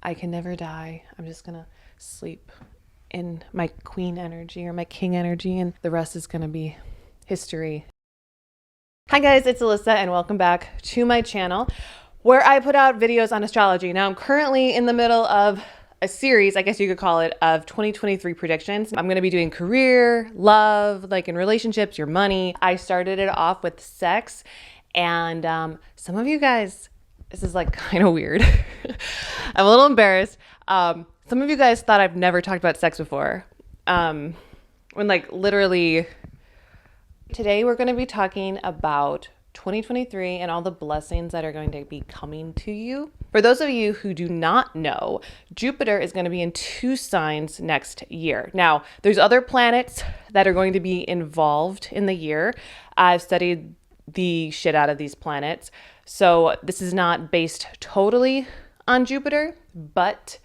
I can never die. I'm just going to sleep in my queen energy or my king energy, and the rest is going to be history. Hi guys, it's Alyssa and welcome back to my channel where I put out videos on astrology. Now I'm currently in the middle of a series, I guess you could call it, of 2023 predictions. I'm going to be doing career, love, like in relationships, your money. I started it off with sex, and some of you guys, this is like kind of weird. I'm a little embarrassed. Some of you guys thought I've never talked about sex before. When like literally, today we're going to be talking about 2023 and all the blessings that are going to be coming to you. For those of you who do not know, Jupiter is going to be in 2 signs next year. Now, there's other planets that are going to be involved in the year. I've studied the shit out of these planets. So this is not based totally on Jupiter, but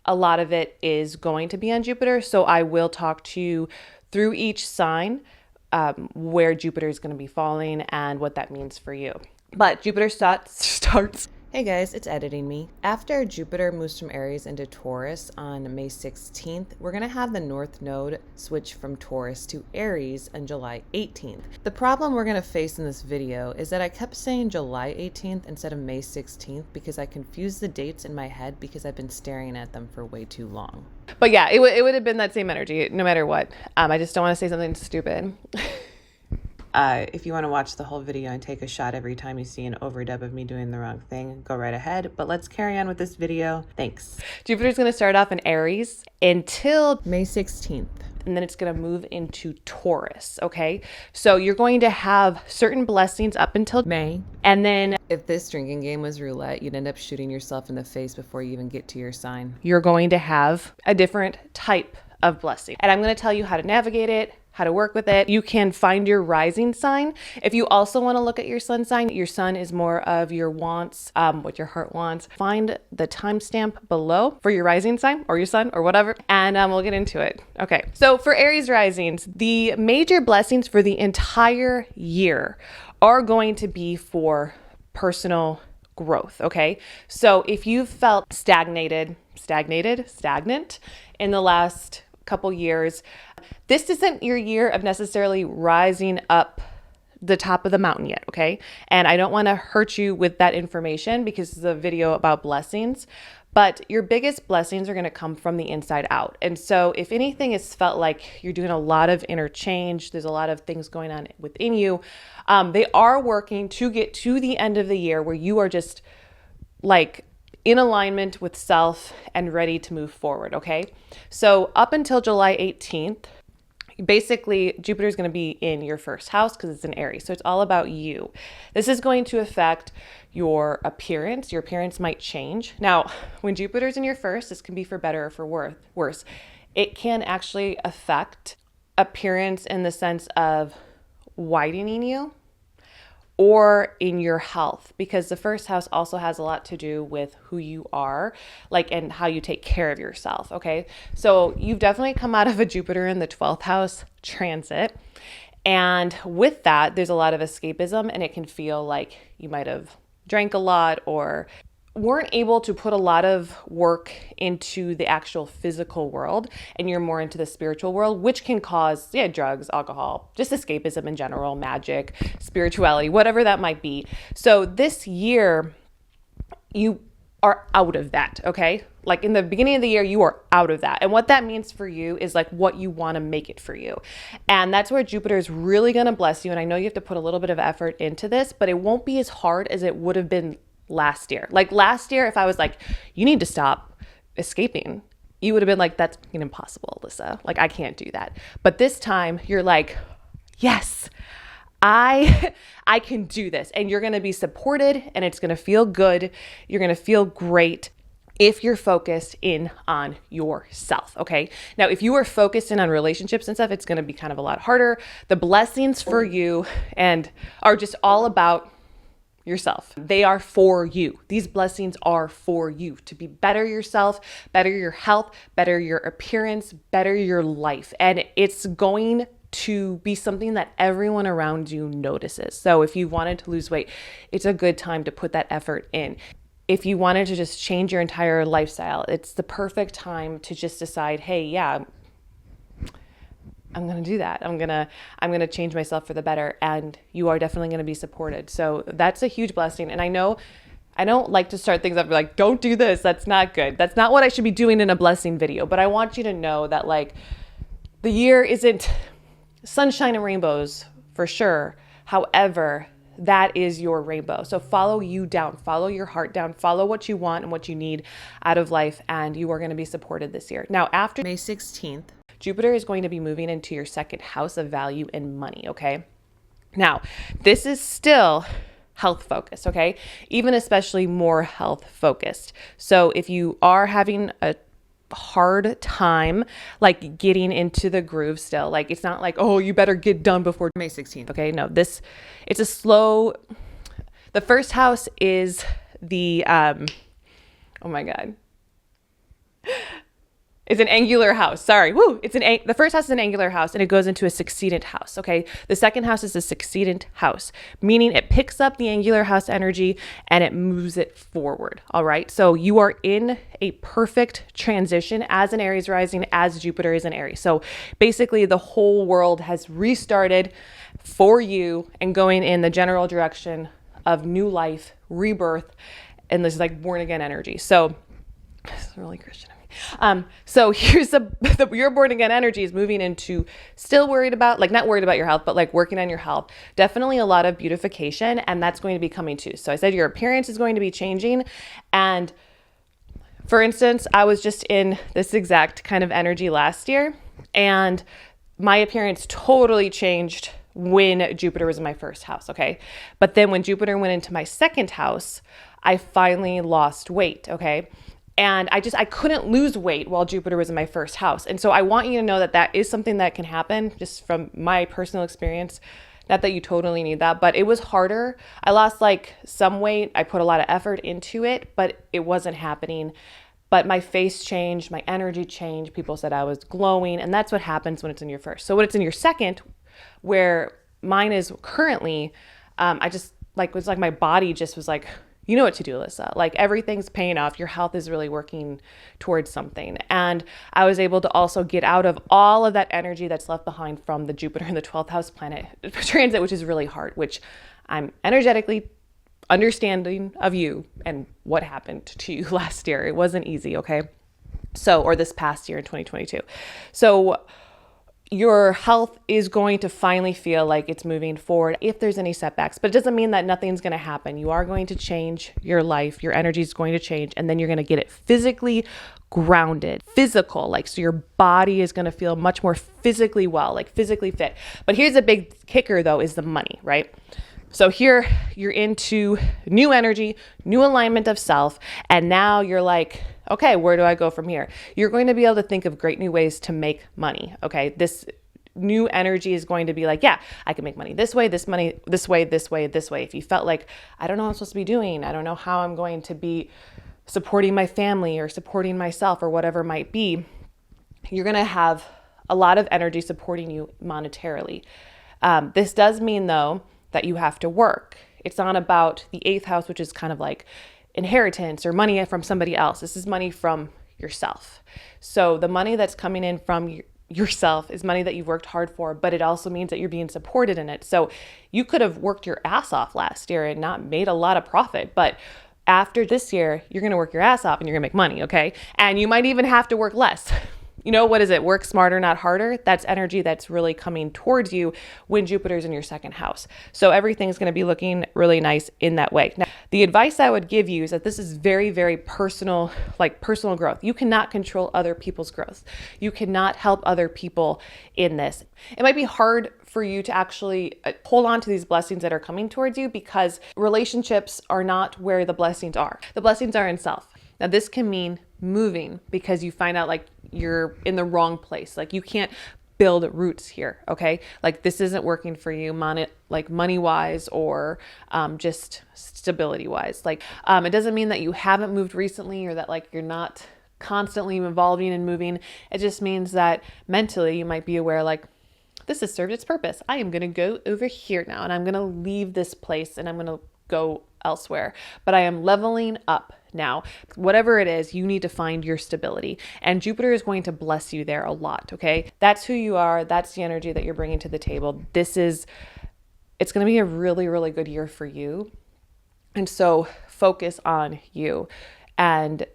a lot of it is going to be on Jupiter. So I will talk to you through each sign, where Jupiter is going to be falling and what that means for you. But Jupiter starts. Hey guys, it's editing me. After Jupiter moves from Aries into Taurus on May 16th, we're going to have the North Node switch from Taurus to Aries on July 18th. The problem we're going to face in this video is that I kept saying July 18th instead of May 16th because I confused the dates in my head because I've been staring at them for way too long. But yeah, it would have been that same energy no matter what. I just don't want to say something stupid. If you want to watch the whole video and take a shot every time you see an overdub of me doing the wrong thing, go right ahead. But let's carry on with this video. Thanks. Jupiter's going to start off in Aries until May 16th. And then it's going to move into Taurus, okay? So you're going to have certain blessings up until May. And then if this drinking game was roulette, you'd end up shooting yourself in the face before you even get to your sign. You're going to have a different type of blessing. And I'm going to tell you how to navigate it, how to work with it. You can find your rising sign. If you also want to look at your sun sign, your sun is more of your wants, what your heart wants. Find the timestamp below for your rising sign or your sun or whatever, and we'll get into it. Okay, so for Aries risings, the major blessings for the entire year are going to be for personal growth, okay? So if you've felt stagnant in the last couple years, this isn't your year of necessarily rising up the top of the mountain yet, okay? And I don't want to hurt you with that information because it's a video about blessings, but your biggest blessings are going to come from the inside out. And so if anything has felt like you're doing a lot of interchange, there's a lot of things going on within you, they are working to get to the end of the year where you are just like in alignment with self and ready to move forward, okay? So up until July 18th, basically Jupiter is going to be in your first house because it's in Aries. So it's all about you. This is going to affect your appearance. Your appearance might change. Now, when Jupiter's in your first, this can be for better or for worse. It can actually affect appearance in the sense of widening you, or in your health, because the first house also has a lot to do with who you are, like, and how you take care of yourself, okay? So you've definitely come out of a Jupiter in the 12th house transit. And with that, there's a lot of escapism, and it can feel like you might have drank a lot or weren't able to put a lot of work into the actual physical world, and you're more into the spiritual world, which can cause drugs, alcohol, just escapism in general, magic, spirituality, whatever that might be. So this year you are out of that, okay? Like in the beginning of the year, you are out of that. And what that means for you is like what you want to make it for you. And that's where Jupiter is really going to bless you. And I know you have to put a little bit of effort into this, but it won't be as hard as it would have been last year. Like last year, if I was like, you need to stop escaping, you would have been like, that's fucking impossible, Alyssa. Like, I can't do that. But this time you're like, yes, I can do this. And you're going to be supported and it's going to feel good. You're going to feel great if you're focused in on yourself, okay? Now, if you are focused in on relationships and stuff, it's going to be kind of a lot harder. The blessings for you and are just all about yourself. They are for you. These blessings are for you to be better yourself, better your health, better your appearance, better your life. And it's going to be something that everyone around you notices. So if you wanted to lose weight, it's a good time to put that effort in. if you wanted to just change your entire lifestyle, it's the perfect time to just decide, hey, yeah, I'm going to do that. I'm going to change myself for the better. And you are definitely going to be supported. So that's a huge blessing. And I know I don't like to start things up like, don't do this. That's not good. That's not what I should be doing in a blessing video. But I want you to know that like the year isn't sunshine and rainbows for sure. However, that is your rainbow. So follow you down, follow your heart down, follow what you want and what you need out of life. And you are going to be supported this year. Now, after May 16th, Jupiter is going to be moving into your second house of value and money. Okay. Now, this is still health focused. Okay. Even especially more health focused. So if you are having a hard time like getting into the groove still, like it's not like, oh, you better get done before May 16th. Okay. No, it's a slow, the first house is the, oh my God. It's an angular house. Sorry. Woo. The first house is an angular house and it goes into a succedent house. Okay. The second house is a succedent house, meaning it picks up the angular house energy and it moves it forward. All right. So you are in a perfect transition as an Aries rising, as Jupiter is an Aries. So basically the whole world has restarted for you and going in the general direction of new life, rebirth, and this is like born again energy. So it's really Christian. So here's your born again energy is moving into still worried about, like not worried about your health, but like working on your health. Definitely a lot of beautification, and that's going to be coming too. So I said your appearance is going to be changing. And for instance, I was just in this exact kind of energy last year, and my appearance totally changed when Jupiter was in my first house. Okay. But then when Jupiter went into my second house, I finally lost weight. Okay. And I couldn't lose weight while Jupiter was in my first house. And so I want you to know that that is something that can happen just from my personal experience. Not that you totally need that, but it was harder. I lost like some weight. I put a lot of effort into it, but it wasn't happening. But my face changed, my energy changed. People said I was glowing. And that's what happens when it's in your first. So when it's in your second, where mine is currently, it's like my body just was like, you know what to do, Alyssa. Like everything's paying off. Your health is really working towards something. And I was able to also get out of all of that energy that's left behind from the Jupiter and the 12th house planet transit, which is really hard, which I'm energetically understanding of you and what happened to you last year. It wasn't easy. Okay. So, or this past year in 2022. So your health is going to finally feel like it's moving forward if there's any setbacks, but it doesn't mean that nothing's going to happen. You are going to change your life. Your energy is going to change, and then you're going to get it physically grounded, physical, like, so your body is going to feel much more physically well, like physically fit. But here's a big kicker though, is the money, right? So here you're into new energy, new alignment of self. And now you're like, okay, where do I go from here? You're going to be able to think of great new ways to make money. Okay. This new energy is going to be like, yeah, I can make money this way, this money, this way, this way, this way. If you felt like, I don't know what I'm supposed to be doing, I don't know how I'm going to be supporting my family or supporting myself or whatever it might be, you're going to have a lot of energy supporting you monetarily. This does mean though, that you have to work. It's not about the 8th house, which is kind of like inheritance or money from somebody else. This is money from yourself. So the money that's coming in from yourself is money that you've worked hard for, but it also means that you're being supported in it. So you could have worked your ass off last year and not made a lot of profit, but after this year, you're going to work your ass off and you're going to make money. Okay. And you might even have to work less. You know, what is it? Work smarter, not harder. That's energy that's really coming towards you when Jupiter's in your second house. So everything's going to be looking really nice in that way. Now, the advice I would give you is that this is very, very personal, like personal growth. You cannot control other people's growth. You cannot help other people in this. It might be hard for you to actually hold on to these blessings that are coming towards you because relationships are not where the blessings are. The blessings are in self. Now, this can mean moving because you find out like you're in the wrong place. Like you can't build roots here. Okay. Like this isn't working for you money wise or just stability wise. Like it doesn't mean that you haven't moved recently or that like you're not constantly evolving and moving. It just means that mentally you might be aware like, this has served its purpose. I am going to go over here now and I'm going to leave this place and I'm going to go elsewhere, but I am leveling up now. Whatever it is, you need to find your stability. And Jupiter is going to bless you there a lot, okay? That's who you are. That's the energy that you're bringing to the table. It's going to be a really, really good year for you. And so focus on you. And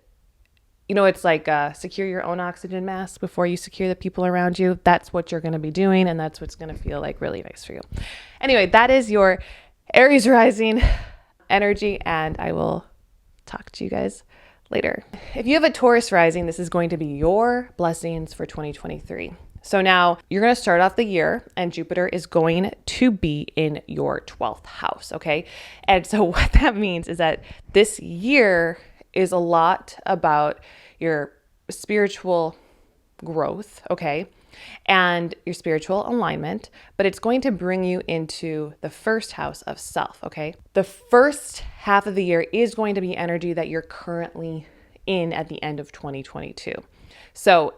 it's like secure your own oxygen mask before you secure the people around you. That's what you're going to be doing. And that's what's going to feel like really nice for you. Anyway, that is your Aries rising energy. And I will talk to you guys later. If you have a Taurus rising, this is going to be your blessings for 2023. So now you're going to start off the year and Jupiter is going to be in your 12th house. Okay. And so what that means is that this year is a lot about your spiritual growth. Okay. And your spiritual alignment, but it's going to bring you into the first house of self. Okay. The first half of the year is going to be energy that you're currently in at the end of 2022. So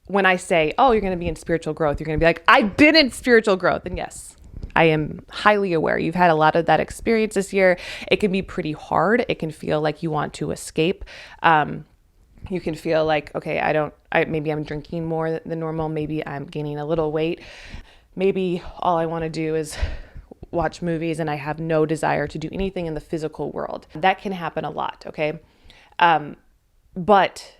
when I say, oh, you're going to be in spiritual growth, you're going to be like, I've been in spiritual growth. And yes, I am highly aware. You've had a lot of that experience this year. It can be pretty hard. It can feel like you want to escape. You can feel like, okay, maybe I'm drinking more than normal. Maybe I'm gaining a little weight. Maybe all I want to do is watch movies and I have no desire to do anything in the physical world. That can happen a lot. Okay. But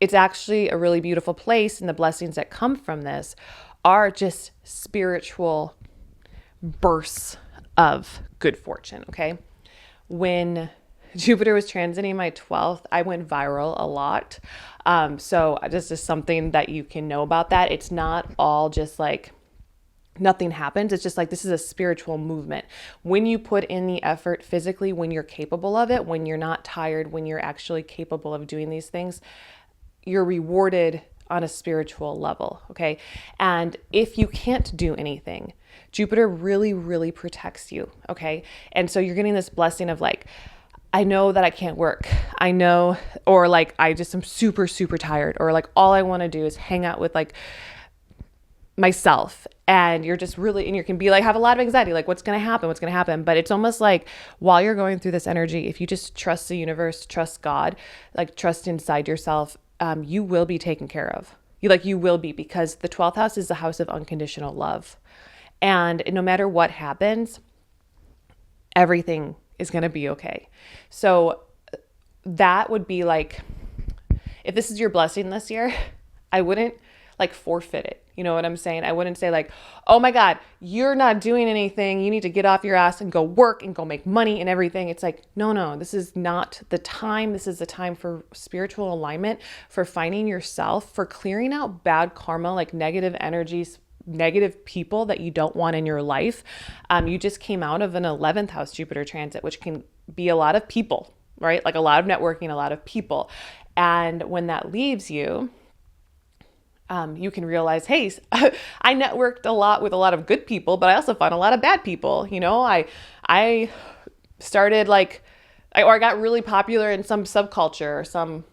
it's actually a really beautiful place. And the blessings that come from this are just spiritual bursts of good fortune. Okay. When Jupiter was transiting my 12th, I went viral a lot. So this is something that you can know about that. It's not all just like nothing happens. It's just like, this is a spiritual movement. When you put in the effort physically, when you're capable of it, when you're not tired, when you're actually capable of doing these things, you're rewarded on a spiritual level. Okay. And if you can't do anything, Jupiter really, really protects you. Okay. And so you're getting this blessing of like, I know that I can't work. I know, or like, I just am super, super tired, or like, all I want to do is hang out with like myself. And you're just really, and you can be like, have a lot of anxiety, like what's going to happen? What's going to happen? But it's almost like while you're going through this energy, if you just trust the universe, trust God, like trust inside yourself, you will be taken care of. You will be, because the 12th house is the house of unconditional love. And no matter what happens, everything is going to be okay. So that would be like, if this is your blessing this year, I wouldn't like forfeit it. You know what I'm saying? I wouldn't say like, oh my God, you're not doing anything. You need to get off your ass and go work and go make money and everything. It's like, no, this is not the time. This is the time for spiritual alignment, for finding yourself, for clearing out bad karma, like negative energies, negative people that you don't want in your life. You just came out of an 11th house Jupiter transit, which can be a lot of people, right? Like a lot of networking, a lot of people. And when that leaves you, you can realize, hey, I networked a lot with a lot of good people, but I also found a lot of bad people. I started I got really popular in some subculture or some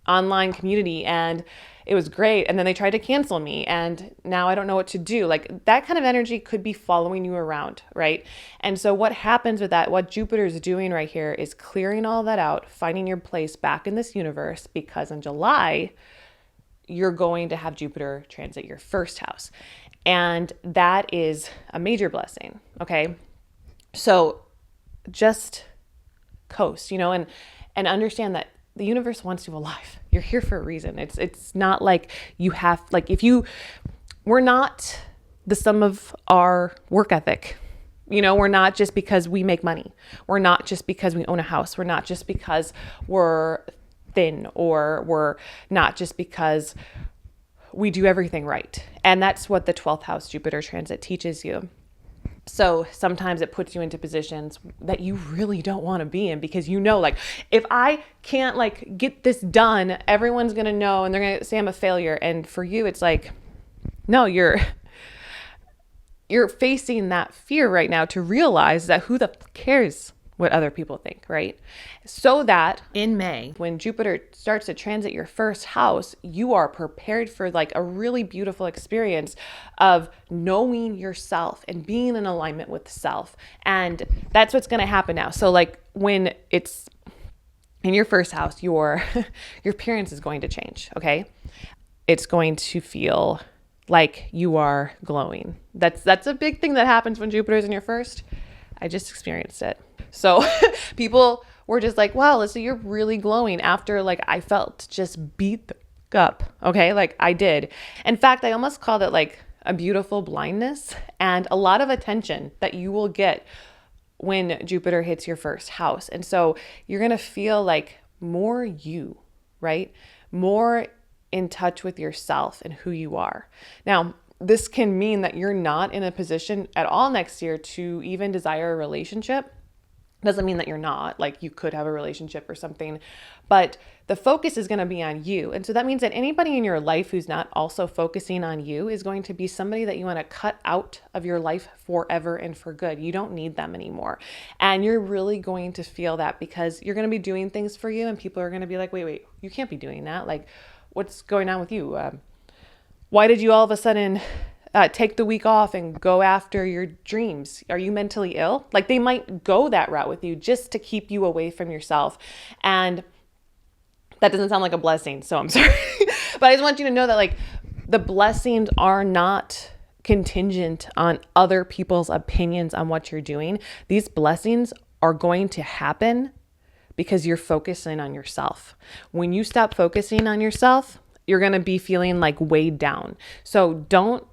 online community, and it was great. And then they tried to cancel me, and now I don't know what to do. Like that kind of energy could be following you around, right? And so what happens with that, what Jupiter is doing right here is clearing all that out, finding your place back in this universe, because in July, you're going to have Jupiter transit your first house. And that is a major blessing. Okay. So just coast, and understand that the universe wants you alive. You're here for a reason. It's not like you have, we're not the sum of our work ethic. We're not just because we make money. We're not just because we own a house. We're not just because we're thin, or we're not just because we do everything right. And that's what the 12th house Jupiter transit teaches you. So sometimes it puts you into positions that you really don't want to be in, because if I can't get this done, everyone's going to know and they're going to say I'm a failure. And for you, it's like, no, you're facing that fear right now to realize that who the f- cares what other people think, right? So that in May, when Jupiter starts to transit your first house, you are prepared for a really beautiful experience of knowing yourself and being in alignment with self. And that's what's going to happen now. So when in your first house, your appearance is going to change, okay? It's going to feel like you are glowing. That's a big thing that happens when Jupiter's in your first. I just experienced it. So people were just like, wow, Alyssa, you're really glowing, after like I felt just beat up, okay? Like I did. In fact, I almost called it like a beautiful blindness and a lot of attention that you will get when Jupiter hits your first house. And so you're going to feel like more you, right? More in touch with yourself and who you are. Now, this can mean that you're not in a position at all next year to even desire a relationship. Doesn't mean that you're not, like you could have a relationship or something, but the focus is going to be on you. And so that means that anybody in your life who's not also focusing on you is going to be somebody that you want to cut out of your life forever and for good. You don't need them anymore. And you're really going to feel that because you're going to be doing things for you and people are going to be like, wait, you can't be doing that. Like, what's going on with you? Why did you all of a sudden take the week off and go after your dreams? Are you mentally ill? Like they might go that route with you just to keep you away from yourself. And that doesn't sound like a blessing, so I'm sorry. But I just want you to know that like the blessings are not contingent on other people's opinions on what you're doing. These blessings are going to happen because you're focusing on yourself. When you stop focusing on yourself, you're going to be feeling like weighed down. So don't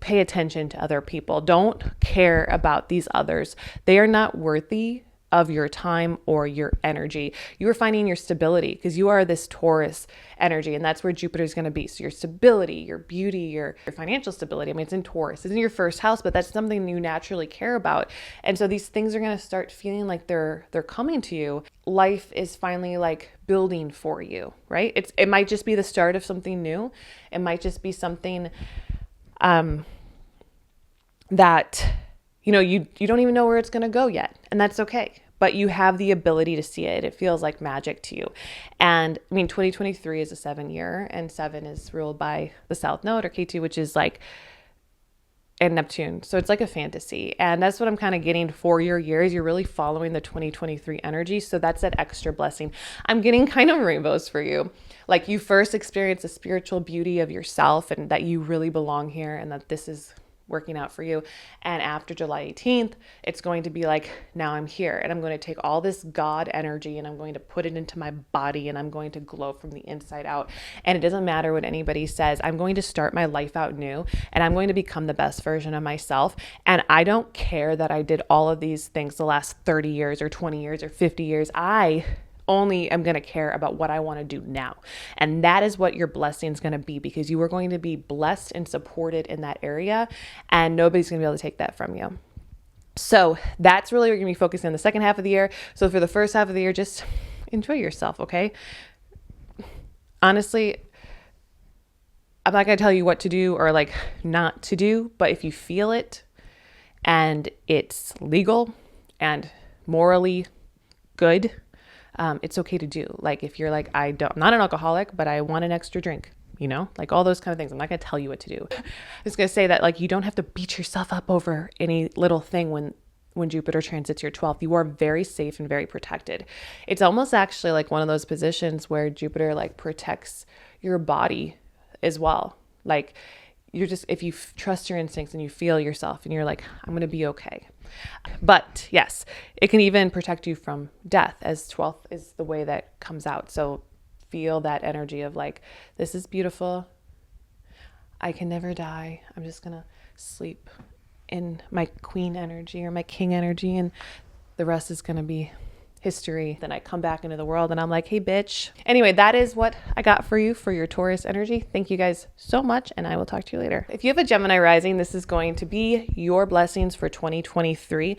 pay attention to other people. Don't care about these others. They are not worthy of your time or your energy. You are finding your stability because you are this Taurus energy, and that's where Jupiter is going to be. So your stability, your beauty, your financial stability. I mean, it's in Taurus. It's in your first house, but that's something you naturally care about. And so these things are going to start feeling like they're coming to you. Life is finally like building for you, right? It might just be the start of something new. It might just be something that you don't even know where it's going to go yet. And that's okay. But you have the ability to see it. It feels like magic to you. And I mean, 2023 is a 7-year, and 7 is ruled by the South Node or K2, which is like, and Neptune. So it's like a fantasy. And that's what I'm kind of getting for your years. You're really following the 2023 energy. So that's that extra blessing. I'm getting kind of rainbows for you. Like you first experience the spiritual beauty of yourself and that you really belong here and that this is working out for you. And after July 18th, it's going to be like, now I'm here and I'm going to take all this God energy and I'm going to put it into my body and I'm going to glow from the inside out. And it doesn't matter what anybody says. I'm going to start my life out new and I'm going to become the best version of myself. And I don't care that I did all of these things the last 30 years or 20 years or 50 years. I only am going to care about what I want to do now. And that is what your blessing is going to be, because you are going to be blessed and supported in that area and nobody's going to be able to take that from you. So that's really what you're going to be focusing on the second half of the year. So for the first half of the year, just enjoy yourself. Okay. Honestly, I'm not going to tell you what to do or like not to do, but if you feel it and it's legal and morally good, it's okay to do. Like if you're like, I'm not an alcoholic, but I want an extra drink, like all those kind of things. I'm not going to tell you what to do. I'm just going to say that like, you don't have to beat yourself up over any little thing when Jupiter transits your 12th. You are very safe and very protected. It's almost actually like one of those positions where Jupiter like protects your body as well. Like if you trust your instincts and you feel yourself and you're like, I'm going to be okay. But yes, it can even protect you from death, as 12th is the way that comes out. So feel that energy of like, this is beautiful. I can never die. I'm just going to sleep in my queen energy or my king energy, and the rest is going to be history. Then I come back into the world and I'm like, hey, bitch. Anyway, that is what I got for you for your Taurus energy. Thank you guys so much, and I will talk to you later. If you have a Gemini rising, this is going to be your blessings for 2023.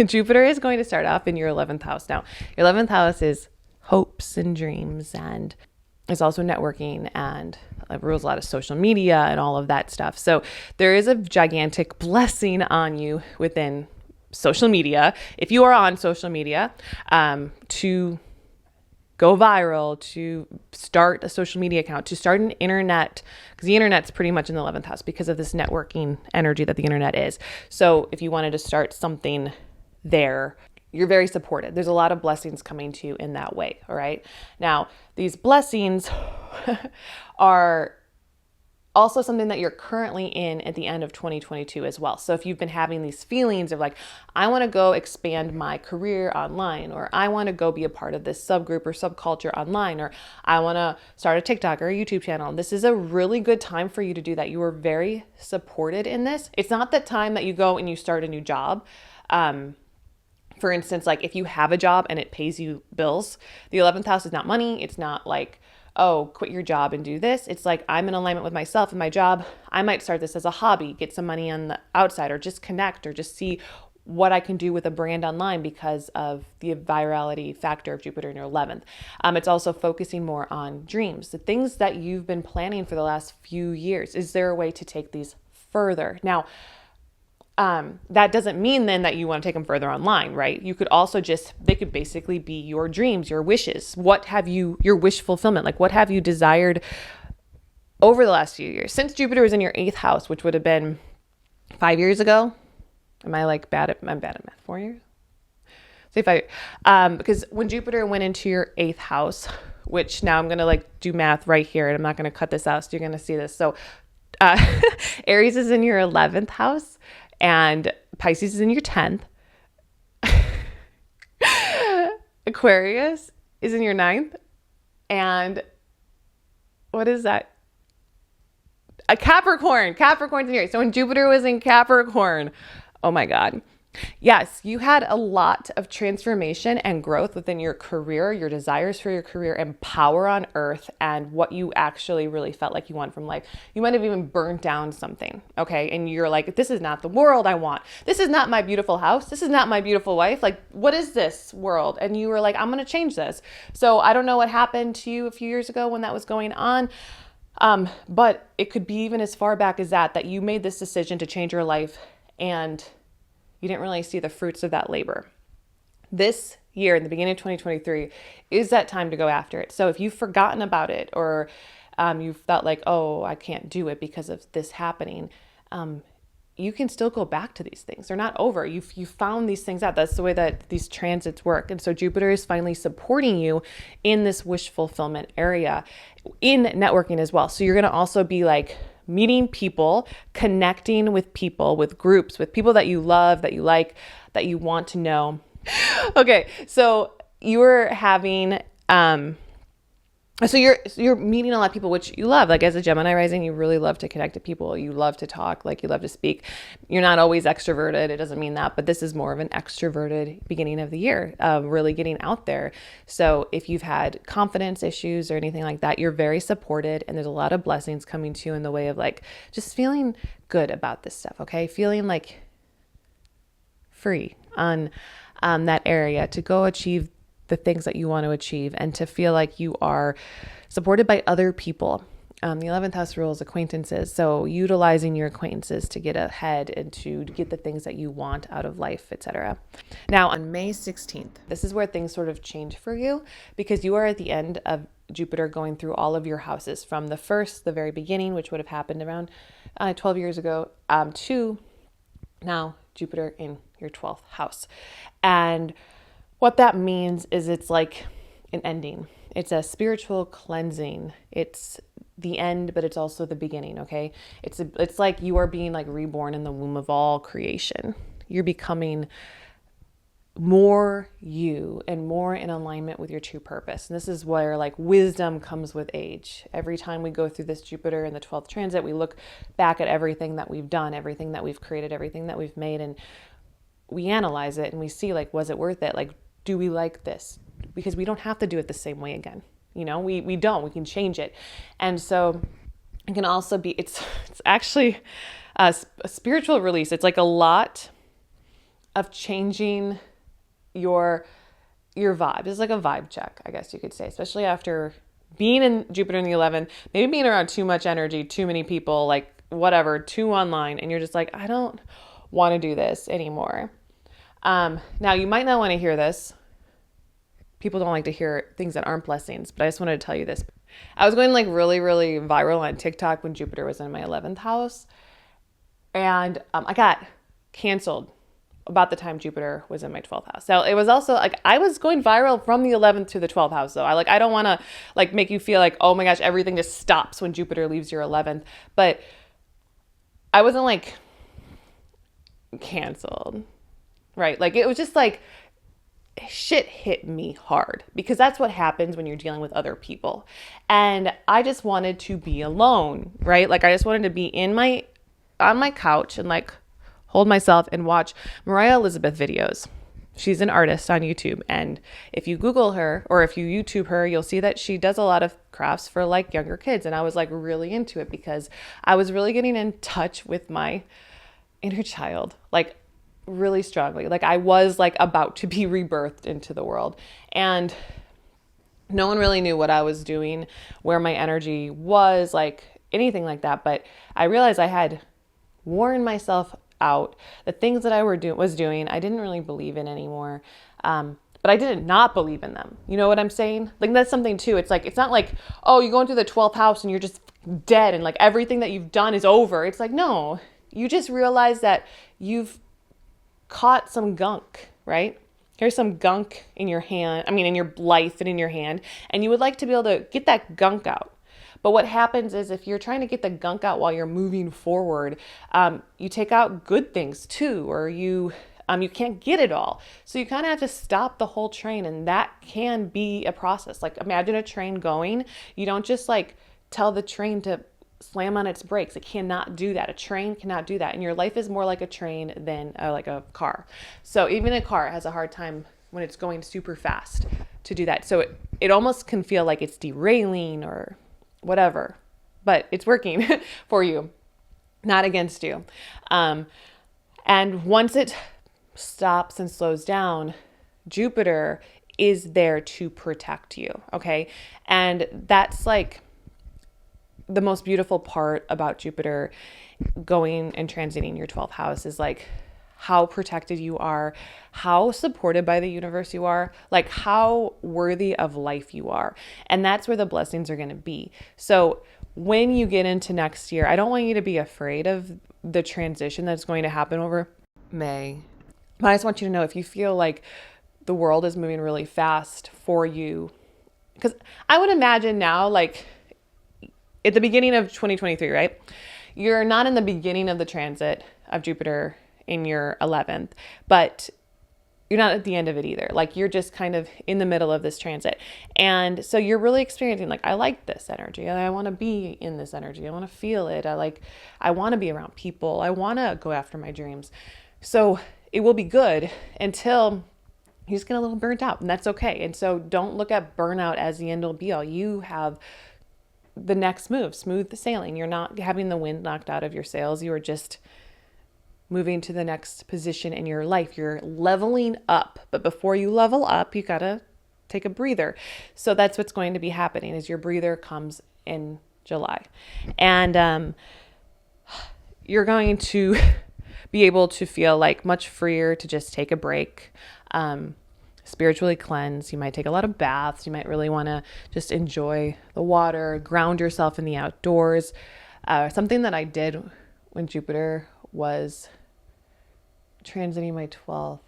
Jupiter is going to start off in your 11th house. Now, your 11th house is hopes and dreams, and it's also networking, and it rules a lot of social media and all of that stuff. So there is a gigantic blessing on you within social media, if you are on social media, to go viral, to start a social media account, to start an internet, because the internet's pretty much in the 11th house because of this networking energy that the internet is. So if you wanted to start something there, you're very supported. There's a lot of blessings coming to you in that way. All right. Now, these blessings are also something that you're currently in at the end of 2022 as well. So if you've been having these feelings of like, I want to go expand my career online, or I want to go be a part of this subgroup or subculture online, or I want to start a TikTok or a YouTube channel, this is a really good time for you to do that. You are very supported in this. It's not the time that you go and you start a new job. For instance, like if you have a job and it pays you bills, the 11th house is not money. It's not like, oh, quit your job and do this. It's like, I'm in alignment with myself and my job. I might start this as a hobby, get some money on the outside, or just connect, or just see what I can do with a brand online because of the virality factor of Jupiter in your 11th. It's also focusing more on dreams, the things that you've been planning for the last few years. Is there a way to take these further? Now, that doesn't mean then that you want to take them further online, right? You could also they could basically be your dreams, your wishes. Your wish fulfillment, like what have you desired over the last few years? Since Jupiter was in your 8th house, which would have been 5 years ago. Am I like I'm bad at math, 4 years? Say 5 because when Jupiter went into your 8th house, which now I'm going to like do math right here and I'm not going to cut this out. So you're going to see this. So, Aries is in your 11th house. And Pisces is in your 10th. Aquarius is in your 9th. And what is that? A Capricorn. Capricorn's in your 8th. So when Jupiter was in Capricorn, oh my God. Yes, you had a lot of transformation and growth within your career, your desires for your career, and power on earth, and what you actually really felt like you want from life. You might have even burnt down something, okay? And you're like, this is not the world I want. This is not my beautiful house. This is not my beautiful wife. Like, what is this world? And you were like, I'm going to change this. So I don't know what happened to you a few years ago when that was going on. But it could be even as far back as that you made this decision to change your life and you didn't really see the fruits of that labor. This year, in the beginning of 2023, is that time to go after it. So if you've forgotten about it, or you felt like, oh, I can't do it because of this happening, you can still go back to these things. They're not over. You found these things out. That's the way that these transits work. And so Jupiter is finally supporting you in this wish fulfillment area, in networking as well. So you're going to also be like meeting people, connecting with people, with groups, with people that you love, that you like, that you want to know. Okay, so you were having so you're meeting a lot of people, which you love. Like as a Gemini rising, you really love to connect to people. You love to talk, like you love to speak. You're not always extroverted. It doesn't mean that, but this is more of an extroverted beginning of the year, really getting out there. So if you've had confidence issues or anything like that, you're very supported, and there's a lot of blessings coming to you in the way of like just feeling good about this stuff. Okay. Feeling like free on that area to go achieve the things that you want to achieve, and to feel like you are supported by other people. The 11th house rules acquaintances. So utilizing your acquaintances to get ahead and to get the things that you want out of life, etc. Now on May 16th, this is where things sort of change for you, because you are at the end of Jupiter going through all of your houses from the very beginning, which would have happened around 12 years ago, to now Jupiter in your 12th house. And what that means is it's like an ending. It's a spiritual cleansing. It's the end, but it's also the beginning, okay? It's like you are being like reborn in the womb of all creation. You're becoming more you and more in alignment with your true purpose. And this is where like wisdom comes with age. Every time we go through this Jupiter in the 12th transit, we look back at everything that we've done, everything that we've created, everything that we've made, and we analyze it and we see like, was it worth it? Like, do we like this? Because we don't have to do it the same way again. You know, we don't, we can change it. And so it can also be, it's actually a spiritual release. It's like a lot of changing your vibe. It's like a vibe check, I guess you could say, especially after being in Jupiter in the 11th, maybe being around too much energy, too many people, like whatever, too online. And you're just like, I don't want to do this anymore. Now you might not want to hear this. People don't like to hear things that aren't blessings, but I just wanted to tell you this. I was going like really, really viral on TikTok when Jupiter was in my 11th house, and I got canceled about the time Jupiter was in my 12th house. So it was also like, I was going viral from the 11th to the 12th house though. I don't want to like make you feel like, oh my gosh, everything just stops when Jupiter leaves your 11th. But I wasn't like canceled, right? Like it was just like shit hit me hard, because that's what happens when you're dealing with other people. And I just wanted to be alone, right? Like I just wanted to be on my couch and like hold myself and watch Mariah Elizabeth videos. She's an artist on YouTube. And if you Google her or if you YouTube her, you'll see that she does a lot of crafts for like younger kids. And I was like really into it because I was really getting in touch with my inner child, like really strongly. Like I was like about to be rebirthed into the world. And no one really knew what I was doing, where my energy was, like anything like that. But I realized I had worn myself out. The things that I was doing, I didn't really believe in anymore. But I didn't not believe in them. You know what I'm saying? Like that's something too. It's like, it's not like, oh, you go into the 12th house and you're just dead and like everything that you've done is over. It's like, no, you just realize that you've caught some gunk, right? Here's some gunk in your hand. I mean, in your life and in your hand. And you would like to be able to get that gunk out. But what happens is if you're trying to get the gunk out while you're moving forward, you take out good things too, or you can't get it all. So you kind of have to stop the whole train, and that can be a process. Like imagine a train going. You don't just like tell the train to slam on its brakes. It cannot do that. A train cannot do that. And your life is more like a train than like a car. So even a car has a hard time when it's going super fast to do that. So it almost can feel like it's derailing or whatever, but it's working for you, not against you. And once it stops and slows down, Jupiter is there to protect you. Okay. And that's like the most beautiful part about Jupiter going and transiting your 12th house is like how protected you are, how supported by the universe you are, like how worthy of life you are. And that's where the blessings are going to be. So when you get into next year, I don't want you to be afraid of the transition that's going to happen over May. But I just want you to know, if you feel like the world is moving really fast for you, because I would imagine now, like at the beginning of 2023, right? You're not in the beginning of the transit of Jupiter in your 11th, but you're not at the end of it either. Like you're just kind of in the middle of this transit. And so you're really experiencing like, I like this energy. I want to be in this energy. I want to feel it. I want to be around people. I want to go after my dreams. So it will be good until you just get a little burnt out, and that's okay. And so don't look at burnout as the end all be all. You have the next move, smooth sailing. You're not having the wind knocked out of your sails. You are just moving to the next position in your life. You're leveling up. But before you level up, you got to take a breather. So that's what's going to be happening, is your breather comes in July. And you're going to be able to feel like much freer to just take a break, spiritually cleanse. You might take a lot of baths. You might really want to just enjoy the water, ground yourself in the outdoors. Something that I did when Jupiter was transiting my 12th.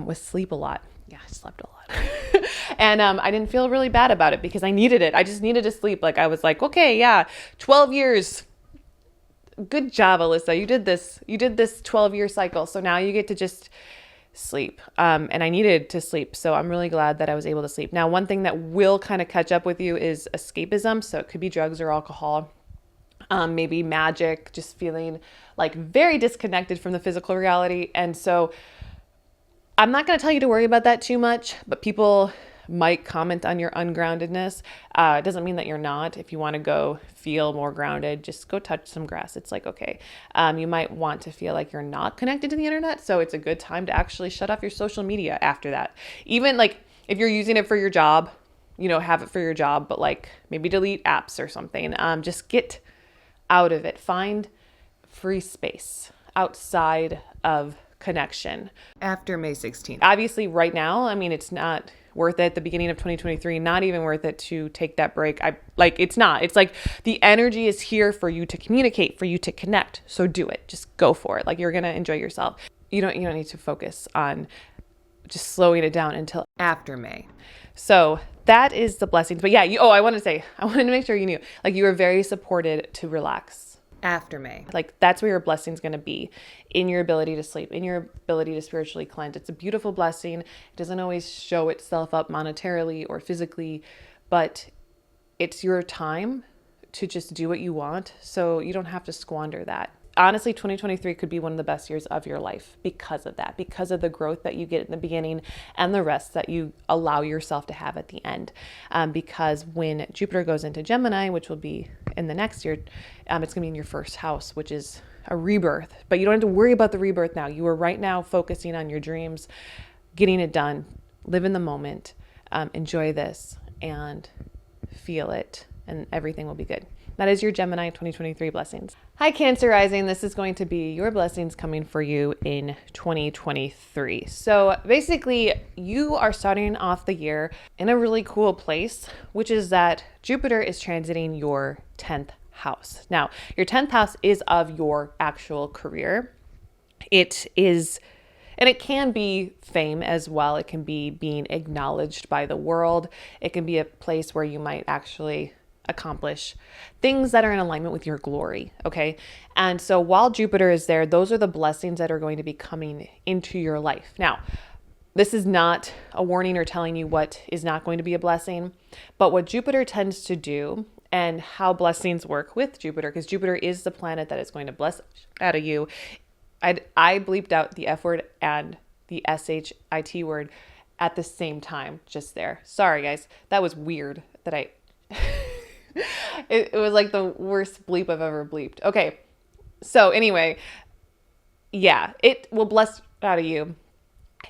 Was sleep a lot. Yeah, I slept a lot. And I didn't feel really bad about it because I needed it. I just needed to sleep. Like I was like, okay, yeah, 12 years. Good job, Alyssa. You did this 12-year cycle. So now you get to just sleep. And I needed to sleep. So I'm really glad that I was able to sleep. Now, one thing that will kind of catch up with you is escapism. So it could be drugs or alcohol. Maybe magic, just feeling like very disconnected from the physical reality. And so I'm not going to tell you to worry about that too much, but people might comment on your ungroundedness. It doesn't mean that you're not. If you want to go feel more grounded, just go touch some grass. It's like, okay. You might want to feel like you're not connected to the internet. So it's a good time to actually shut off your social media after that. Even like if you're using it for your job, have it for your job, but like maybe delete apps or something. Just get out of it. Find free space outside of connection after May 16th. Obviously right now, I mean, it's not worth it. The beginning of 2023, not even worth it to take that break. It's not. It's like the energy is here for you to communicate, for you to connect. So do it. Just go for it. Like, you're going to enjoy yourself. You don't need to focus on just slowing it down until after May. So that is the blessings. But yeah, I wanted to make sure you knew, like, you were very supported to relax after May. Like, that's where your blessing's going to be, in your ability to sleep, in your ability to spiritually cleanse. It's a beautiful blessing. It doesn't always show itself up monetarily or physically, but it's your time to just do what you want. So you don't have to squander that. Honestly, 2023 could be one of the best years of your life because of that, because of the growth that you get in the beginning and the rest that you allow yourself to have at the end. Because when Jupiter goes into Gemini, which will be in the next year, it's going to be in your first house, which is a rebirth. But you don't have to worry about the rebirth now. You are right now focusing on your dreams, getting it done, live in the moment, enjoy this, and feel it, and everything will be good. That is your Gemini 2023 blessings. Hi, Cancer rising. This is going to be your blessings coming for you in 2023. So basically, you are starting off the year in a really cool place, which is that Jupiter is transiting your 10th house. Now, your 10th house is of your actual career. It is, and it can be fame as well. It can be being acknowledged by the world. It can be a place where you might actually accomplish things that are in alignment with your glory. Okay. And so while Jupiter is there, those are the blessings that are going to be coming into your life. Now, this is not a warning or telling you what is not going to be a blessing, but what Jupiter tends to do and how blessings work with Jupiter, because Jupiter is the planet that is going to bless out of you. I bleeped out the F word and the SHIT word at the same time, just there. Sorry, guys. That was weird that it was like the worst bleep I've ever bleeped. Okay. So anyway, yeah, it will bless out of you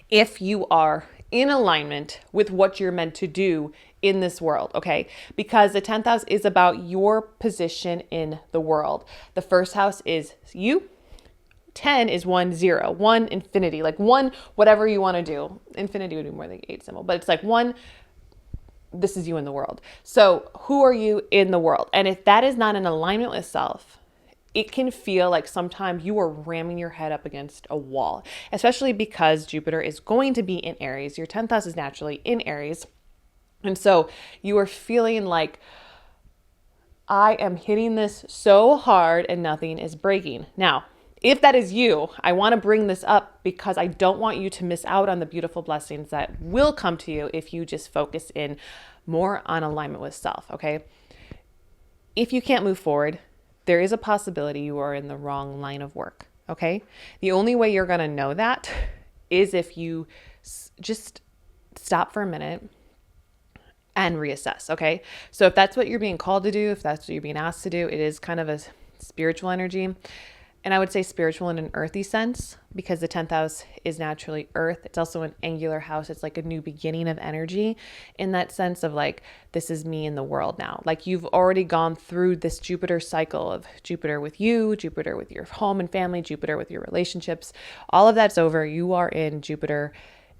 if you are in alignment with what you're meant to do in this world. Okay. Because the 10th house is about your position in the world. The first house is you. 10 is 1, 0, 1 infinity, like 1, whatever you want to do. Infinity would be more like 8 symbol, but it's like 1. This is you in the world. So who are you in the world? And if that is not in alignment with self, it can feel like sometimes you are ramming your head up against a wall, especially because Jupiter is going to be in Aries. Your 10th house is naturally in Aries. And so you are feeling like, I am hitting this so hard and nothing is breaking. Now, if that is you, I want to bring this up because I don't want you to miss out on the beautiful blessings that will come to you if you just focus in more on alignment with self, okay? If you can't move forward, there is a possibility you are in the wrong line of work, okay? The only way you're going to know that is if you just stop for a minute and reassess, okay? So if that's what you're being called to do, if that's what you're being asked to do, it is kind of a spiritual energy. And I would say spiritual in an earthy sense, because the 10th house is naturally earth. It's also an angular house. It's like a new beginning of energy in that sense of like, this is me in the world now. Like, you've already gone through this Jupiter cycle of Jupiter with you, Jupiter with your home and family, Jupiter with your relationships. All of that's over. You are in Jupiter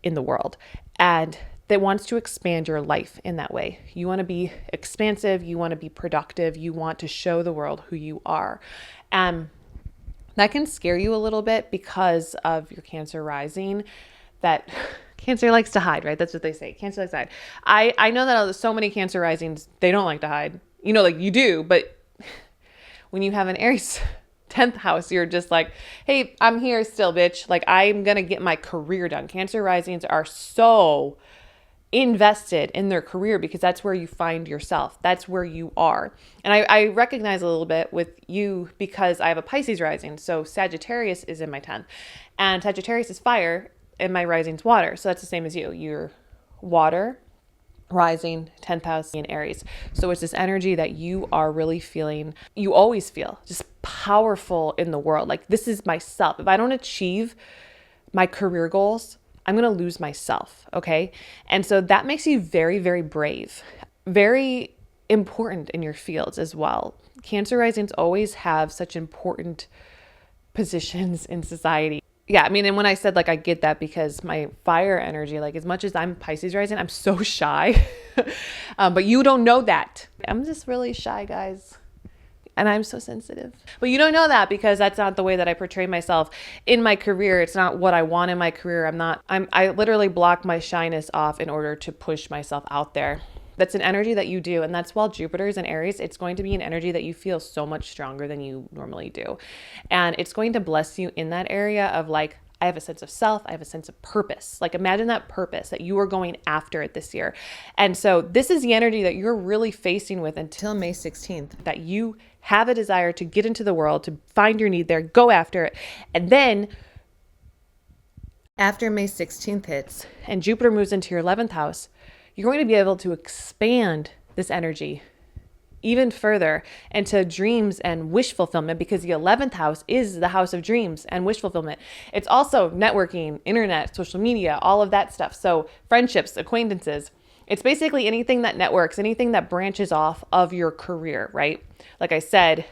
in the world. And that wants to expand your life in that way. You want to be expansive. You want to be productive. You want to show the world who you are. And that can scare you a little bit because of your Cancer rising, that Cancer likes to hide, right? That's what they say. Cancer likes to hide. I know that so many Cancer risings, they don't like to hide. You know, like you do, but when you have an Aries 10th house, you're just like, hey, I'm here still, bitch. Like, I'm going to get my career done. Cancer risings are so invested in their career because that's where you find yourself. That's where you are. And I recognize a little bit with you because I have a Pisces rising. So Sagittarius is in my 10th, and Sagittarius is fire and my rising's water. So that's the same as you. You're water, rising, 10th house in Aries. So it's this energy that you are really feeling, you always feel just powerful in the world. Like, this is myself. If I don't achieve my career goals, I'm going to lose myself. Okay. And so that makes you very, very brave, very important in your fields as well. Cancer risings always have such important positions in society. yeah, I mean, and when I said like I get that because my fire energy, like as much as I'm Pisces rising, I'm so shy. But you don't know that. I'm just really shy, guys. And I'm so sensitive. But you don't know that because that's not the way that I portray myself in my career. It's not what I want in my career. I literally block my shyness off in order to push myself out there. That's an energy that you do. And that's while Jupiter's in Aries, it's going to be an energy that you feel so much stronger than you normally do. And it's going to bless you in that area of like, I have a sense of self. I have a sense of purpose. Like imagine that purpose that you are going after it this year. And so this is the energy that you're really facing with until May 16th, that you have a desire to get into the world, to find your need there, go after it. And then after May 16th hits and Jupiter moves into your 11th house, you're going to be able to expand this energy even further into dreams and wish fulfillment, because the 11th house is the house of dreams and wish fulfillment. It's also networking, internet, social media, all of that stuff. So friendships, acquaintances, it's basically anything that networks, anything that branches off of your career, right? Like I said,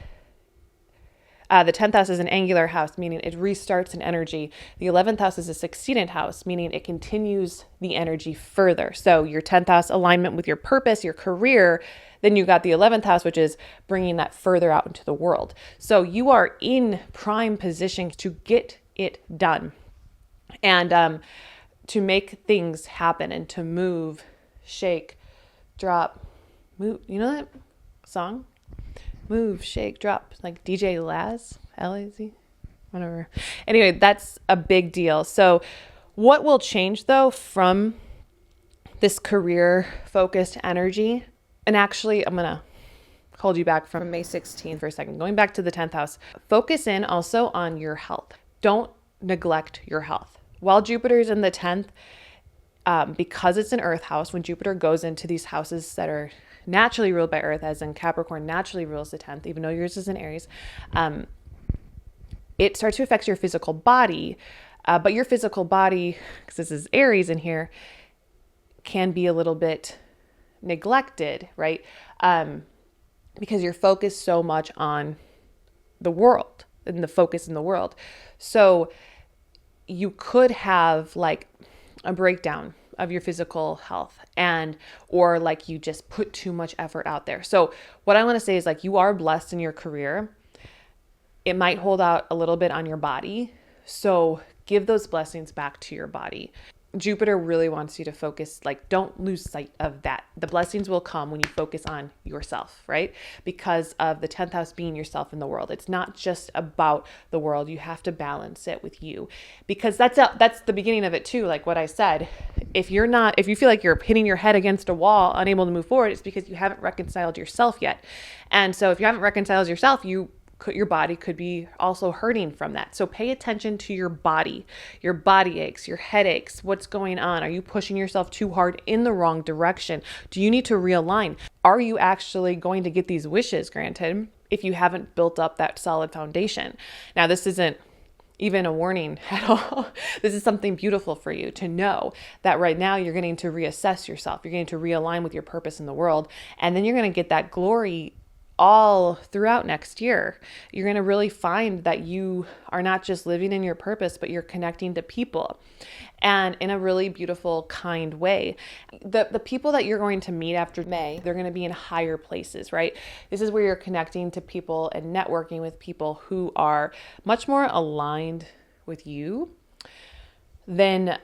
the 10th house is an angular house, meaning it restarts an energy. The 11th house is a sextillant house, meaning it continues the energy further. So your 10th house alignment with your purpose, your career, then you got the 11th house, which is bringing that further out into the world. So you are in prime position to get it done and to make things happen and to move, shake, drop, move. You know that song? Move, shake, drop, like DJ Laz, L-A-Z, whatever. Anyway, that's a big deal. So what will change though from this career focused energy? And actually, I'm going to hold you back from May 16th for a second. Going back to the 10th house, focus in also on your health. Don't neglect your health. While Jupiter is in the 10th, because it's an earth house, when Jupiter goes into these houses that are naturally ruled by earth, as in Capricorn naturally rules the 10th, even though yours is in Aries, it starts to affect your physical body. But your physical body, because this is Aries in here, can be a little bit neglected, right? Because you're focused so much on the world and the focus in the world. So you could have like a breakdown of your physical health or like you just put too much effort out there. So what I want to say is like, you are blessed in your career. It might hold out a little bit on your body. So give those blessings back to your body. Jupiter really wants you to focus, like, don't lose sight of that. The blessings will come when you focus on yourself, right? Because of the 10th house being yourself in the world. It's not just about the world. You have to balance it with you, because that's the beginning of it too. Like what I said, if you feel like you're hitting your head against a wall, unable to move forward, it's because you haven't reconciled yourself yet. And so if you haven't reconciled yourself, your body could be also hurting from that. So pay attention to your body aches, your headaches, what's going on. Are you pushing yourself too hard in the wrong direction? Do you need to realign? Are you actually going to get these wishes granted if you haven't built up that solid foundation? Now, this isn't even a warning at all. This is something beautiful for you to know that right now you're getting to reassess yourself. You're getting to realign with your purpose in the world. And then you're going to get that glory all throughout next year. You're going to really find that you are not just living in your purpose, but you're connecting to people, and in a really beautiful, kind way. The people that you're going to meet after May, they're going to be in higher places, right? This is where you're connecting to people and networking with people who are much more aligned with you than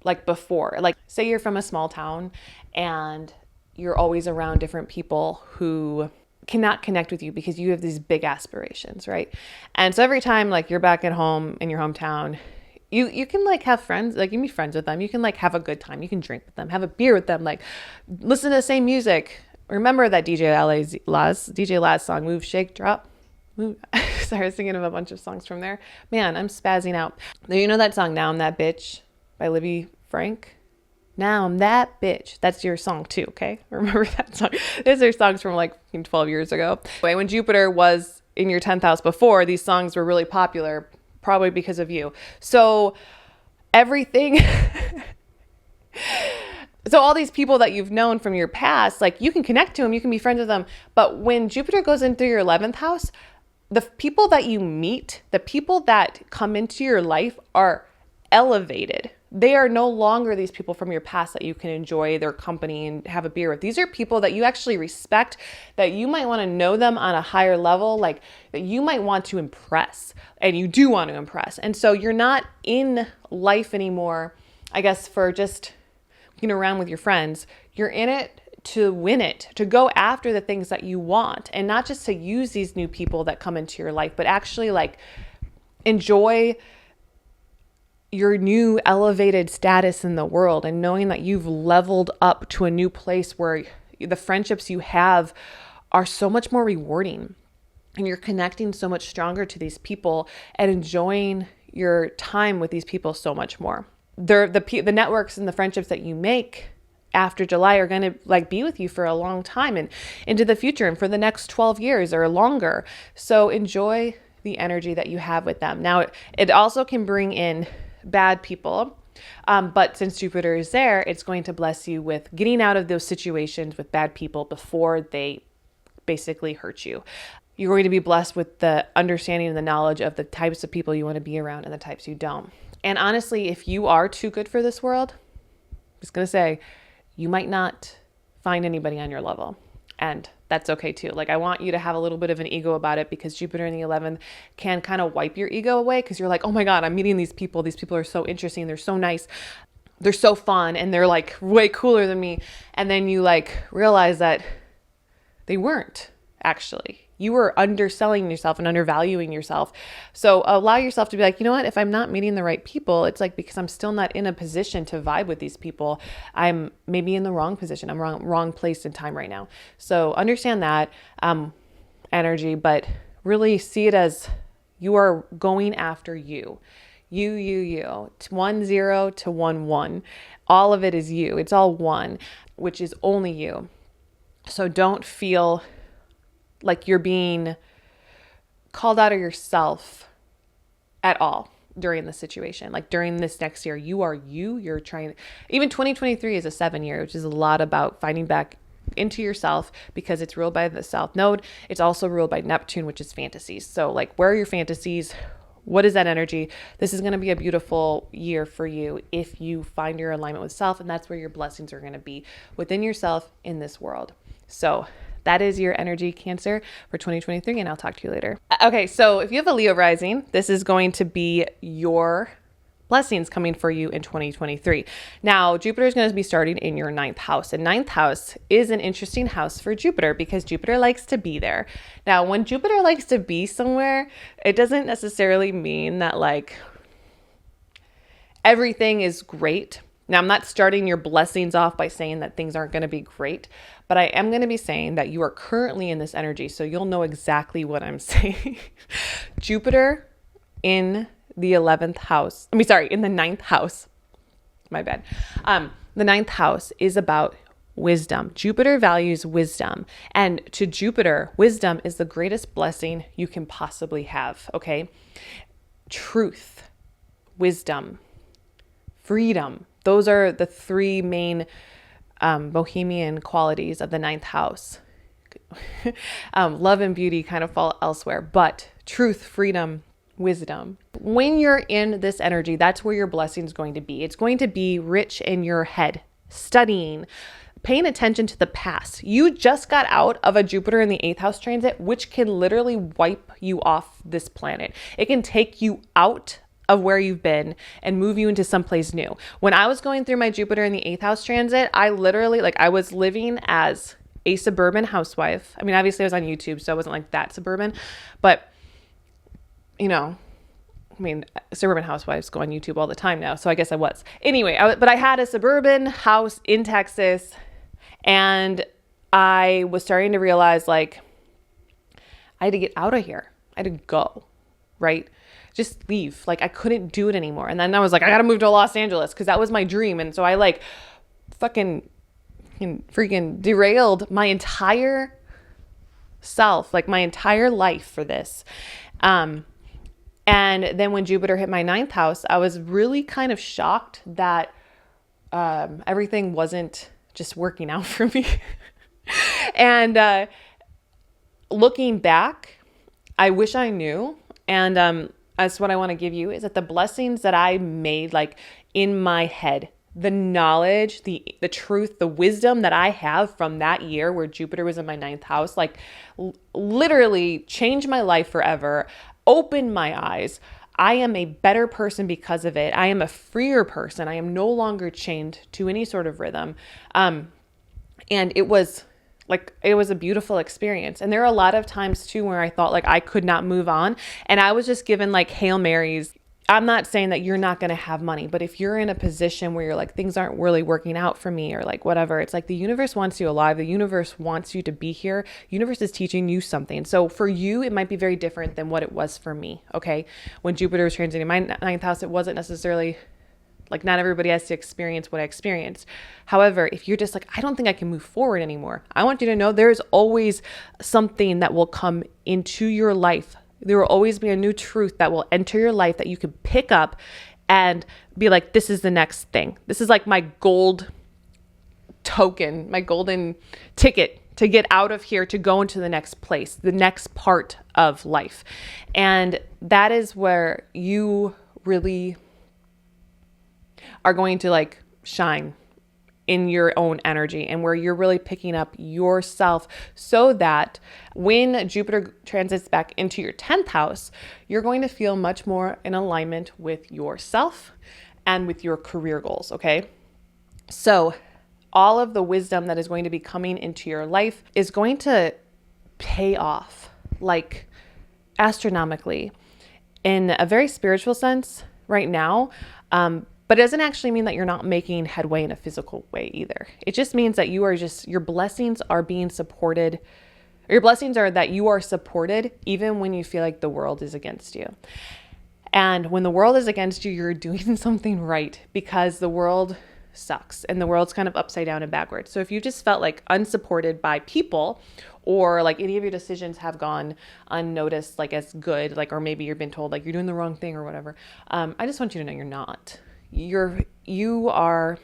like before. Like say you're from a small town and you're always around different people who cannot connect with you because you have these big aspirations, right? And so every time like you're back at home in your hometown, you can like have friends, like you can be friends with them. You can like have a good time. You can drink with them, have a beer with them, like listen to the same music. Remember that DJ Laz song, Move, Shake, Drop? Move. Sorry, I was thinking of a bunch of songs from there. Man, I'm spazzing out. You know that song, Now I'm That Bitch by Libby Frank? Now I'm that bitch. That's your song too, okay? Remember that song. These are songs from like 12 years ago. When Jupiter was in your 10th house before, these songs were really popular, probably because of you. So everything... So all these people that you've known from your past, like you can connect to them, you can be friends with them. But when Jupiter goes in through your 11th house, the people that you meet, the people that come into your life are elevated. They are no longer these people from your past that you can enjoy their company and have a beer with. These are people that you actually respect, that you might want to know them on a higher level, like that you might want to impress, and you do want to impress. And so you're not in life anymore, I guess, for just around with your friends. You're in it to win it, to go after the things that you want, and not just to use these new people that come into your life, but actually like enjoy your new elevated status in the world, and knowing that you've leveled up to a new place where the friendships you have are so much more rewarding, and you're connecting so much stronger to these people and enjoying your time with these people so much more. The networks and the friendships that you make after July are going to like be with you for a long time and into the future and for the next 12 years or longer. So enjoy the energy that you have with them. Now, it also can bring in bad people. But since Jupiter is there, it's going to bless you with getting out of those situations with bad people before they basically hurt you. You're going to be blessed with the understanding and the knowledge of the types of people you want to be around and the types you don't. And honestly, if you are too good for this world, I'm just going to say, you might not find anybody on your level. And that's okay too. Like, I want you to have a little bit of an ego about it, because Jupiter in the 11th can kind of wipe your ego away, because you're like, oh my God, I'm meeting these people. These people are so interesting. They're so nice. They're so fun. And they're like way cooler than me. And then you like realize that they weren't actually. You were underselling yourself and undervaluing yourself. So allow yourself to be like, you know what? If I'm not meeting the right people, it's like because I'm still not in a position to vibe with these people. I'm maybe in the wrong position. I'm wrong place in time right now. So understand that energy, but really see it as you are going after you. You. 1-0 to 1-1. All of it is you. It's all one, which is only you. So don't feel like you're being called out of yourself at all during the situation. Like during this next year, you are you. You're trying, even 2023 is a 7 year, which is a lot about finding back into yourself, because it's ruled by the South Node. It's also ruled by Neptune, which is fantasies. So like, where are your fantasies? What is that energy? This is going to be a beautiful year for you if you find your alignment with self, and that's where your blessings are going to be, within yourself in this world. So that is your energy, Cancer, for 2023, and I'll talk to you later. Okay, so if you have a Leo rising, this is going to be your blessings coming for you in 2023. Now, Jupiter is going to be starting in your 9th house, and 9th house is an interesting house for Jupiter because Jupiter likes to be there. Now, when Jupiter likes to be somewhere, it doesn't necessarily mean that like everything is great. Now, I'm not starting your blessings off by saying that things aren't going to be great, but I am going to be saying that you are currently in this energy, so you'll know exactly what I'm saying. Jupiter in the 11th house, in the 9th house, my bad. The 9th house is about wisdom. Jupiter values wisdom, and to Jupiter, wisdom is the greatest blessing you can possibly have, okay? Truth, wisdom, freedom. Those are the three main bohemian qualities of the 9th house. Love and beauty kind of fall elsewhere, but truth, freedom, wisdom. When you're in this energy, that's where your blessing is going to be. It's going to be rich in your head, studying, paying attention to the past. You just got out of a Jupiter in the 8th house transit, which can literally wipe you off this planet. It can take you out of where you've been and move you into someplace new. When I was going through my Jupiter in the 8th house transit, I literally, I was living as a suburban housewife. I mean, obviously I was on YouTube, so I wasn't like that suburban, but suburban housewives go on YouTube all the time now, so I guess I was. Anyway, but I had a suburban house in Texas, and I was starting to realize I had to get out of here. I had to go, right? Just leave. I couldn't do it anymore. And then I was like, I got to move to Los Angeles because that was my dream. And so I freaking derailed my entire self, my entire life for this. And then when Jupiter hit my 9th house, I was really kind of shocked that everything wasn't just working out for me. And looking back, I wish I knew. And that's what I want to give you, is that the blessings that I made, like in my head, the knowledge, the truth, the wisdom that I have from that year where Jupiter was in my ninth house, like literally changed my life forever, opened my eyes. I am a better person because of it. I am a freer person. I am no longer chained to any sort of rhythm. And it was a beautiful experience. And there are a lot of times too where I thought like I could not move on. And I was just given like Hail Marys. I'm not saying that you're not going to have money, but if you're in a position where you're like, things aren't really working out for me or like whatever, it's like the universe wants you alive. The universe wants you to be here. Universe is teaching you something. So for you, it might be very different than what it was for me. Okay. When Jupiter was transiting my ninth house, it wasn't necessarily like, not everybody has to experience what I experienced. However, if you're just like, I don't think I can move forward anymore, I want you to know there's always something that will come into your life. There will always be a new truth that will enter your life that you can pick up and be like, this is the next thing. This is like my gold token, my golden ticket to get out of here, to go into the next place, the next part of life. And that is where you really are going to like shine in your own energy, and where you're really picking up yourself, so that when Jupiter transits back into your 10th house, you're going to feel much more in alignment with yourself and with your career goals. Okay. So all of the wisdom that is going to be coming into your life is going to pay off like astronomically in a very spiritual sense right now. But it doesn't actually mean that you're not making headway in a physical way either. It just means that your blessings are being supported. Your blessings are that you are supported even when you feel like the world is against you. And when the world is against you, you're doing something right, because the world sucks and the world's kind of upside down and backwards. So if you just felt like unsupported by people, or like any of your decisions have gone unnoticed, like as good, like, or maybe you've been told like you're doing the wrong thing or whatever, I just want you to know you're not. You are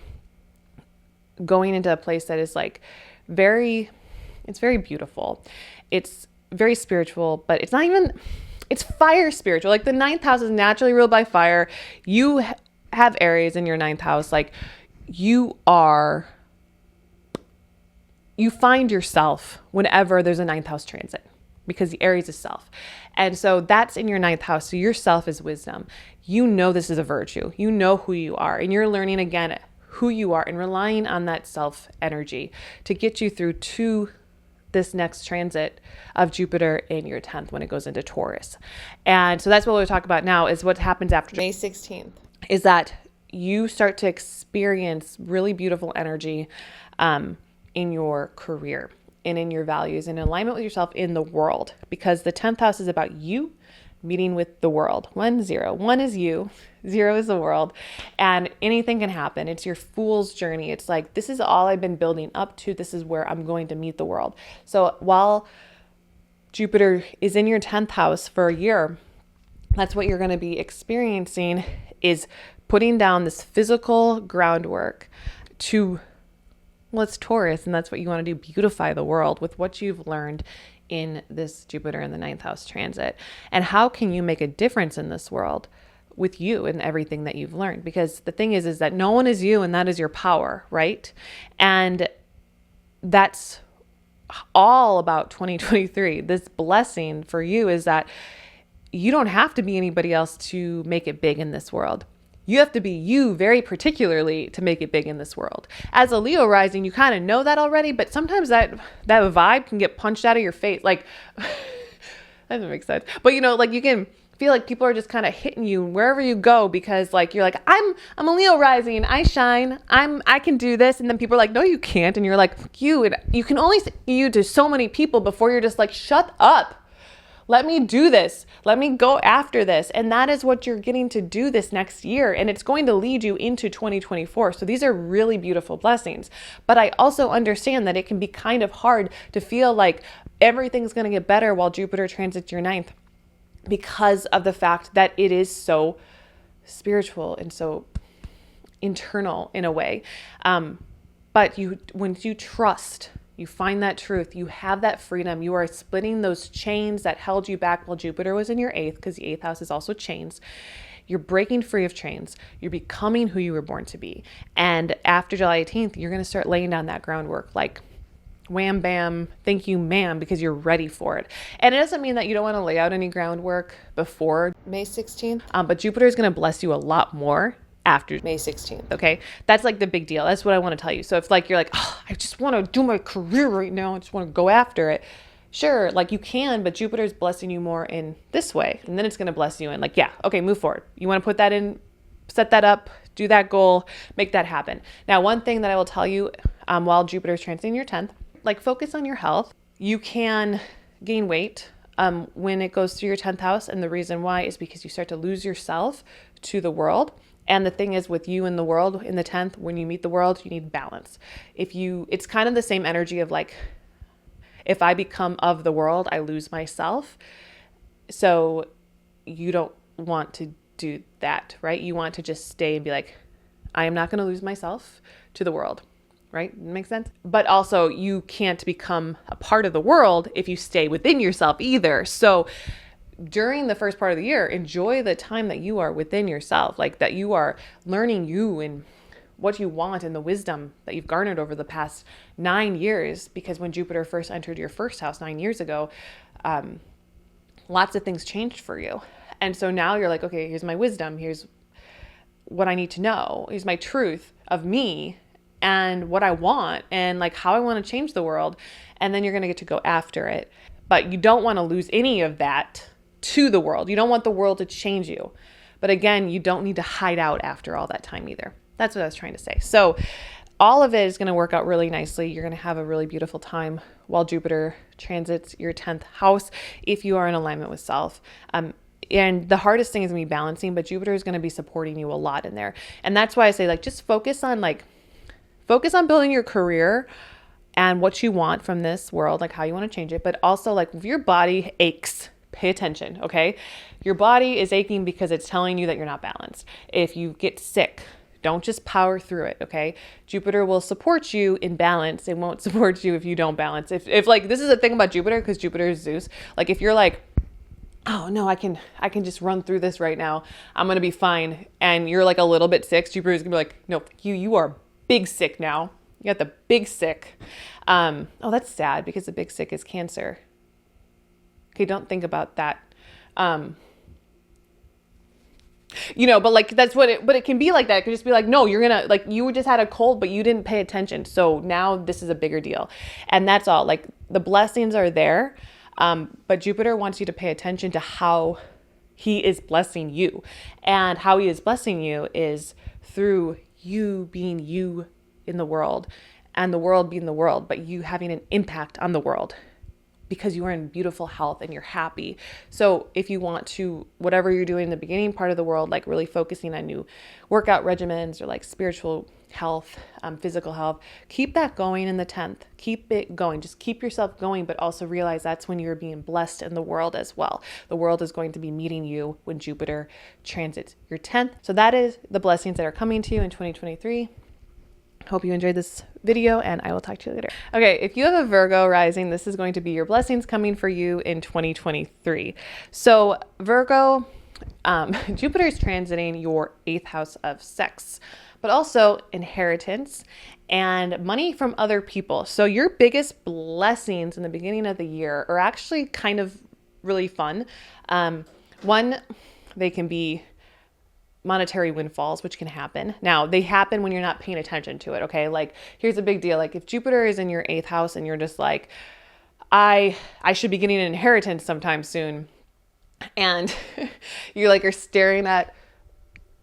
going into a place that is like it's very beautiful. It's very spiritual, but it's fire spiritual. Like the ninth house is naturally ruled by fire. You have Aries in your ninth house. Like you find yourself whenever there's a ninth house transit, because the Aries is self. And so that's in your ninth house. So your self is wisdom. You know this is a virtue. You know who you are. And you're learning again who you are and relying on that self energy to get you through to this next transit of Jupiter in your 10th when it goes into Taurus. And so that's what we'll talk about now, is what happens after May 16th, is that you start to experience really beautiful energy in your career and in your values and in alignment with yourself in the world, because the 10th house is about you meeting with the world. 1, 0. 1 is you, 0 is the world, and anything can happen. It's your fool's journey. It's like, this is all I've been building up to. This is where I'm going to meet the world. So while Jupiter is in your 10th house for a year, that's what you're going to be experiencing, is putting down this physical groundwork to, well, it's Taurus, and that's what you want to do, beautify the world with what you've learned in this Jupiter in the 9th house transit. And how can you make a difference in this world with you and everything that you've learned? Because the thing is that no one is you, and that is your power, right? And that's all about 2023. This blessing for you is that you don't have to be anybody else to make it big in this world. You have to be you very particularly to make it big in this world. As a Leo rising, you kind of know that already, but sometimes that vibe can get punched out of your face. Like, that doesn't make sense. But like you can feel like people are just kind of hitting you wherever you go, because like, you're like, I'm a Leo rising, I shine, I can do this. And then people are like, no, you can't. And you're like, you can only say you to so many people before you're just like, shut up. Let me do this. Let me go after this. And that is what you're getting to do this next year. And it's going to lead you into 2024. So these are really beautiful blessings. But I also understand that it can be kind of hard to feel like everything's going to get better while Jupiter transits your 9th, because of the fact that it is so spiritual and so internal in a way. But once you trust You find that truth. You have that freedom. You are splitting those chains that held you back while Jupiter was in your eighth, because the eighth house is also chains. You're breaking free of chains. You're becoming who you were born to be. And after July 18th, you're going to start laying down that groundwork, like wham, bam, thank you, ma'am, because you're ready for it. And it doesn't mean that you don't want to lay out any groundwork before May 16th, but Jupiter is going to bless you a lot more after May 16th. Okay. That's like the big deal. That's what I want to tell you. So if like, you're like, oh, I just want to do my career right now, I just want to go after it. Sure, like you can, but Jupiter's blessing you more in this way. And then it's going to bless you in like, yeah, okay, move forward. You want to put that in, set that up, do that goal, make that happen. Now, one thing that I will tell you while Jupiter's transiting your 10th, like focus on your health. You can gain weight when it goes through your 10th house. And the reason why is because you start to lose yourself to the world. And the thing is with you in the world in the 10th, when you meet the world, you need balance. It's kind of the same energy of like, if I become of the world, I lose myself. So you don't want to do that, right? You want to just stay and be like, I am not going to lose myself to the world, right? Makes sense? But also you can't become a part of the world if you stay within yourself either. So during the first part of the year, enjoy the time that you are within yourself, like that you are learning you and what you want and the wisdom that you've garnered over the past 9 years. Because when Jupiter first entered your first house 9 years ago, lots of things changed for you. And so now you're like, okay, here's my wisdom. Here's what I need to know. Here's my truth of me and what I want and like how I want to change the world. And then you're going to get to go after it. But you don't want to lose any of that to the world. You don't want the world to change you. But again, you don't need to hide out after all that time either. That's what I was trying to say. So all of it is going to work out really nicely. You're going to have a really beautiful time while Jupiter transits your 10th house if you are in alignment with self. And the hardest thing is going to be balancing, but Jupiter is going to be supporting you a lot in there. And that's why I say like, just focus on building your career and what you want from this world, like how you want to change it. But also like if your body aches, pay attention. Okay. Your body is aching because it's telling you that you're not balanced. If you get sick, don't just power through it, okay? Jupiter will support you in balance. It won't support you if you don't balance. If like, this is the thing about Jupiter, because Jupiter is Zeus. Like if you're like, oh no, I can just run through this right now, I'm going to be fine. And you're like a little bit sick, Jupiter's going to be like, no, you are big sick now. You got the big sick. Oh, that's sad because the big sick is Cancer. Okay, don't think about that. But like, but it can be like that. It could just be like, no, you're going to like, you just had a cold, but you didn't pay attention. So now this is a bigger deal. And that's all. Like the blessings are there. But Jupiter wants you to pay attention to how he is blessing you, and how he is blessing you is through you being you in the world and the world being the world, but you having an impact on the world. Because you are in beautiful health and you're happy. So if you want to, whatever you're doing in the beginning part of the world, like really focusing on new workout regimens or like spiritual health, physical health, keep that going in the 10th. Keep it going. Just keep yourself going, but also realize that's when you're being blessed in the world as well. The world is going to be meeting you when Jupiter transits your 10th. So that is the blessings that are coming to you in 2023. Hope you enjoyed this video, and I will talk to you later. Okay, if you have a Virgo rising, this is going to be your blessings coming for you in 2023. So Virgo, Jupiter is transiting your 8th house of sex, but also inheritance and money from other people. So your biggest blessings in the beginning of the year are actually kind of really fun. One, they can be monetary windfalls, which can happen. Now, they happen when you're not paying attention to it, okay? Like, here's a big deal. Like, if Jupiter is in your 8th house and you're just like, I should be getting an inheritance sometime soon, and you like are staring at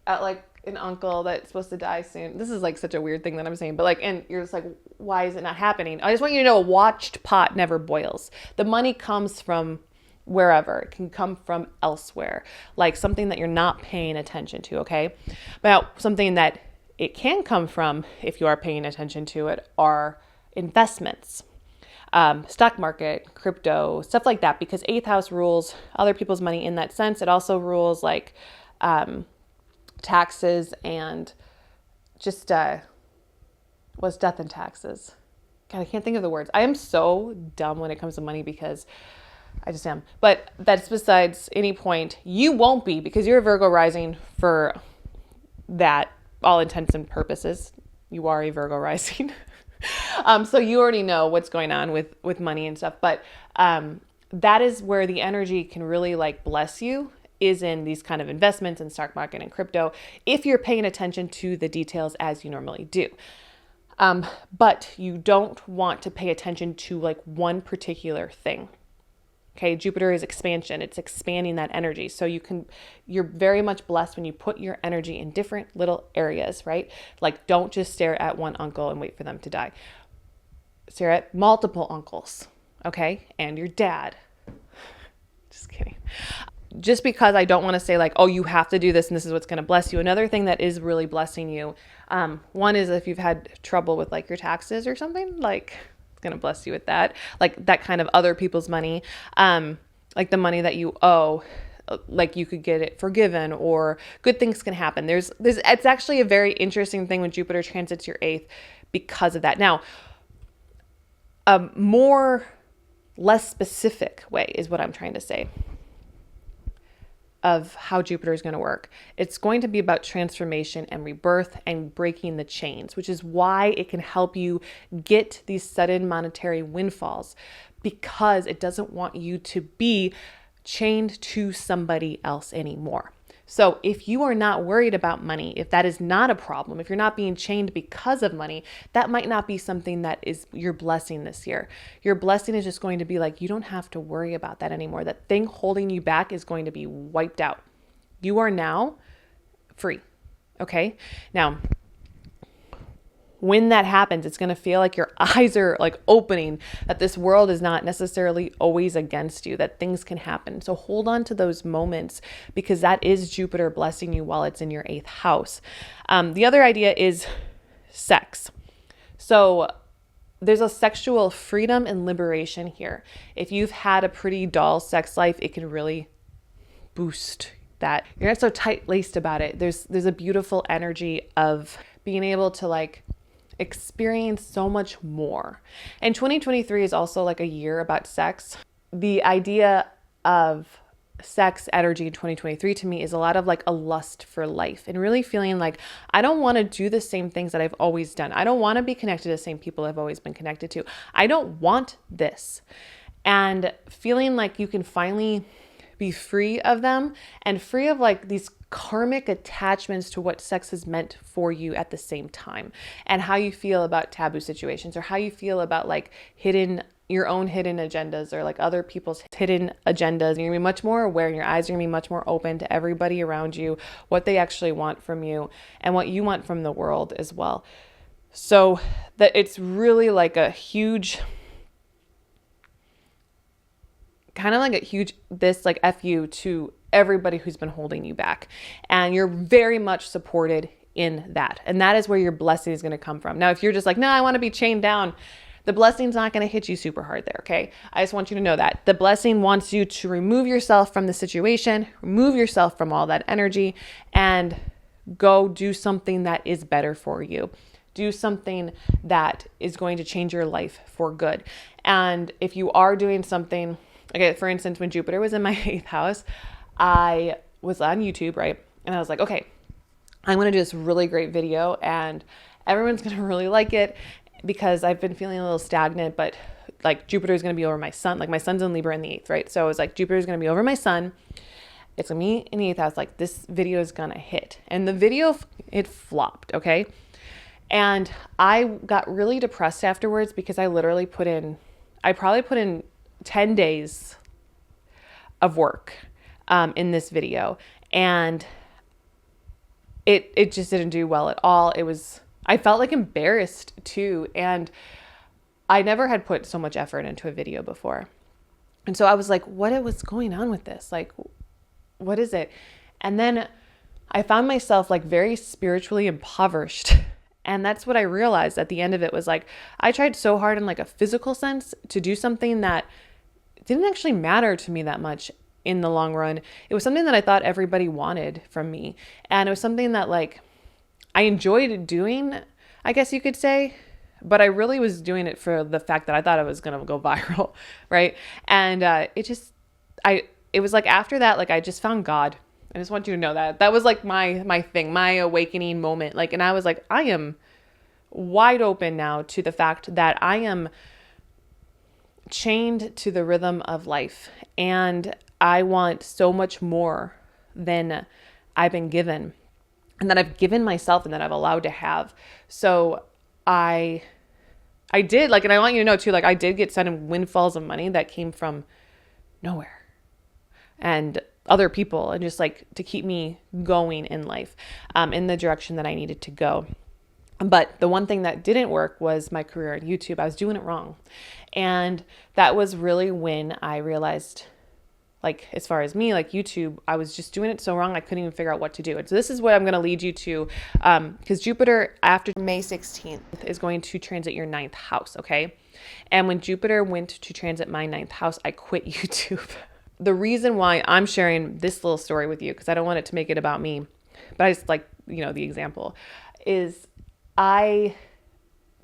like an uncle that's supposed to die soon. This is like such a weird thing that I'm saying, but like, and you're just like, why is it not happening? I just want you to know a watched pot never boils. The money comes from wherever. It can come from elsewhere, like something that you're not paying attention to, okay? But something that it can come from, if you are paying attention to it, are investments, stock market, crypto, stuff like that, because 8th house rules other people's money in that sense. It also rules like taxes and just was death and taxes. God, I can't think of the words. I am so dumb when it comes to money because I just am. But that's besides any point. You won't be, because you're a Virgo rising for that, all intents and purposes. You are a Virgo rising. So you already know what's going on with money and stuff. But that is where the energy can really like bless you, is in these kind of investments in stock market and crypto, if you're paying attention to the details as you normally do. But you don't want to pay attention to like one particular thing. Okay. Jupiter is expansion. It's expanding that energy. So you're very much blessed when you put your energy in different little areas, right? Like, don't just stare at one uncle and wait for them to die. Stare at multiple uncles. Okay. And your dad. Just kidding. Just because I don't want to say like, oh, you have to do this and this is what's going to bless you. Another thing that is really blessing you, one is if you've had trouble with like your taxes or something, like it's going to bless you with that. Like that kind of other people's money, like the money that you owe, like you could get it forgiven or good things can happen. It's actually a very interesting thing when Jupiter transits your 8th because of that. Now, less specific way is what I'm trying to say of how Jupiter is going to work. It's going to be about transformation and rebirth and breaking the chains, which is why it can help you get these sudden monetary windfalls, because it doesn't want you to be chained to somebody else anymore. So if you are not worried about money, if that is not a problem, if you're not being chained because of money, that might not be something that is your blessing this year. Your blessing is just going to be like, you don't have to worry about that anymore. That thing holding you back is going to be wiped out. You are now free. Okay. Now, when that happens, it's going to feel like your eyes are like opening, that this world is not necessarily always against you, that things can happen. So hold on to those moments, because that is Jupiter blessing you while it's in your 8th house. The other idea is sex. So there's a sexual freedom and liberation here. If you've had a pretty dull sex life, it can really boost that. You're not so tight-laced about it. There's a beautiful energy of being able to like experience so much more. And 2023 is also like a year about sex. The idea of sex energy in 2023 to me is a lot of like a lust for life and really feeling like I don't want to do the same things that I've always done. I don't want to be connected to the same people I've always been connected to. I don't want this. And feeling like you can finally be free of them and free of like these karmic attachments to what sex has meant for you at the same time, and how you feel about taboo situations, or how you feel about like your own hidden agendas, or like other people's hidden agendas. You're gonna be much more aware, and your eyes are gonna be much more open to everybody around you, what they actually want from you and what you want from the world as well. So that it's really like a huge, kind of like a huge, this like FU to everybody who's been holding you back. And you're very much supported in that. And that is where your blessing is going to come from. Now, if you're just like, no, I want to be chained down, the blessing's not going to hit you super hard there. Okay. I just want you to know that the blessing wants you to remove yourself from the situation, remove yourself from all that energy, and go do something that is better for you. Do something that is going to change your life for good. And if you are doing something, okay, for instance, when Jupiter was in my 8th house, I was on YouTube, right? And I was like, okay, I'm going to do this really great video and everyone's going to really like it, because I've been feeling a little stagnant, but like Jupiter is going to be over my sun. Like my sun's in Libra in the 8th, right? So I was like, Jupiter is going to be over my sun. It's going to be in the 8th house. Like this video is going to hit. And the video, it flopped. Okay. And I got really depressed afterwards, because I literally probably put in 10 days of work in this video, and it just didn't do well at all. I felt like embarrassed too, and I never had put so much effort into a video before. And so I was like, what was going on with this? Like, what is it? And then I found myself like very spiritually impoverished. And that's what I realized at the end of it, was like, I tried so hard in like a physical sense to do something that didn't actually matter to me that much in the long run. It was something that I thought everybody wanted from me. And it was something that like I enjoyed doing, I guess you could say. but I really was doing it for the fact that I thought it was going to go viral. Right. And it was like after that, like I just found God. I just want you to know that was like my thing, my awakening moment. Like, and I was like, I am wide open now to the fact that I am chained to the rhythm of life, and I want so much more than I've been given, and that I've given myself, and that I've allowed to have. So I did, like, and I want you to know too, like I did get sudden windfalls of money that came from nowhere and other people, and just like to keep me going in life, in the direction that I needed to go. But the one thing that didn't work was my career on YouTube. I was doing it wrong. And that was really when I realized, like, as far as me, like YouTube, I was just doing it so wrong. I couldn't even figure out what to do. And so this is what I'm going to lead you to, because Jupiter after May 16th is going to transit your 9th house. Okay. And when Jupiter went to transit my 9th house, I quit YouTube. The reason why I'm sharing this little story with you, because I don't want it to make it about me, but I just like, the example is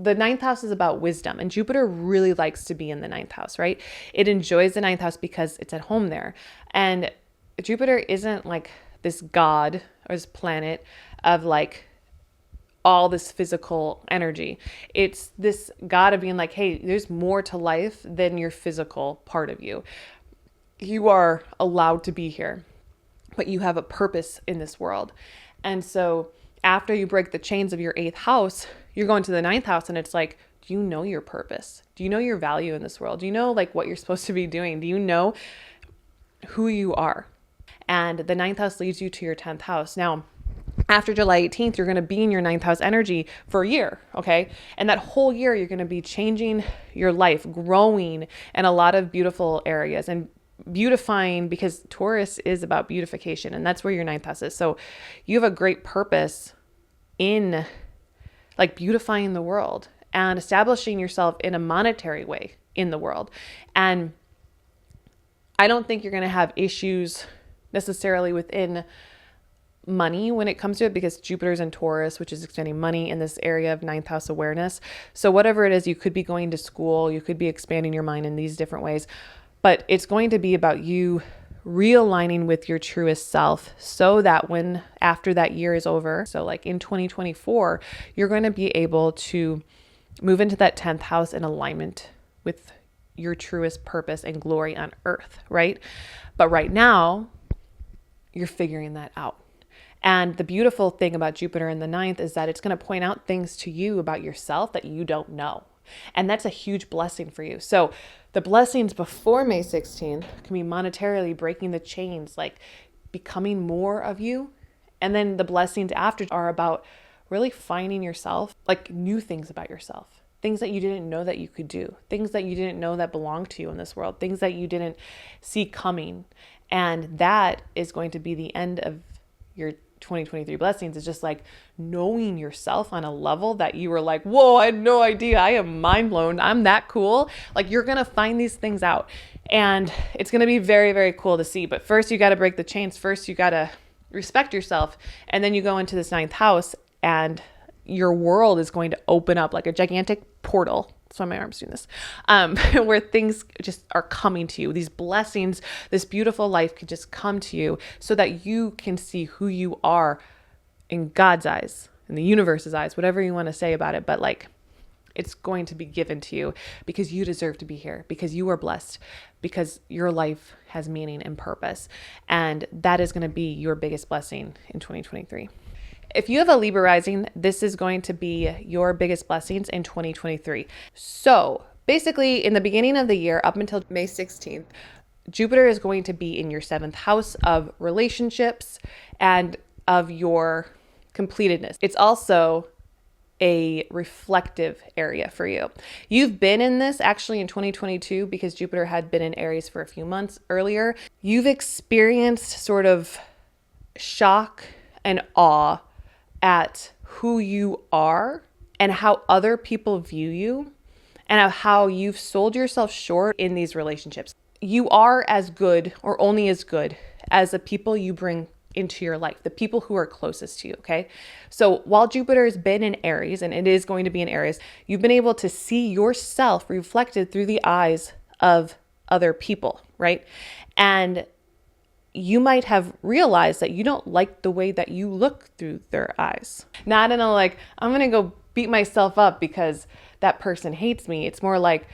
the 9th house is about wisdom, and Jupiter really likes to be in the 9th house, right? It enjoys the 9th house because it's at home there. And Jupiter isn't like this god or this planet of like all this physical energy. It's this god of being like, hey, there's more to life than your physical part of you. You are allowed to be here, but you have a purpose in this world. And so after you break the chains of your 8th house, you're going to the 9th house, and it's like, do you know your purpose? Do you know your value in this world? Do you know like what you're supposed to be doing? Do you know who you are? And the 9th house leads you to your 10th house. Now, after July 18th, you're going to be in your 9th house energy for a year. Okay. And that whole year, you're going to be changing your life, growing in a lot of beautiful areas and beautifying, because Taurus is about beautification, and that's where your 9th house is. So you have a great purpose in like beautifying the world and establishing yourself in a monetary way in the world. And I don't think you're going to have issues necessarily within money when it comes to it, because Jupiter's in Taurus, which is expanding money in this area of 9th house awareness. So whatever it is, you could be going to school, you could be expanding your mind in these different ways, but it's going to be about you realigning with your truest self, so that when after that year is over, so like in 2024, you're going to be able to move into that 10th house in alignment with your truest purpose and glory on earth, right? But right now, you're figuring that out. And the beautiful thing about Jupiter in the 9th is that it's going to point out things to you about yourself that you don't know. And that's a huge blessing for you. So the blessings before May 16th can be monetarily breaking the chains, like becoming more of you. And then the blessings after are about really finding yourself, like new things about yourself, things that you didn't know that you could do, things that you didn't know that belonged to you in this world, things that you didn't see coming. And that is going to be the end of your 2023 blessings. Is just like knowing yourself on a level that you were like, whoa, I had no idea. I am mind blown. I'm that cool. Like, you're going to find these things out, and it's going to be very, very cool to see. But first you got to break the chains. First you got to respect yourself. And then you go into this 9th house, and your world is going to open up like a gigantic portal. That's why my arm's doing this, where things just are coming to you. These blessings, this beautiful life could just come to you, so that you can see who you are in God's eyes, in the universe's eyes, whatever you want to say about it. But like, it's going to be given to you because you deserve to be here, because you are blessed, because your life has meaning and purpose. And that is going to be your biggest blessing in 2023. If you have a Libra rising, this is going to be your biggest blessings in 2023. So basically, in the beginning of the year, up until May 16th, Jupiter is going to be in your 7th house of relationships and of your completedness. It's also a reflective area for you. You've been in this actually in 2022 because Jupiter had been in Aries for a few months earlier. You've experienced sort of shock and awe at who you are and how other people view you, and of how you've sold yourself short in these relationships. You are as good, or only as good, as the people you bring into your life, the people who are closest to you, okay? So while Jupiter has been in Aries, and it is going to be in Aries, you've been able to see yourself reflected through the eyes of other people, right? And you might have realized that you don't like the way that you look through their eyes. Not in a like, I'm going to go beat myself up because that person hates me. It's more like,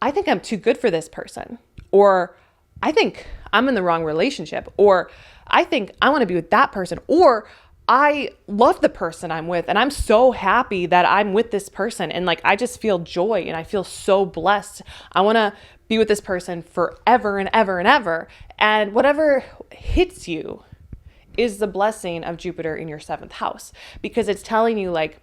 I think I'm too good for this person, or I think I'm in the wrong relationship, or I think I want to be with that person, or I love the person I'm with and I'm so happy that I'm with this person, and like I just feel joy and I feel so blessed. I want to be with this person forever and ever and ever. And whatever hits you is the blessing of Jupiter in your 7th house, because it's telling you like,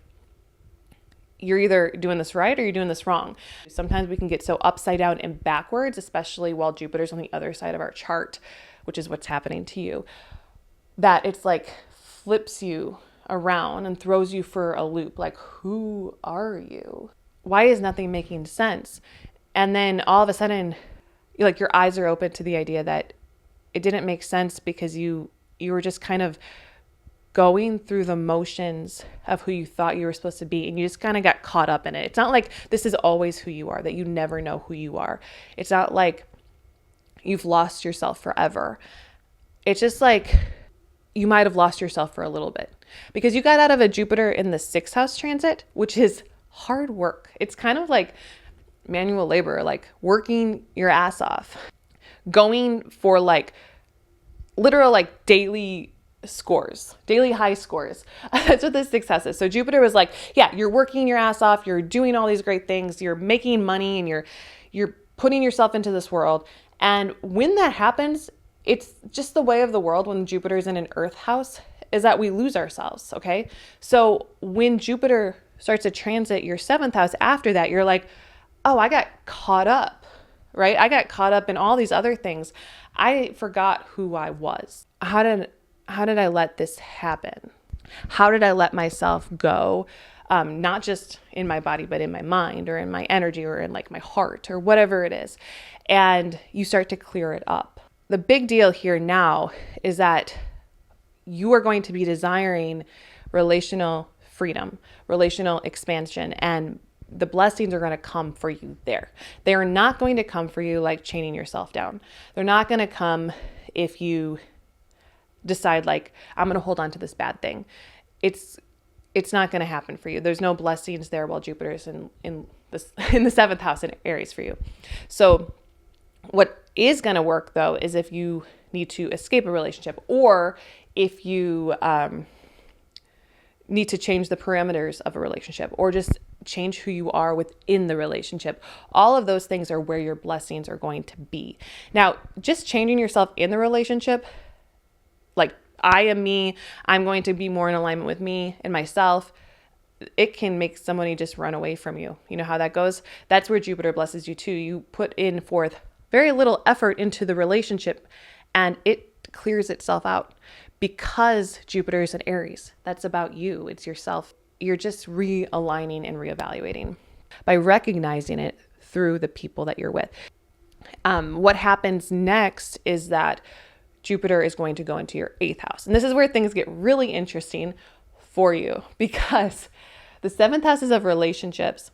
you're either doing this right or you're doing this wrong. Sometimes we can get so upside down and backwards, especially while Jupiter's on the other side of our chart, which is what's happening to you, that it's like flips you around and throws you for a loop. Like, who are you? Why is nothing making sense? And then all of a sudden, like your eyes are open to the idea that it didn't make sense because you were just kind of going through the motions of who you thought you were supposed to be, and you just kind of got caught up in it. It's not like this is always who you are, that you never know who you are. It's not like you've lost yourself forever. It's just like you might have lost yourself for a little bit because you got out of a Jupiter in the 6th house transit, which is hard work. It's kind of like manual labor, like working your ass off, going for like literal like daily scores, daily high scores. That's what the 6th house is. So Jupiter was like, yeah, you're working your ass off. You're doing all these great things. You're making money and you're putting yourself into this world. And when that happens, it's just the way of the world when Jupiter's in an Earth house, is that we lose ourselves. Okay. So when Jupiter starts to transit your 7th house after that, you're like, oh, I got caught up, right? I got caught up in all these other things. I forgot who I was. How did I let this happen? How did I let myself go? Not just in my body, but in my mind or in my energy or in like my heart or whatever it is. And you start to clear it up. The big deal here now is that you are going to be desiring relational freedom, relational expansion, and the blessings are going to come for you there. They are not going to come for you like chaining yourself down. They're not going to come if you decide like, I'm going to hold on to this bad thing. It's not going to happen for you. There's no blessings there while Jupiter's in the 7th house in Aries for you. So what is going to work though is if you need to escape a relationship, or if you need to change the parameters of a relationship, or just change who you are within the relationship. All of those things are where your blessings are going to be. Now, just changing yourself in the relationship, like I am me, I'm going to be more in alignment with me and myself, it can make somebody just run away from you. You know how that goes? That's where Jupiter blesses you too. You put in forth very little effort into the relationship and it clears itself out because Jupiter is in Aries. That's about you. It's yourself. You're just realigning and reevaluating by recognizing it through the people that you're with. What happens next is that Jupiter is going to go into your 8th house. And this is where things get really interesting for you, because the 7th house is of relationships.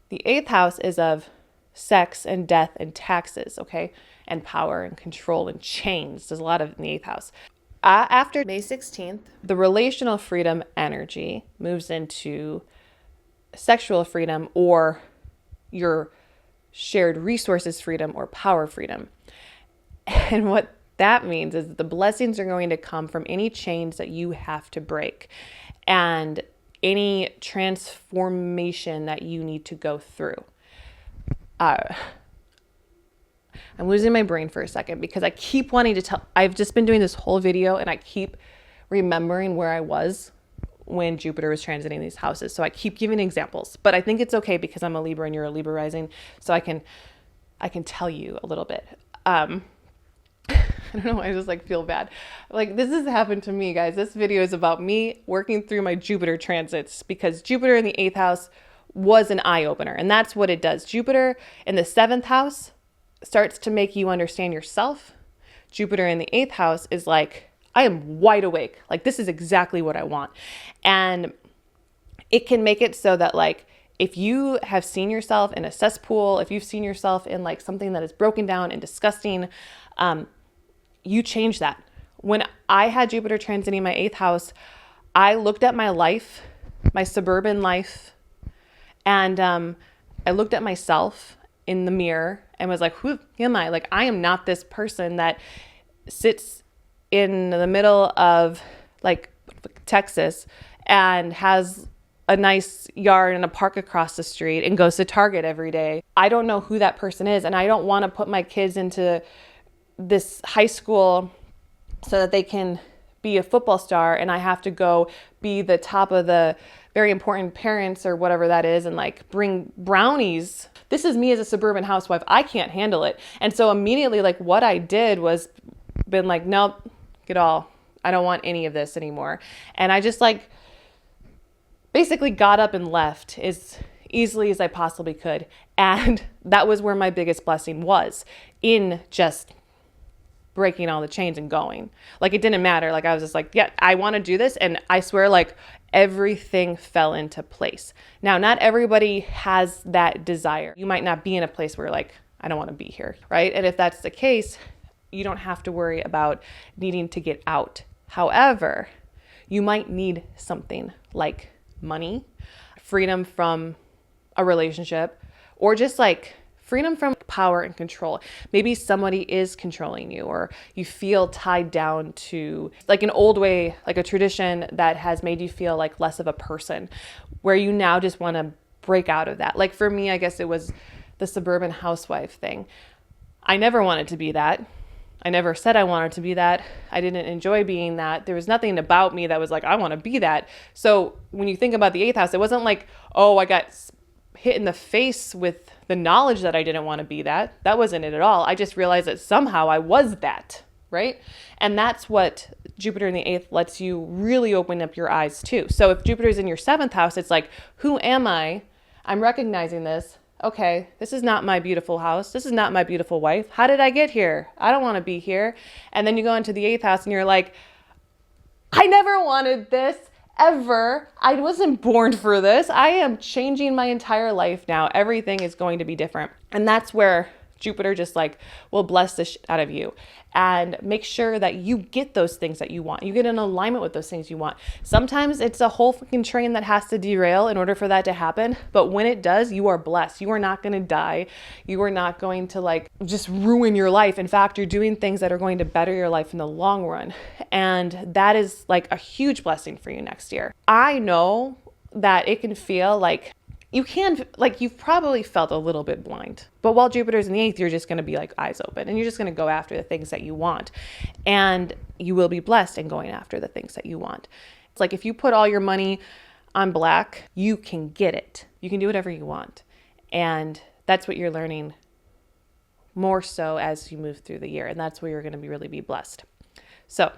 The 8th house is of sex and death and taxes, okay? And power and control and chains. There's a lot of in the 8th house. After May 16th, the relational freedom energy moves into sexual freedom, or your shared resources freedom, or power freedom. And what that means is that the blessings are going to come from any chains that you have to break and any transformation that you need to go through. I'm losing my brain for a second because I keep wanting to tell. I've just been doing this whole video and I keep remembering where I was when Jupiter was transiting these houses. So I keep giving examples, but I think it's okay because I'm a Libra and you're a Libra rising. So I can tell you a little bit. I don't know. I just like feel bad. Like this has happened to me, guys. This video is about me working through my Jupiter transits, because Jupiter in the 8th house was an eye opener. And that's what it does. Jupiter in the 7th house starts to make you understand yourself, Jupiter in the 8th house is like, I am wide awake. Like, this is exactly what I want. And it can make it so that like, if you have seen yourself in a cesspool, if you've seen yourself in like something that is broken down and disgusting, you change that. When I had Jupiter transiting my 8th house, I looked at my life, my suburban life, and I looked at myself in the mirror and was like, who am I? Like, I am not this person that sits in the middle of like Texas and has a nice yard and a park across the street and goes to Target every day. I don't know who that person is. And I don't want to put my kids into this high school so that they can be a football star and I have to go be the top of the very important parents or whatever that is and like bring brownies. This is me as a suburban housewife. I can't handle it. And so immediately like what I did was been like, nope, get all. I don't want any of this anymore. And I just like basically got up and left as easily as I possibly could. And that was where my biggest blessing was, in just breaking all the chains and going. Like, it didn't matter. Like, I was just like, yeah, I want to do this. And I swear, like, everything fell into place. Now, not everybody has that desire. You might not be in a place where like, I don't want to be here, right? And if that's the case, you don't have to worry about needing to get out. However, you might need something like money, freedom from a relationship, or just like freedom from power and control. Maybe somebody is controlling you, or you feel tied down to like an old way, like a tradition that has made you feel like less of a person, where you now just want to break out of that. Like for me, I guess it was the suburban housewife thing. I never wanted to be that. I never said I wanted to be that. I didn't enjoy being that. There was nothing about me that was like, I want to be that. So when you think about the 8th house, it wasn't like, oh, I got hit in the face with the knowledge that I didn't want to be that. That wasn't it at all. I just realized that somehow I was that, right? And that's what Jupiter in the 8th lets you really open up your eyes to. So if Jupiter's in your 7th house, it's like, who am I? I'm recognizing this. Okay, this is not my beautiful house. This is not my beautiful wife. How did I get here? I don't want to be here. And then you go into the 8th house and you're like, I never wanted this ever. I wasn't born for this. I am changing my entire life now. Everything is going to be different. And that's where Jupiter just like will bless the shit out of you and make sure that you get those things that you want. You get in alignment with those things you want. Sometimes it's a whole fucking train that has to derail in order for that to happen. But when it does, you are blessed. You are not going to die. You are not going to like just ruin your life. In fact, you're doing things that are going to better your life in the long run. And that is like a huge blessing for you next year. I know that it can feel like you've probably felt a little bit blind. But while Jupiter's in the 8th, you're just going to be like eyes open and you're just going to go after the things that you want. And you will be blessed in going after the things that you want. It's like if you put all your money on black, you can get it. You can do whatever you want. And that's what you're learning more so as you move through the year. And that's where you're going to really be blessed. So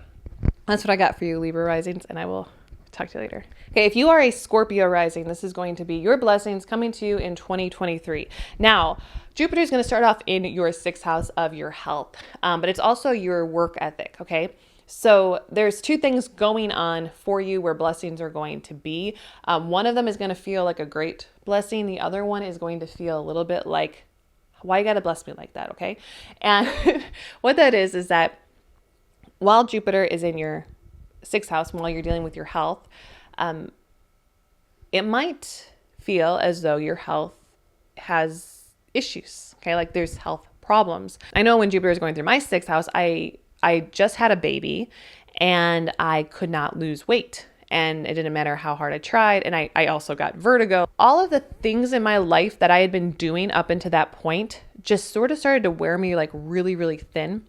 that's what I got for you, Libra risings, and I will talk to you later. Okay, if you are a Scorpio rising, this is going to be your blessings coming to you in 2023. Now, Jupiter is going to start off in your 6th house of your health, but it's also your work ethic, okay? So there's two things going on for you where blessings are going to be. One of them is going to feel like a great blessing. The other one is going to feel a little bit like, why you got to bless me like that, okay? And what that is that while Jupiter is in your 6th house, while you're dealing with your health, it might feel as though your health has issues, okay? Like there's health problems. I know when Jupiter is going through my 6th house, I just had a baby and I could not lose weight. And it didn't matter how hard I tried. And I also got vertigo. All of the things in my life that I had been doing up until that point just sort of started to wear me like really, really thin.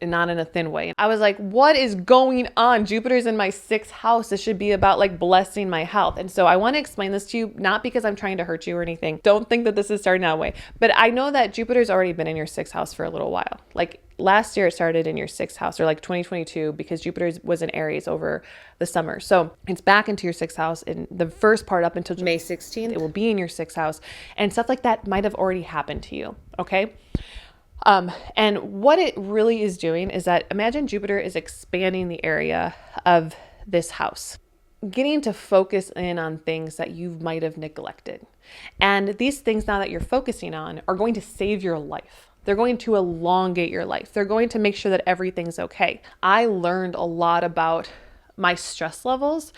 Not in a thin way. I was like, what is going on? Jupiter's in my 6th house. This should be about like blessing my health. And so I want to explain this to you, not because I'm trying to hurt you or anything. Don't think that this is starting that way. But I know that Jupiter's already been in your 6th house for a little while. Like last year it started in your 6th house, or like 2022, because Jupiter was in Aries over the summer. So it's back into your 6th house in the first part up until May 16th. It will be in your 6th house, and stuff like that might have already happened to you. Okay. And what it really is doing is that imagine Jupiter is expanding the area of this house, getting to focus in on things that you might have neglected. And these things now that you're focusing on are going to save your life. They're going to elongate your life. They're going to make sure that everything's okay. I learned a lot about my stress levels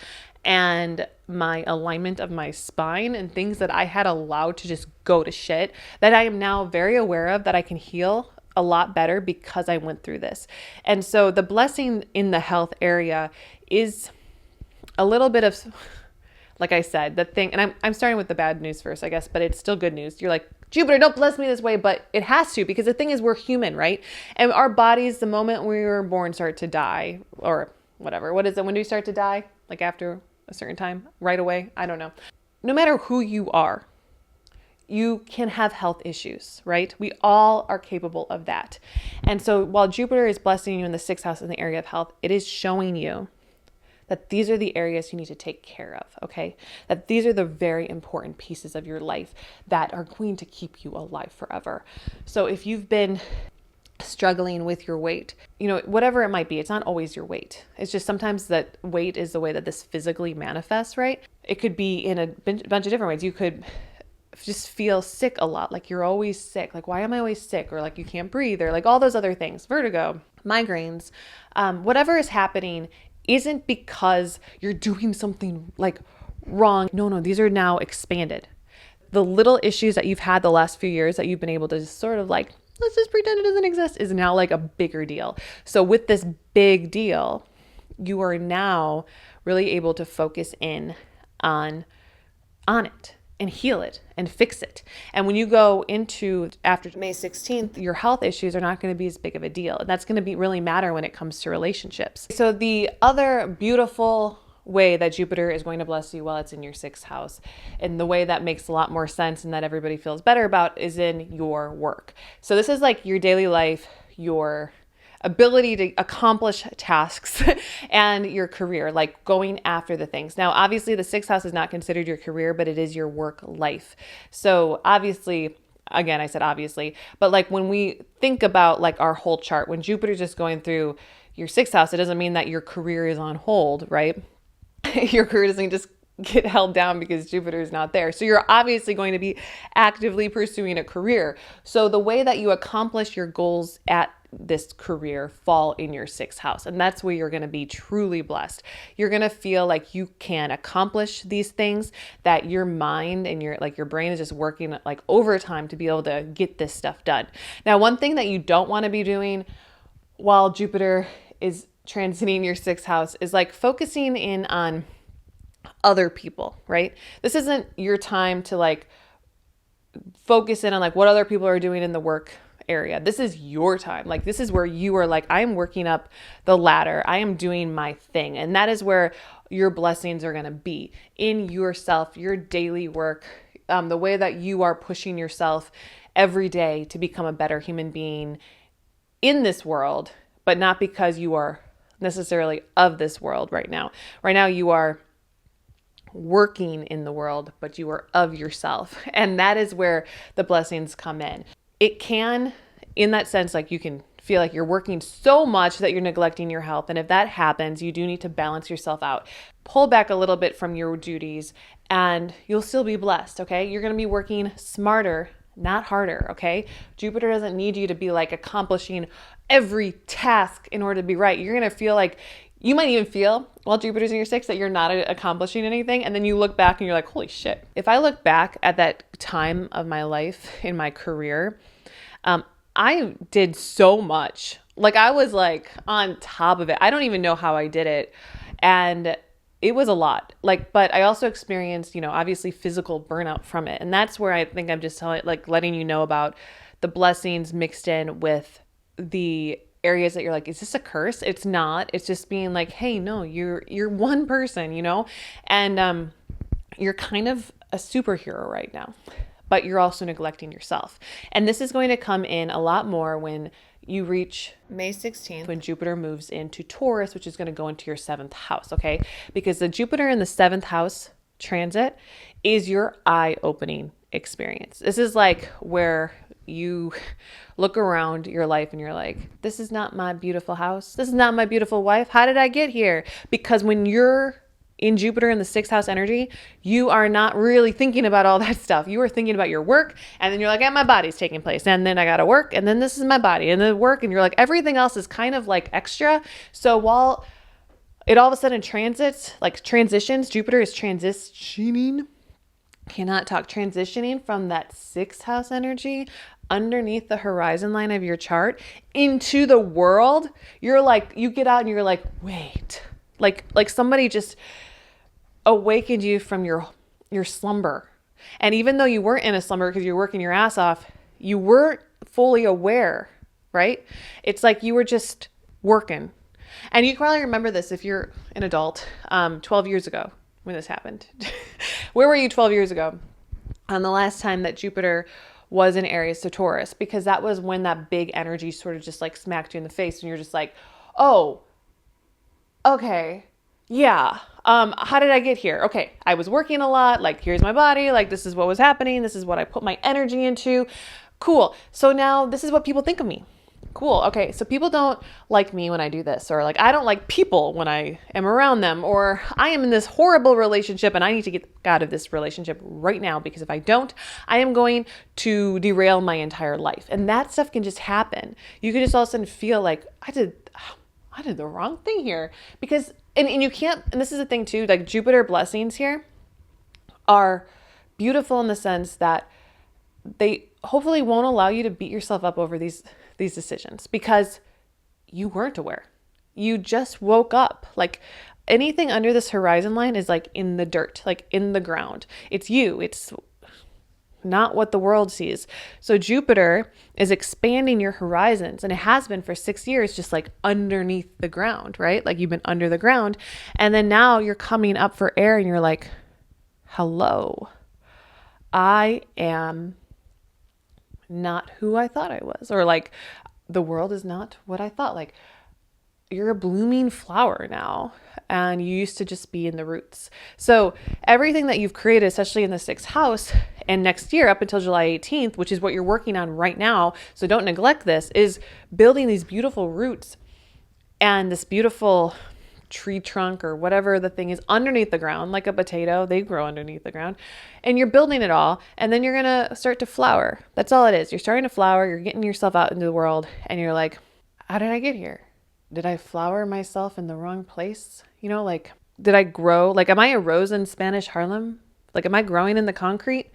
and my alignment of my spine and things that I had allowed to just go to shit that I am now very aware of, that I can heal a lot better because I went through this. And so the blessing in the health area is a little bit of, like I said, the thing, and I'm starting with the bad news first, I guess, but it's still good news. You're like, Jupiter, don't bless me this way, but it has to, because the thing is, we're human, right? And our bodies, the moment we were born, start to die, or whatever. What is it? When do we start to die? Like after a certain time, right away? I don't know. No matter who you are, you can have health issues, right? We all are capable of that. And so while Jupiter is blessing you in the 6th house in the area of health, it is showing you that these are the areas you need to take care of, okay? That these are the very important pieces of your life that are going to keep you alive forever. So if you've been struggling with your weight, whatever it might be, it's not always your weight. It's just sometimes that weight is the way that this physically manifests, right? It could be in a bunch of different ways. You could just feel sick a lot, like you're always sick. Like, why am I always sick? Or like you can't breathe, or like all those other things, vertigo, migraines, whatever is happening isn't because you're doing something like wrong. No, these are now expanded. The little issues that you've had the last few years that you've been able to just sort of like, let's just pretend it doesn't exist, is now like a bigger deal. So with this big deal, you are now really able to focus in on it and heal it and fix it. And when you go into after May 16th, your health issues are not going to be as big of a deal. And that's going to really matter when it comes to relationships. So the other beautiful way that Jupiter is going to bless you while it's in your 6th house, and the way that makes a lot more sense and that everybody feels better about, is in your work. So this is like your daily life, your ability to accomplish tasks and your career, like going after the things. Now, obviously the 6th house is not considered your career, but it is your work life. So obviously, again, I said obviously, but like when we think about like our whole chart, when Jupiter's just going through your 6th house, it doesn't mean that your career is on hold, right? Your career doesn't just get held down because Jupiter is not there. So you're obviously going to be actively pursuing a career. So the way that you accomplish your goals at this career fall in your 6th house. And that's where you're going to be truly blessed. You're going to feel like you can accomplish these things, that your mind and your brain is just working like overtime to be able to get this stuff done. Now, one thing that you don't want to be doing while Jupiter is transiting your 6th house is like focusing in on other people, right? This isn't your time to like focus in on like what other people are doing in the work area. This is your time. Like, this is where you are like, I am working up the ladder. I am doing my thing. And that is where your blessings are going to be in yourself, your daily work, the way that you are pushing yourself every day to become a better human being in this world, but not because you are necessarily of this world right now. Right now you are working in the world, but you are of yourself. And that is where the blessings come in. It can, in that sense, like you can feel like you're working so much that you're neglecting your health. And if that happens, you do need to balance yourself out. Pull back a little bit from your duties and you'll still be blessed, okay? You're going to be working smarter, not harder, okay? Jupiter doesn't need you to be like accomplishing every task in order to be right. You're going to feel like, you might even feel while Jupiter's in your 6th that you're not accomplishing anything. And then you look back and you're like, holy shit. If I look back at that time of my life in my career, I did so much. Like, I was like on top of it. I don't even know how I did it. And it was a lot. Like, but I also experienced, obviously physical burnout from it. And that's where I think I'm just letting you know about the blessings mixed in with the areas that you're like, is this a curse? It's not. It's just being like, hey, no, you're one person, and you're kind of a superhero right now, but you're also neglecting yourself. And this is going to come in a lot more when you reach May 16th, when Jupiter moves into Taurus, which is going to go into your 7th house, okay? Because the Jupiter in the 7th house transit is your eye-opening experience. This is like where you look around your life and you're like, this is not my beautiful house. This is not my beautiful wife. How did I get here? Because when you're in Jupiter in the 6th house energy, you are not really thinking about all that stuff. You are thinking about your work, and then you're like, my body's taking place, and then I gotta work, and then this is my body, and then work, and you're like, everything else is kind of like extra. So while it all of a sudden transitions, Jupiter is transitioning, transitioning from that 6th house energy underneath the horizon line of your chart into the world. You're like, you get out and you're like, wait, like somebody just awakened you from your slumber. And even though you weren't in a slumber because you're working your ass off, you weren't fully aware, right? It's like you were just working. And you can probably remember this if you're an adult, 12 years ago when this happened. Where were you 12 years ago? On the last time that Jupiter was in Aries to Taurus, because that was when that big energy sort of just like smacked you in the face and you're just like, oh, okay. Yeah. How did I get here? Okay. I was working a lot. Like, here's my body. Like, this is what was happening. This is what I put my energy into. Cool. So now this is what people think of me. Cool. Okay. So people don't like me when I do this, or like, I don't like people when I am around them, or I am in this horrible relationship and I need to get out of this relationship right now, because if I don't, I am going to derail my entire life. And that stuff can just happen. You can just all of a sudden feel like I did the wrong thing here, because, and you can't, and this is the thing too, like Jupiter blessings here are beautiful in the sense that they hopefully won't allow you to beat yourself up over these decisions, because you weren't aware. You just woke up. Like anything under this horizon line is like in the dirt, like in the ground. It's you. It's not what the world sees. So Jupiter is expanding your horizons, and it has been for 6 years, just like underneath the ground, right? Like you've been under the ground, and then now you're coming up for air and you're like, hello, I am not who I thought I was, or like the world is not what I thought. Like you're a blooming flower now, and you used to just be in the roots. So everything that you've created, especially in the 6th house, and next year up until July 18th, which is what you're working on right now, so don't neglect this, is building these beautiful roots and this beautiful tree trunk or whatever the thing is underneath the ground, like a potato. They grow underneath the ground, and you're building it all, and then you're going to start to flower. That's all it is. You're starting to flower. You're getting yourself out into the world, and you're like, how did I get here? Did I flower myself in the wrong place? You know, like, did I grow? Like, am I a rose in Spanish Harlem? Like, am I growing in the concrete?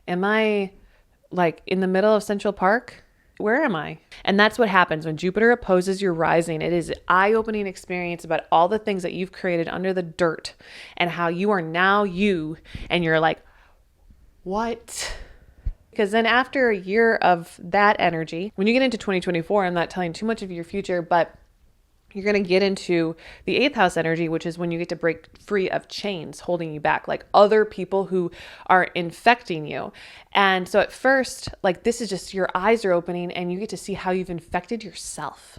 Am I like in the middle of Central Park? Where am I? And that's what happens when Jupiter opposes your rising. It is an eye-opening experience about all the things that you've created under the dirt and how you are now you. And you're like, what? Because then after a year of that energy, when you get into 2024, I'm not telling too much of your future, but you're going to get into the 8th house energy, which is when you get to break free of chains holding you back, like other people who are infecting you. And so at first, like this is just your eyes are opening and you get to see how you've infected yourself,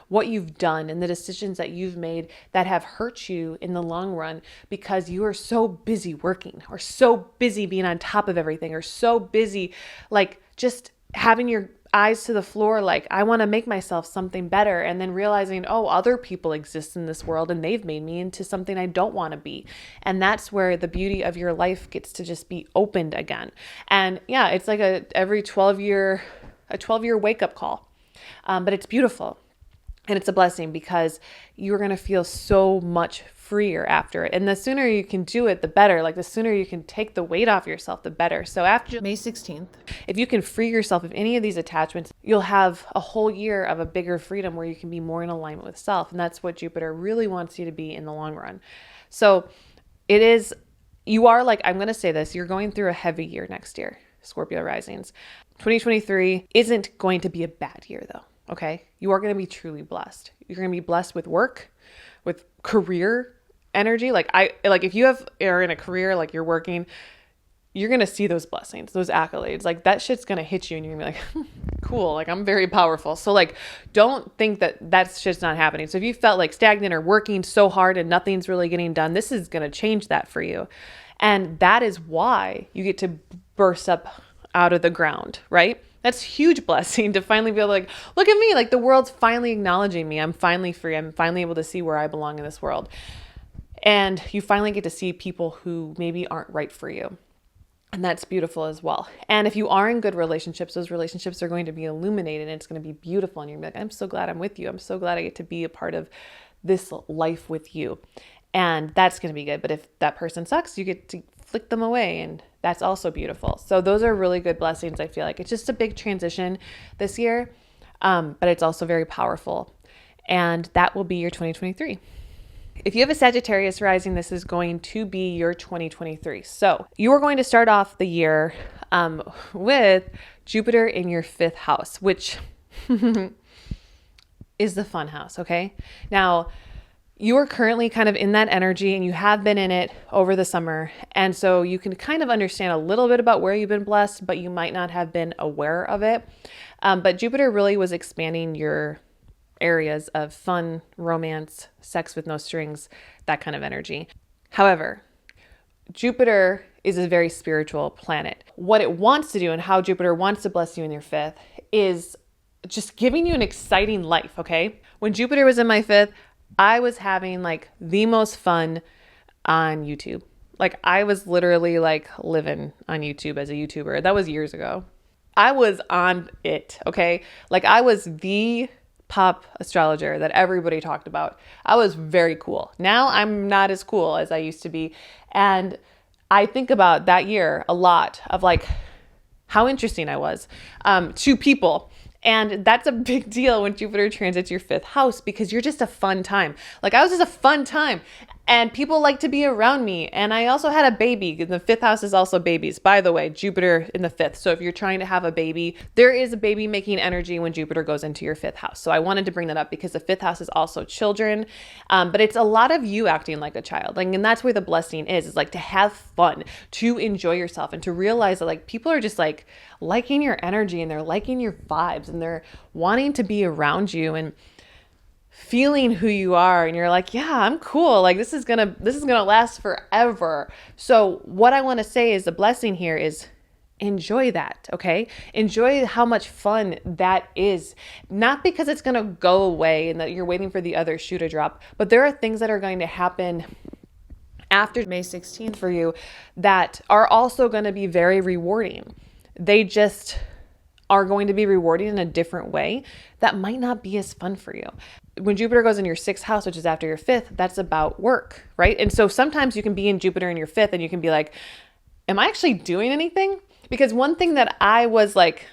what you've done and the decisions that you've made that have hurt you in the long run because you are so busy working or so busy being on top of everything or so busy, like just having your eyes to the floor, like I want to make myself something better, and then realizing, oh, other people exist in this world and they've made me into something I don't want to be. And that's where the beauty of your life gets to just be opened again. And yeah, it's like every 12-year wake up call. But it's beautiful. And it's a blessing because you're going to feel so much freer after it. And the sooner you can do it, the better. Like the sooner you can take the weight off yourself, the better. So after May 16th, if you can free yourself of any of these attachments, you'll have a whole year of a bigger freedom where you can be more in alignment with self. And that's what Jupiter really wants you to be in the long run. So you are like, I'm going to say this, you're going through a heavy year next year, Scorpio risings. 2023 isn't going to be a bad year though. Okay. You are going to be truly blessed. You're going to be blessed with work, with career energy. If you are in a career, like you're working, you're going to see those blessings, those accolades, like that shit's going to hit you and you're going to be like, cool. Like I'm very powerful. So like, don't think that shit's not happening. So if you felt like stagnant or working so hard and nothing's really getting done, this is going to change that for you. And that is why you get to burst up out of the ground, right? That's huge blessing to finally be able to like, look at me, like the world's finally acknowledging me. I'm finally free. I'm finally able to see where I belong in this world. And you finally get to see people who maybe aren't right for you. And that's beautiful as well. And if you are in good relationships, those relationships are going to be illuminated and it's going to be beautiful. And you're gonna be like, I'm so glad I'm with you. I'm so glad I get to be a part of this life with you. And that's going to be good. But if that person sucks, you get to flick them away. And that's also beautiful. So those are really good blessings. I feel like it's just a big transition this year. But it's also very powerful. And that will be your 2023. If you have a Sagittarius rising, this is going to be your 2023. So you are going to start off the year with Jupiter in your 5th house, which is the fun house, okay? Now, you are currently kind of in that energy and you have been in it over the summer. And so you can kind of understand a little bit about where you've been blessed, but you might not have been aware of it. But Jupiter really was expanding your areas of fun, romance, sex with no strings, that kind of energy. However, Jupiter is a very spiritual planet. What it wants to do and how Jupiter wants to bless you in your 5th is just giving you an exciting life, okay? When Jupiter was in my 5th, I was having like the most fun on YouTube. Like I was literally like living on YouTube as a YouTuber. That was years ago. I was on it, okay? Like I was the pop astrologer that everybody talked about. I was very cool. Now I'm not as cool as I used to be. And I think about that year a lot of like how interesting I was to people. And that's a big deal when Jupiter transits your 5th house because you're just a fun time. Like I was just a fun time and people like to be around me. And I also had a baby. The 5th house is also babies. By the way, Jupiter in the 5th. So if you're trying to have a baby, there is a baby making energy when Jupiter goes into your 5th house. So I wanted to bring that up because the 5th house is also children. But it's a lot of you acting like a child. Like, and that's where the blessing is like to have fun, to enjoy yourself and to realize that like people are just like liking your energy and they're liking your vibes and they're wanting to be around you and feeling who you are. And you're like, yeah, I'm cool. Like this is gonna last forever. So what I want to say is the blessing here is enjoy that. Okay. Enjoy how much fun that is. Not because it's going to go away and that you're waiting for the other shoe to drop, but there are things that are going to happen after May 16th for you that are also going to be very rewarding. They just are going to be rewarding in a different way that might not be as fun for you. When Jupiter goes in your 6th house, which is after your 5th, that's about work, right? And so sometimes you can be in Jupiter in your 5th and you can be like, am I actually doing anything? Because one thing that I was like,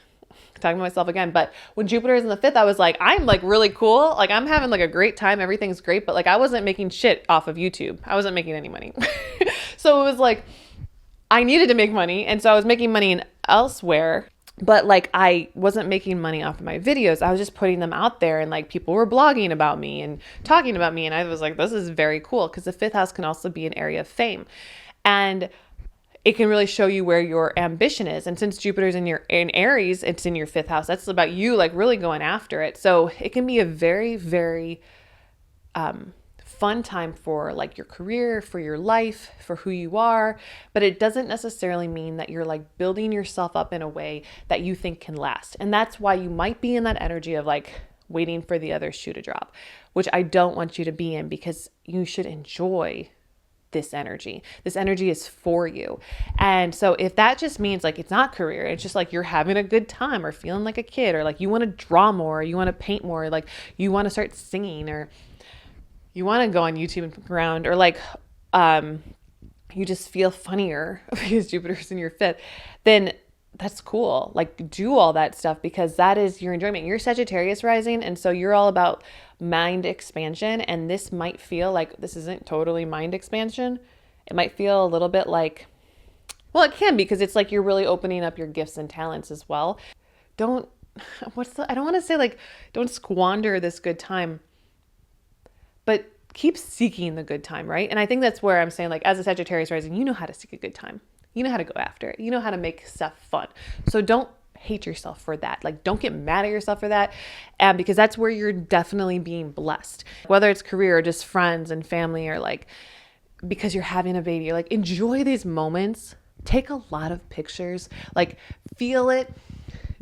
talking to myself again, but when Jupiter is in the 5th, I was like, I'm like really cool. Like I'm having like a great time. Everything's great. But like, I wasn't making shit off of YouTube. I wasn't making any money. So it was like, I needed to make money. And so I was making money elsewhere, but like, I wasn't making money off of my videos. I was just putting them out there and like people were blogging about me and talking about me. And I was like, this is very cool. Cause the 5th house can also be an area of fame. And it can really show you where your ambition is. And since Jupiter's in Aries, it's in your 5th house. That's about you like really going after it. So it can be a very, very fun time for like your career, for your life, for who you are. But it doesn't necessarily mean that you're like building yourself up in a way that you think can last. And that's why you might be in that energy of like waiting for the other shoe to drop, which I don't want you to be in because you should enjoy this energy. This energy is for you. And so if that just means like, it's not career, it's just like you're having a good time or feeling like a kid, or like you want to draw more, or you want to paint more, like you want to start singing, or you want to go on YouTube and around, or like, you just feel funnier because Jupiter's in your 5th, then that's cool. Like do all that stuff because that is your enjoyment. You're Sagittarius rising. And so you're all about mind expansion. And this might feel like this isn't totally mind expansion. It might feel a little bit like, well, it can be because it's like you're really opening up your gifts and talents as well. I don't want to say like, don't squander this good time, but keep seeking the good time, right? And I think that's where I'm saying like, as a Sagittarius rising, you know how to seek a good time. You know how to go after it. You know how to make stuff fun. So don't hate yourself for that. Like don't get mad at yourself for that. Because that's where you're definitely being blessed, whether it's career or just friends and family, or like, because you're having a baby, you're like, enjoy these moments, take a lot of pictures, like feel it,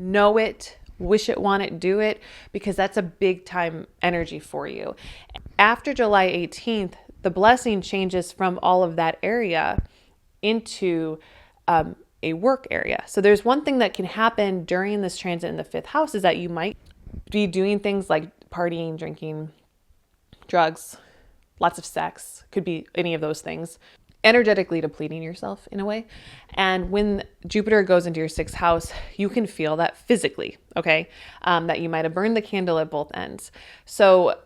know it, wish it, want it, do it, because that's a big time energy for you. After July 18th, the blessing changes from all of that area into a work area. So there's one thing that can happen during this transit in the fifth house is that you might be doing things like partying, drinking, drugs, lots of sex, could be any of those things, energetically depleting yourself in a way. And when Jupiter goes into your sixth house, you can feel that physically, okay? That you might have burned the candle at both ends. So,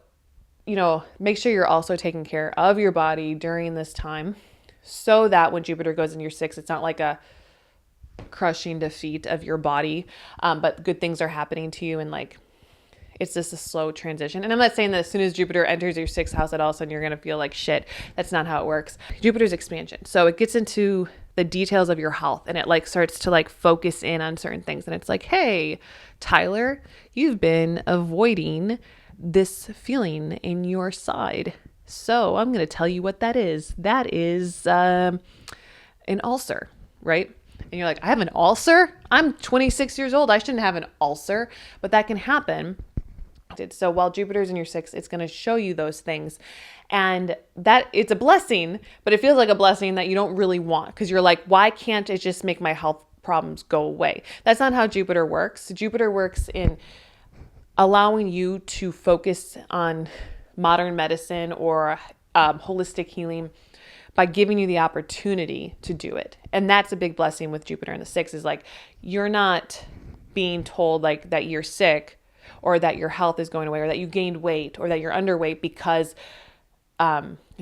make sure you're also taking care of your body during this time so that when Jupiter goes into your sixth, it's not like a crushing defeat of your body, but good things are happening to you, and like it's just a slow transition. And I'm not saying that as soon as Jupiter enters your sixth house that all of a sudden you're going to feel like shit. That's not how it works. Jupiter's expansion. So it gets into the details of your health, and it like starts to like focus in on certain things. And it's like, hey, Tyler, you've been avoiding this feeling in your side. So I'm going to tell you what that is. That is an ulcer, right? And you're like, I have an ulcer? I'm 26 years old. I shouldn't have an ulcer, but that can happen. So while Jupiter's in your sixth, it's going to show you those things. And that it's a blessing, but it feels like a blessing that you don't really want, because you're like, why can't it just make my health problems go away? That's not how Jupiter works. Jupiter works in allowing you to focus on modern medicine or holistic healing by giving you the opportunity to do it. And that's a big blessing with Jupiter in the sixth, is like, you're not being told like that you're sick, or that your health is going away, or that you gained weight, or that you're underweight because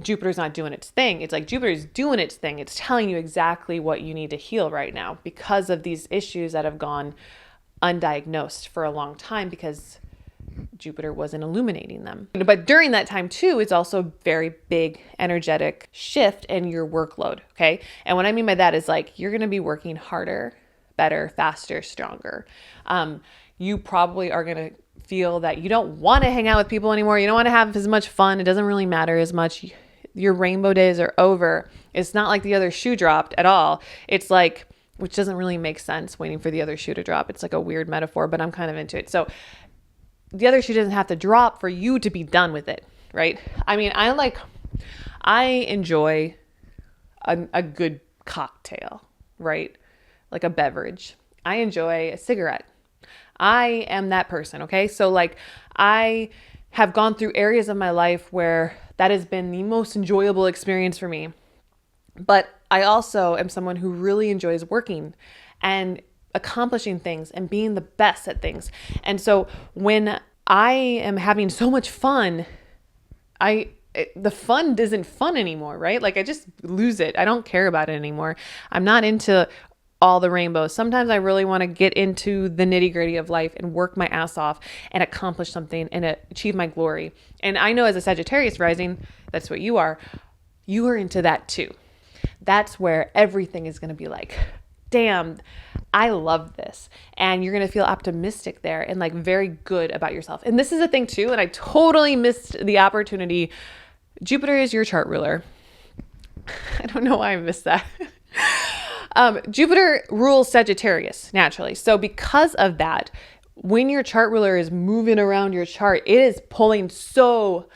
Jupiter's not doing its thing. It's like Jupiter's doing its thing. It's telling you exactly what you need to heal right now because of these issues that have gone undiagnosed for a long time, because Jupiter wasn't illuminating them. But during that time too, it's also a very big energetic shift in your workload, okay? And what I mean by that is like, you're going to be working harder, better, faster, stronger. You probably are going to feel that you don't want to hang out with people anymore. You don't want to have as much fun. It doesn't really matter as much. Your rainbow days are over. It's not like the other shoe dropped at all. It's like, which doesn't really make sense, waiting for the other shoe to drop. It's like a weird metaphor, but I'm kind of into it. So the other shoe doesn't have to drop for you to be done with it, right? I mean, I enjoy a good cocktail, right? Like a beverage. I enjoy a cigarette. I am that person, okay? So like, I have gone through areas of my life where that has been the most enjoyable experience for me. But I also am someone who really enjoys working and accomplishing things and being the best at things. And so when I am having so much fun, the fun isn't fun anymore, right? Like I just lose it. I don't care about it anymore. I'm not into all the rainbows. Sometimes I really want to get into the nitty gritty of life and work my ass off and accomplish something and achieve my glory. And I know as a Sagittarius rising, that's what you are. You are into that too. That's where everything is going to be like, damn, I love this. And you're going to feel optimistic there and like very good about yourself. And this is a thing too. And I totally missed the opportunity. Jupiter is your chart ruler. I don't know why I missed that. Jupiter rules Sagittarius naturally. So because of that, when your chart ruler is moving around your chart, it is pulling so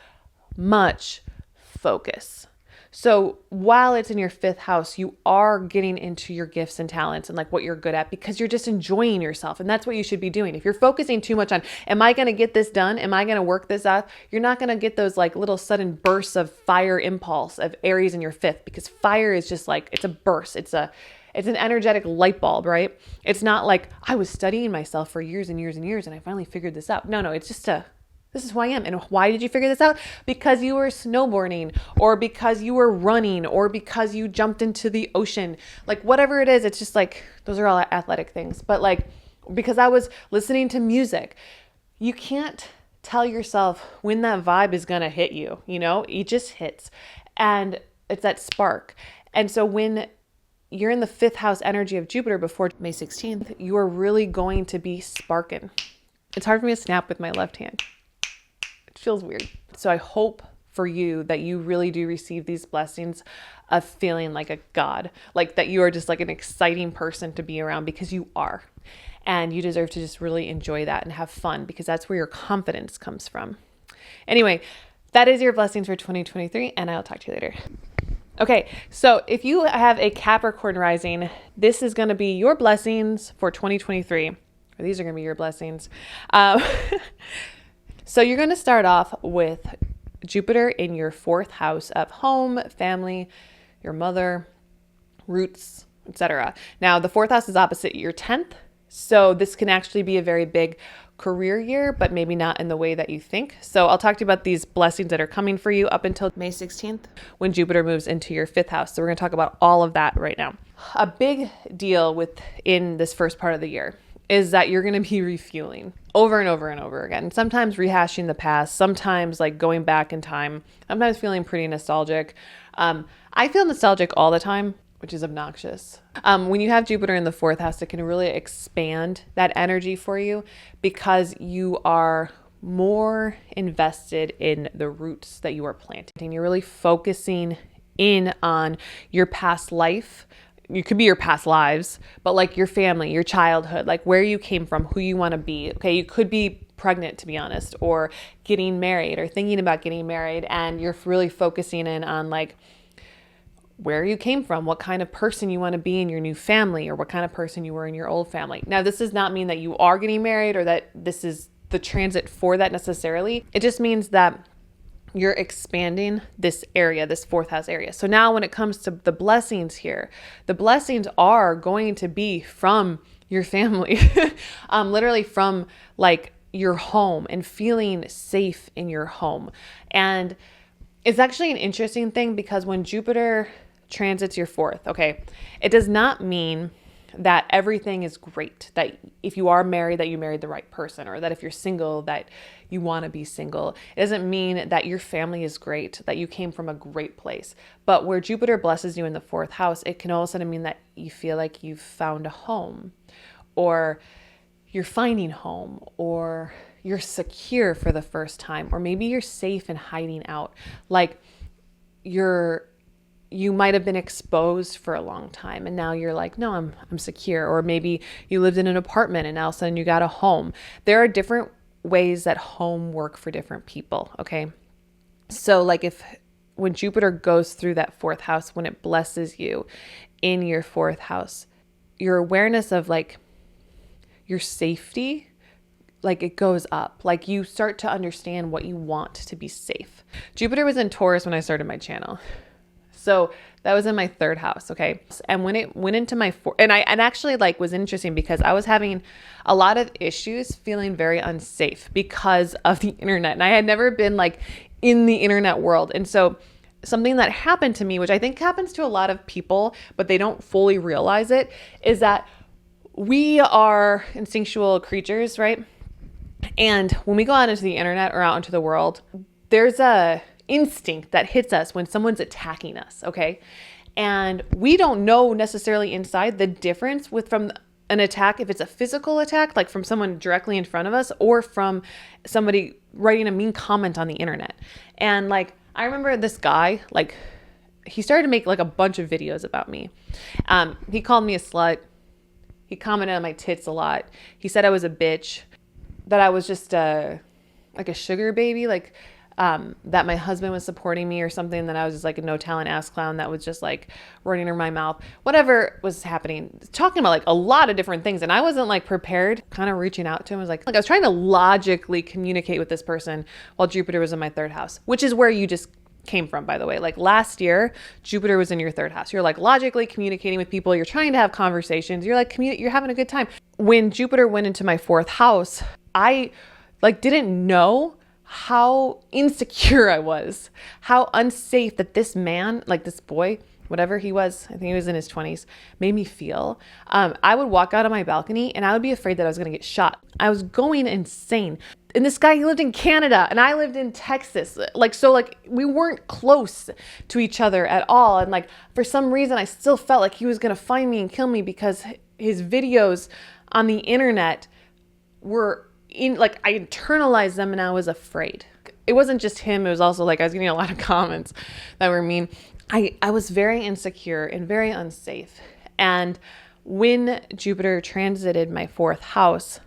much focus. So while it's in your fifth house, you are getting into your gifts and talents and like what you're good at, because you're just enjoying yourself. And that's what you should be doing. If you're focusing too much on, am I going to get this done? Am I going to work this out? You're not going to get those like little sudden bursts of fire impulse of Aries in your fifth, because fire is just like, it's a burst. It's an energetic light bulb, right? It's not like I was studying myself for years and years and years and I finally figured this out. No, it's just this is who I am. And why did you figure this out? Because you were snowboarding, or because you were running, or because you jumped into the ocean. Like whatever it is, it's just like, those are all athletic things. But like, because I was listening to music, you can't tell yourself when that vibe is going to hit you, it just hits. And it's that spark. And so when you're in the fifth house energy of Jupiter before May 16th, you are really going to be sparking. It's hard for me to snap with my left hand. It feels weird. So I hope for you that you really do receive these blessings of feeling like a god, like that you are just like an exciting person to be around, because you are. and you deserve to just really enjoy that and have fun, because that's where your confidence comes from. Anyway, that is your blessings for 2023, and I'll talk to you later. Okay, so if you have a Capricorn rising, this is going to be your blessings for 2023, or these are going to be your blessings. So you're going to start off with Jupiter in your 4th house of home, family, your mother, roots, etc. Now, the 4th house is opposite your 10th, so this can actually be a very big career year, but maybe not in the way that you think. So I'll talk to you about these blessings that are coming for you up until May 16th, when Jupiter moves into your 5th house. So we're going to talk about all of that right now. A big deal within this first part of the year is that you're going to be refueling over and over and over again. Sometimes rehashing the past, sometimes like going back in time, sometimes feeling pretty nostalgic. I feel nostalgic all the time, which is obnoxious. When you have Jupiter in the 4th house, it can really expand that energy for you, because you are more invested in the roots that you are planting. You're really focusing in on your past life. You could be your past lives, but like your family, your childhood, like where you came from, who you want to be. Okay, you could be pregnant, to be honest, or getting married, or thinking about getting married, and you're really focusing in on like where you came from, what kind of person you want to be in your new family, or what kind of person you were in your old family. Now, this does not mean that you are getting married or that this is the transit for that necessarily. It just means that you're expanding this area, this 4th house area. So now when it comes to the blessings here, the blessings are going to be from your family, literally from like your home, and feeling safe in your home. And it's actually an interesting thing, because when Jupiter transits your 4th, okay, it does not mean that everything is great, that if you are married, that you married the right person, or that if you're single, that you want to be single. It doesn't mean that your family is great, that you came from a great place. But where Jupiter blesses you in the 4th house, it can all of a sudden mean that you feel like you've found a home, or you're finding home, or you're secure for the first time, or maybe you're safe and hiding out. Like you might have been exposed for a long time, and now you're like, no, I'm secure. Or maybe you lived in an apartment and all of a sudden you got a home. There are different ways that home work for different people. Okay. So like when Jupiter goes through that 4th house, when it blesses you in your 4th house, your awareness of like your safety, like it goes up. Like you start to understand what you want to be safe. Jupiter was in Taurus when I started my channel. So that was in my 3rd house. Okay. And when it went into my 4th, and actually like was interesting, because I was having a lot of issues feeling very unsafe because of the internet. And I had never been like in the internet world. And so something that happened to me, which I think happens to a lot of people, but they don't fully realize it, is that we are instinctual creatures, right? And when we go out into the internet or out into the world, there's a instinct that hits us when someone's attacking us, okay? And we don't know necessarily inside the difference from an attack, if it's a physical attack, like from someone directly in front of us, or from somebody writing a mean comment on the internet. And like, I remember this guy, like he started to make like a bunch of videos about me. He called me a slut. He commented on my tits a lot. He said I was a bitch, that I was just like a sugar baby, like that my husband was supporting me or something, that I was just like a no talent ass clown that was just like running in my mouth, whatever was happening, talking about like a lot of different things. And I wasn't like prepared, kind of reaching out to him. I was like I was trying to logically communicate with this person while Jupiter was in my 3rd house, which is where you just came from, by the way. Like last year, Jupiter was in your 3rd house. You're like logically communicating with people. You're trying to have conversations. You're like, you're having a good time. When Jupiter went into my 4th house, I like didn't know how insecure I was, how unsafe that this man, like this boy, whatever he was, I think he was in his 20s, made me feel. I would walk out on my balcony and I would be afraid that I was going to get shot. I was going insane. And this guy, he lived in Canada and I lived in Texas. So we weren't close to each other at all. And like, for some reason, I still felt like he was going to find me and kill me, because his videos on the internet were I internalized them and I was afraid. It wasn't just him. It was also like I was getting a lot of comments that were mean. I was very insecure and very unsafe. And when Jupiter transited my fourth house,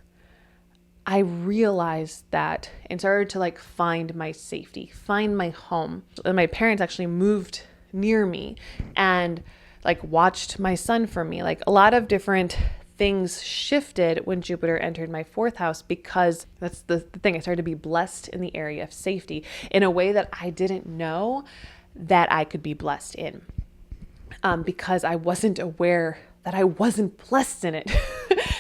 I realized that and started to like find my safety, find my home. And my parents actually moved near me and like watched my son for me. Like a lot of different things shifted when Jupiter entered my fourth house, because that's the thing. I started to be blessed in the area of safety in a way that I didn't know that I could be blessed in, because I wasn't aware that I wasn't blessed in it.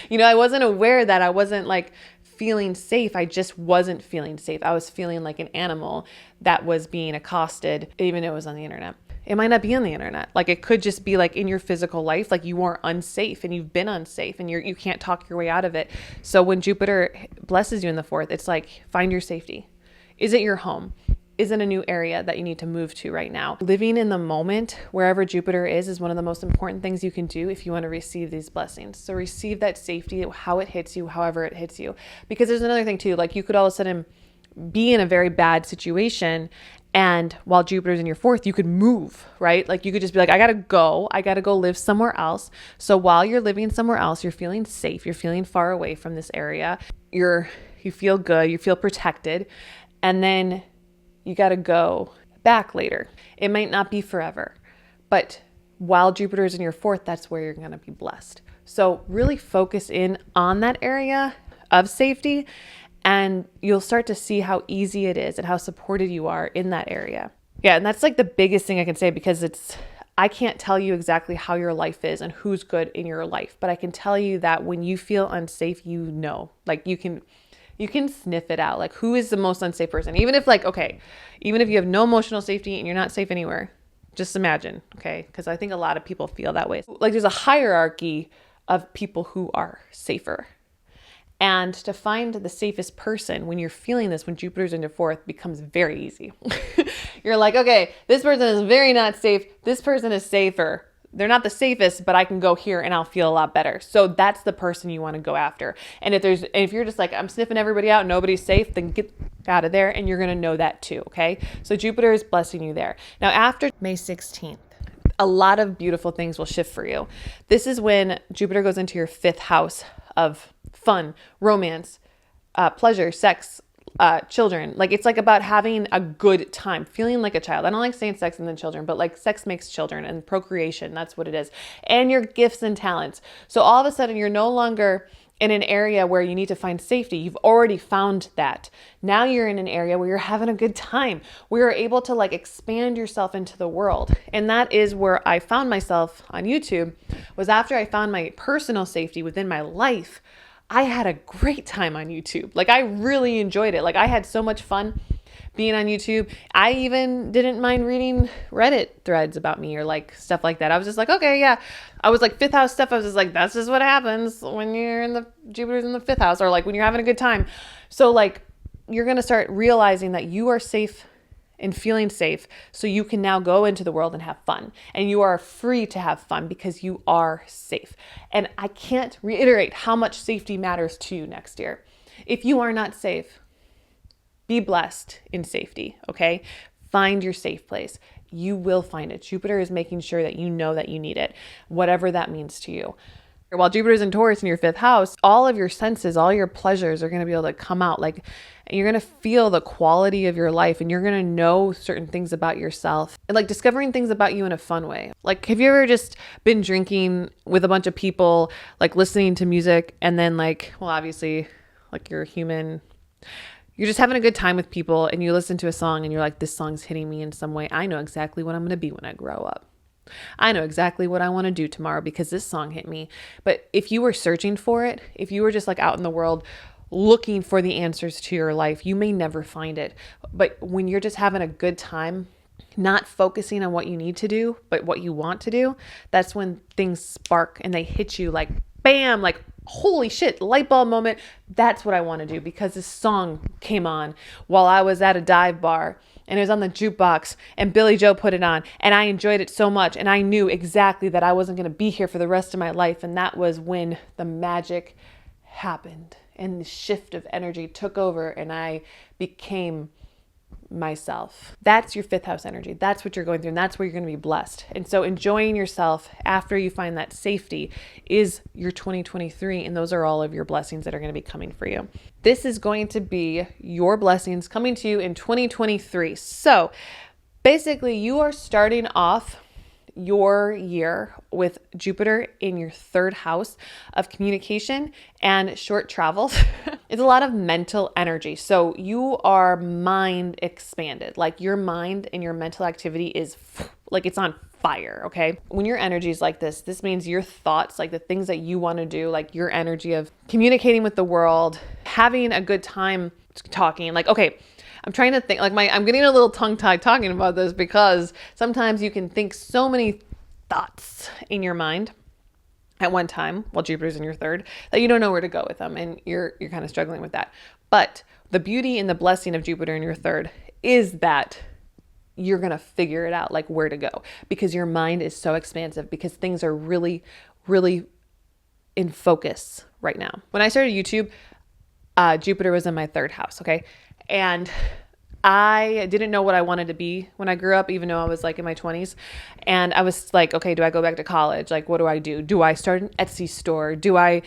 I wasn't aware that I wasn't like feeling safe. I just wasn't feeling safe. I was feeling like an animal that was being accosted, even though it was on the internet. It might not be on the internet. Like it could just be like in your physical life, like you are unsafe and you've been unsafe and you can't talk your way out of it. So when Jupiter blesses you in the fourth, it's like, find your safety. Is it your home? Is it a new area that you need to move to right now? Living in the moment, wherever Jupiter is one of the most important things you can do if you want to receive these blessings. So receive that safety, how it hits you, however it hits you. Because there's another thing too, like you could all of a sudden be in a very bad situation, and while Jupiter's in your fourth, you could move, right? Like you could just be like, I gotta go live somewhere else. So while you're living somewhere else, you're feeling safe, you're feeling far away from this area, you feel good, you feel protected, and then you got to go back later. It might not be forever, but while Jupiter is in your fourth, that's where you're going to be blessed. So really focus in on that area of safety, and you'll start to see how easy it is and how supported you are in that area. Yeah. And that's like the biggest thing I can say, because I can't tell you exactly how your life is and who's good in your life, but I can tell you that when you feel unsafe, like you can sniff it out. Like who is the most unsafe person? Even if you have no emotional safety and you're not safe anywhere, just imagine, okay? Because I think a lot of people feel that way. Like there's a hierarchy of people who are safer. And to find the safest person when you're feeling this, when Jupiter's in your fourth, becomes very easy. You're like, okay, this person is very not safe. This person is safer. They're not the safest, but I can go here and I'll feel a lot better. So that's the person you want to go after. And if you're just like, I'm sniffing everybody out, nobody's safe, then get out of there. And you're going to know that too. Okay. So Jupiter is blessing you there. Now, after May 16th, a lot of beautiful things will shift for you. This is when Jupiter goes into your fifth house of fun, romance, pleasure, sex, children. Like it's like about having a good time, feeling like a child. I don't like saying sex and then children, but like sex makes children and procreation. That's what it is. And your gifts and talents. So all of a sudden you're no longer in an area where you need to find safety. You've already found that. Now you're in an area where you're having a good time, where you're able to like expand yourself into the world. And that is where I found myself on YouTube, was after I found my personal safety within my life. I had a great time on YouTube. Like I really enjoyed it. Like I had so much fun being on YouTube. I even didn't mind reading Reddit threads about me or like stuff like that. I was just like, okay, yeah. I was like fifth house stuff. I was just like, that's just what happens when Jupiter's in the fifth house, or like when you're having a good time. So like you're going to start realizing that you are safe and feeling safe. So you can now go into the world and have fun, and you are free to have fun because you are safe. And I can't reiterate how much safety matters to you next year. If you are not safe, be blessed in safety. Okay. Find your safe place. You will find it. Jupiter is making sure that you know that you need it, whatever that means to you. While Jupiter is in Taurus in your fifth house, all of your senses, all your pleasures are going to be able to come out. Like, and you're going to feel the quality of your life, and you're going to know certain things about yourself, and like discovering things about you in a fun way. Like, have you ever just been drinking with a bunch of people, like listening to music, and then like, well, obviously like you're a human, you're just having a good time with people, and you listen to a song and you're like, this song's hitting me in some way. I know exactly what I'm going to be when I grow up. I know exactly what I want to do tomorrow because this song hit me. But if you were searching for it, if you were just like out in the world looking for the answers to your life, you may never find it. But when you're just having a good time, not focusing on what you need to do, but what you want to do, that's when things spark and they hit you like bam, like holy shit, light bulb moment. That's what I want to do because this song came on while I was at a dive bar. And it was on the jukebox, and Billy Joe put it on, and I enjoyed it so much, and I knew exactly that I wasn't going to be here for the rest of my life, and that was when the magic happened, and the shift of energy took over, and I became myself. That's your fifth house energy. That's what you're going through, and that's where you're going to be blessed. And so enjoying yourself after you find that safety is your 2023, and those are all of your blessings that are going to be coming for you. This is going to be your blessings coming to you in 2023. So basically, you are starting off your year with Jupiter in your third house of communication and short travels. It's a lot of mental energy. So you are mind expanded. Like your mind and your mental activity is like it's on fire, okay? When your energy is like this means your thoughts, like the things that you want to do, like your energy of communicating with the world, having a good time talking, like, okay, I'm trying to think, like I'm getting a little tongue-tied talking about this because sometimes you can think so many thoughts in your mind at one time while Jupiter's in your third that you don't know where to go with them, and you're kind of struggling with that. But the beauty and the blessing of Jupiter in your third is that you're going to figure it out, like where to go, because your mind is so expansive, because things are really, really in focus right now. When I started YouTube, Jupiter was in my third house, okay? And I didn't know what I wanted to be when I grew up, even though I was like in my 20s. And I was like, okay, do I go back to college? Like, what do I do? Do I start an Etsy store? Do I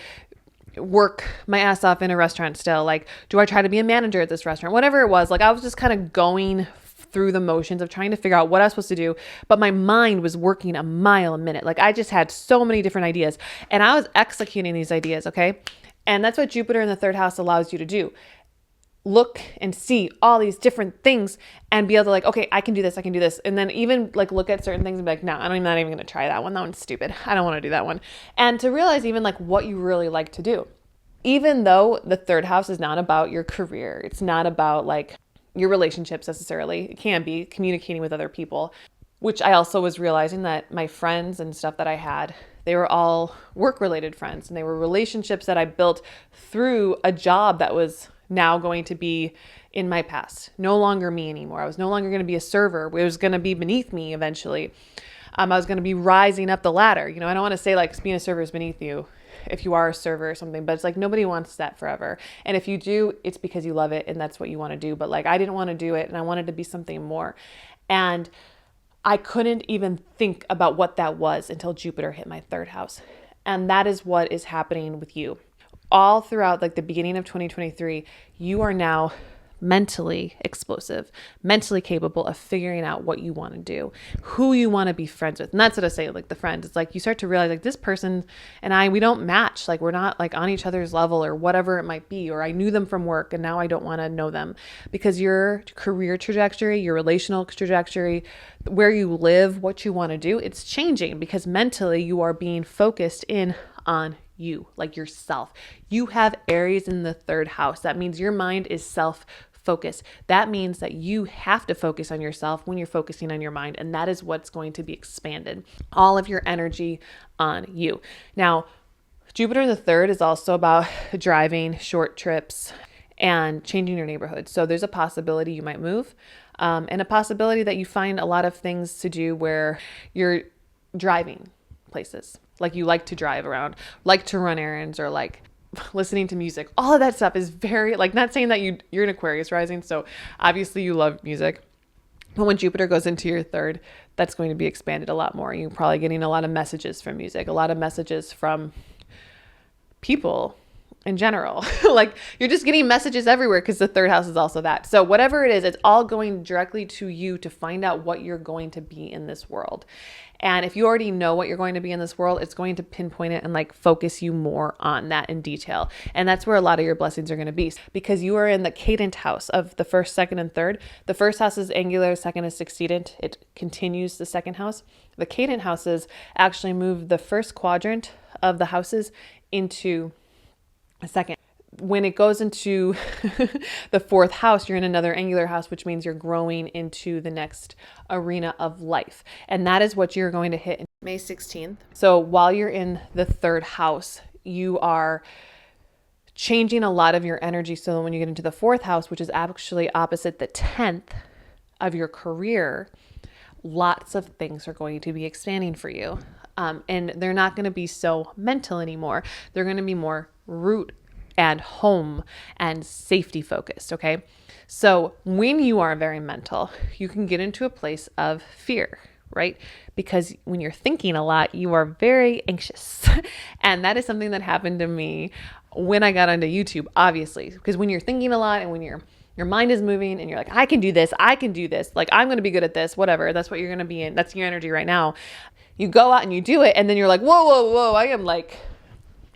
work my ass off in a restaurant still? Like, do I try to be a manager at this restaurant? Whatever it was, like I was just kind of going through the motions of trying to figure out what I was supposed to do. But my mind was working a mile a minute. Like I just had so many different ideas and I was executing these ideas, okay? And that's what Jupiter in the third house allows you to do. Look and see all these different things and be able to like, okay, I can do this. And then even like look at certain things and be like, no, I'm not even going to try that one. That one's stupid. I don't want to do that one. And to realize even like what you really like to do, even though the third house is not about your career. It's not about like your relationships necessarily. It can be communicating with other people, which I also was realizing that my friends and stuff that I had, they were all work-related friends and they were relationships that I built through a job that was now going to be in my past, no longer me anymore. I was no longer going to be a server. It was going to be beneath me eventually. I was going to be rising up the ladder. You know, I don't want to say like being a server is beneath you if you are a server or something, but it's like nobody wants that forever. And if you do, it's because you love it and that's what you want to do. But like I didn't want to do it and I wanted to be something more. And I couldn't even think about what that was until Jupiter hit my third house. And that is what is happening with you. All throughout like the beginning of 2023, you are now mentally explosive, mentally capable of figuring out what you want to do, who you want to be friends with. And that's what I say, like the friends, it's like you start to realize like this person and we don't match, like we're not like on each other's level or whatever it might be, or I knew them from work and now I don't want to know them, because your career trajectory, your relational trajectory, where you live, what you want to do, it's changing because mentally you are being focused in on you, like yourself. You have Aries in the third house. That means your mind is self-focused. That means that you have to focus on yourself when you're focusing on your mind. And that is what's going to be expanded. All of your energy on you. Now, Jupiter in the third is also about driving short trips and changing your neighborhood. So there's a possibility you might move, and a possibility that you find a lot of things to do where you're driving places. Like you like to drive around, like to run errands, or like listening to music. All of that stuff is very, like, not saying that you're an Aquarius rising, so obviously you love music. But when Jupiter goes into your third, that's going to be expanded a lot more. You're probably getting a lot of messages from music, a lot of messages from people in general. Like you're just getting messages everywhere because the third house is also that. So whatever it is, it's all going directly to you to find out what you're going to be in this world. And if you already know what you're going to be in this world, it's going to pinpoint it and like focus you more on that in detail. And that's where a lot of your blessings are going to be, because you are in the cadent house of the first, second, and third. The first house is angular, second is sextile. It continues the second house. The cadent houses actually move the first quadrant of the houses into a second. When it goes into the fourth house, you're in another angular house, which means you're growing into the next arena of life. And that is what you're going to hit in May 16th. So while you're in the third house, you are changing a lot of your energy. So when you get into the fourth house, which is actually opposite the 10th of your career, lots of things are going to be expanding for you. And they're not going to be so mental anymore. They're going to be more root and home and safety focused. Okay. So when you are very mental, you can get into a place of fear, right? Because when you're thinking a lot, you are very anxious. And that is something that happened to me when I got onto YouTube, obviously, because when you're thinking a lot and when your mind is moving and you're like, I can do this, like I'm going to be good at this, whatever. That's what you're going to be in. That's your energy right now. You go out and you do it. And then you're like, whoa, whoa, whoa, I am like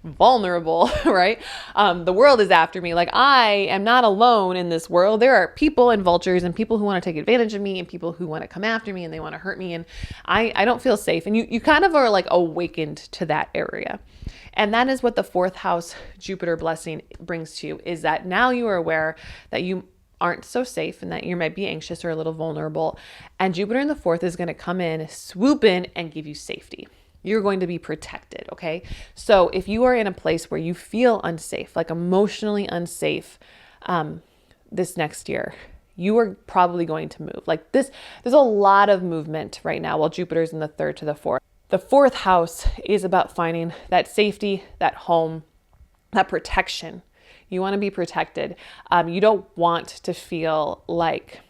vulnerable, right? The world is after me. Like I am not alone in this world. There are people and vultures and people who want to take advantage of me and people who want to come after me and they want to hurt me. And I don't feel safe. And you kind of are like awakened to that area. And that is what the fourth house Jupiter blessing brings to you, is that now you are aware that you aren't so safe and that you might be anxious or a little vulnerable. And Jupiter in the fourth is going to come in, swoop in and give you safety. You're going to be protected. Okay. So if you are in a place where you feel unsafe, like emotionally unsafe, this next year, you are probably going to move like this. There's a lot of movement right now while Jupiter's in the third to the fourth. The fourth house is about finding that safety, that home, that protection. You want to be protected. You don't want to feel like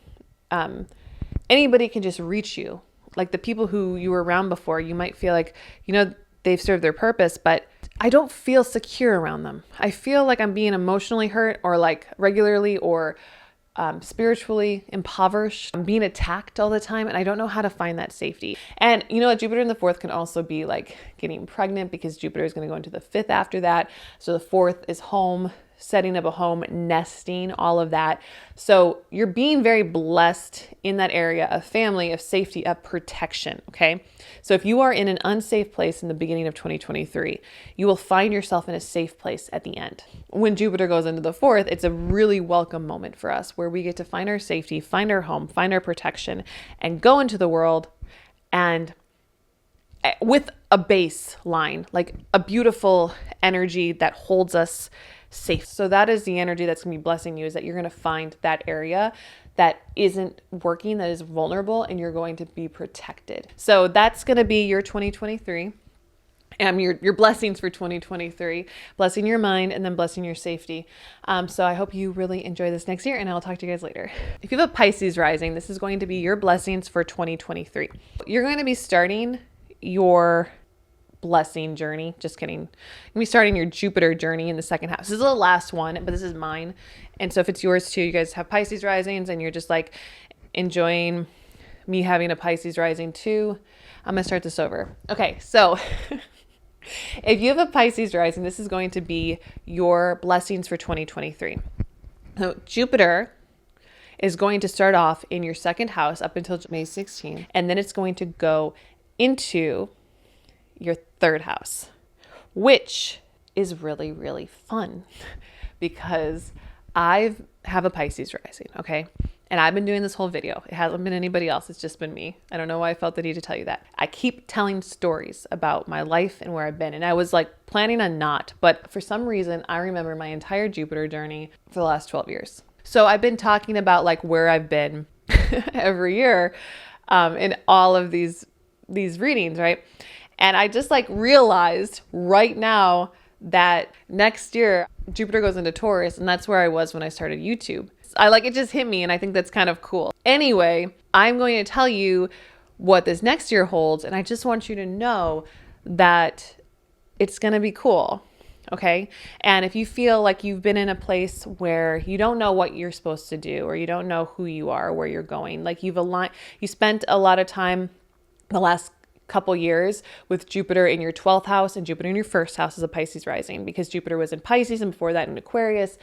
anybody can just reach you. Like the people who you were around before, you might feel like, they've served their purpose, but I don't feel secure around them. I feel like I'm being emotionally hurt or like regularly or spiritually impoverished. I'm being attacked all the time and I don't know how to find that safety. And Jupiter in the fourth can also be like getting pregnant because Jupiter is going to go into the fifth after that. So the fourth is home, setting up a home, nesting, all of that. So you're being very blessed in that area of family, of safety, of protection. Okay. So if you are in an unsafe place in the beginning of 2023, you will find yourself in a safe place at the end. When Jupiter goes into the fourth, it's a really welcome moment for us where we get to find our safety, find our home, find our protection, and go into the world and with a baseline, like a beautiful energy that holds us safe. So that is the energy that's going to be blessing you, is that you're going to find that area that isn't working, that is vulnerable, and you're going to be protected. So that's going to be your 2023. Your blessings for 2023, blessing your mind and then blessing your safety. So I hope you really enjoy this next year and I'll talk to you guys later. If you have a Pisces rising, this is going to be your blessings for 2023. You're going to be starting your blessing journey. Just kidding. You're going to be starting your Jupiter journey in the second house. This is the last one, but this is mine. And so if it's yours too, you guys have Pisces risings and you're just like enjoying me having a Pisces rising too, I'm going to start this over. Okay. So if you have a Pisces rising, this is going to be your blessings for 2023. So Jupiter is going to start off in your second house up until May 16th, and then it's going to go into your third house, which is really, really fun because I have a Pisces rising, okay? And I've been doing this whole video. It hasn't been anybody else. It's just been me. I don't know why I felt the need to tell you that. I keep telling stories about my life and where I've been. And I was like planning on not, but for some reason, I remember my entire Jupiter journey for the last 12 years. So I've been talking about like where I've been every year in all of these readings, right? And I just like realized right now that next year Jupiter goes into Taurus, and that's where I was when I started YouTube. It just hit me, and I think that's kind of cool. Anyway, I'm going to tell you what this next year holds, and I just want you to know that it's going to be cool. Okay. And if you feel like you've been in a place where you don't know what you're supposed to do, or you don't know who you are, or where you're going, like you spent a lot of time the last couple years with Jupiter in your 12th house and Jupiter in your first house as a Pisces rising, because Jupiter was in Pisces and before that in Aquarius.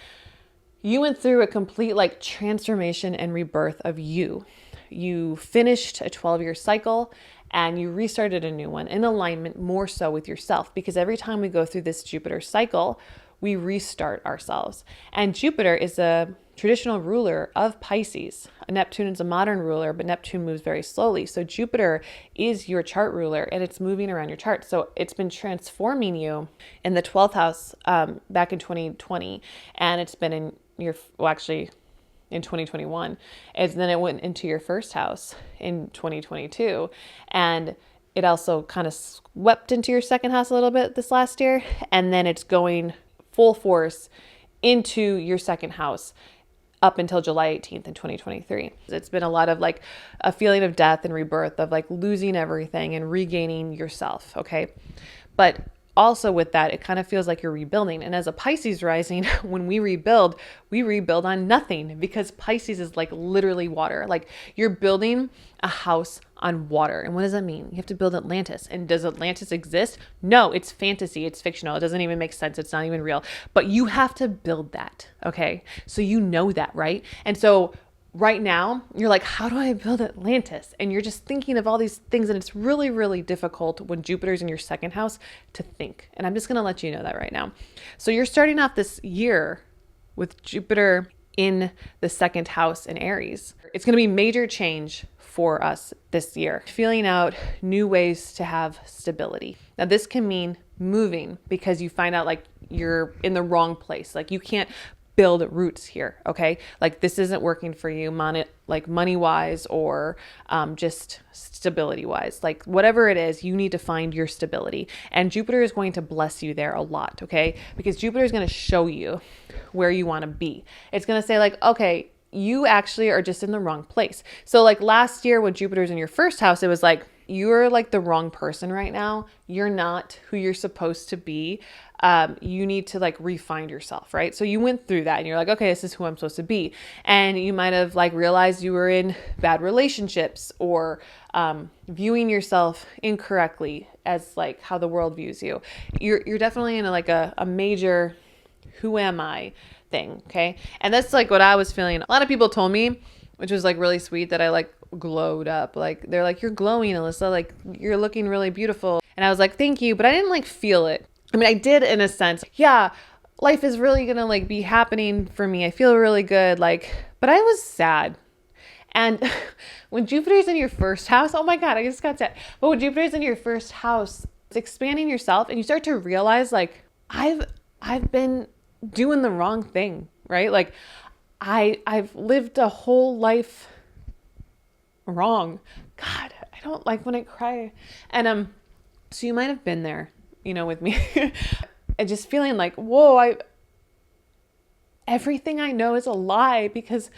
You went through a complete like transformation and rebirth of you. You finished a 12-year cycle and you restarted a new one in alignment more so with yourself, because every time we go through this Jupiter cycle, we restart ourselves. And Jupiter is a traditional ruler of Pisces. Neptune is a modern ruler, but Neptune moves very slowly. So Jupiter is your chart ruler and it's moving around your chart. So it's been transforming you in the 12th house back in 2020. And it's been in in 2021. And then it went into your first house in 2022. And it also kind of swept into your second house a little bit this last year. And then it's going full force into your second house up until July 18th in 2023. It's been a lot of like a feeling of death and rebirth, of like losing everything and regaining yourself. Okay. But also with that, it kind of feels like you're rebuilding. And as a Pisces rising, when we rebuild on nothing, because Pisces is like literally water. Like you're building a house on water. And what does that mean? You have to build Atlantis. And does Atlantis exist? No, it's fantasy. It's fictional. It doesn't even make sense. It's not even real. But you have to build that. Okay. So you know that, right? And so right now you're like, how do I build Atlantis? And you're just thinking of all these things. And it's really, really difficult when Jupiter's in your second house to think. And I'm just going to let you know that right now. So you're starting off this year with Jupiter in the second house in Aries. It's going to be major change for us this year, feeling out new ways to have stability. Now, this can mean moving because you find out like you're in the wrong place. Like you can't build roots here. Okay. Like this isn't working for you, money wise, or just stability wise, like whatever it is, you need to find your stability, and Jupiter is going to bless you there a lot. Okay. Because Jupiter is going to show you where you want to be. It's going to say like, okay, you actually are just in the wrong place. So like last year when Jupiter's in your first house, it was like, you're like the wrong person right now. You're not who you're supposed to be. You need to like refine yourself, right? So you went through that and you're like, okay, this is who I'm supposed to be. And you might have like realized you were in bad relationships, or viewing yourself incorrectly as like how the world views you. You're definitely in a major who am I thing. Okay. And that's like what I was feeling. A lot of people told me, which was like really sweet, that I like glowed up. Like they're like, you're glowing, Alyssa, like you're looking really beautiful. And I was like, thank you. But I didn't like feel it. I mean, I did in a sense. Yeah, life is really going to like be happening for me. I feel really good. Like, but I was sad. And when Jupiter's in your first house, oh my God, I just got sad. But when Jupiter's in your first house, it's expanding yourself, and you start to realize like, I've been doing the wrong thing, right? Like I've lived a whole life wrong. God, I don't like when I cry. And so you might have been there, with me. And just feeling like, whoa, everything I know is a lie because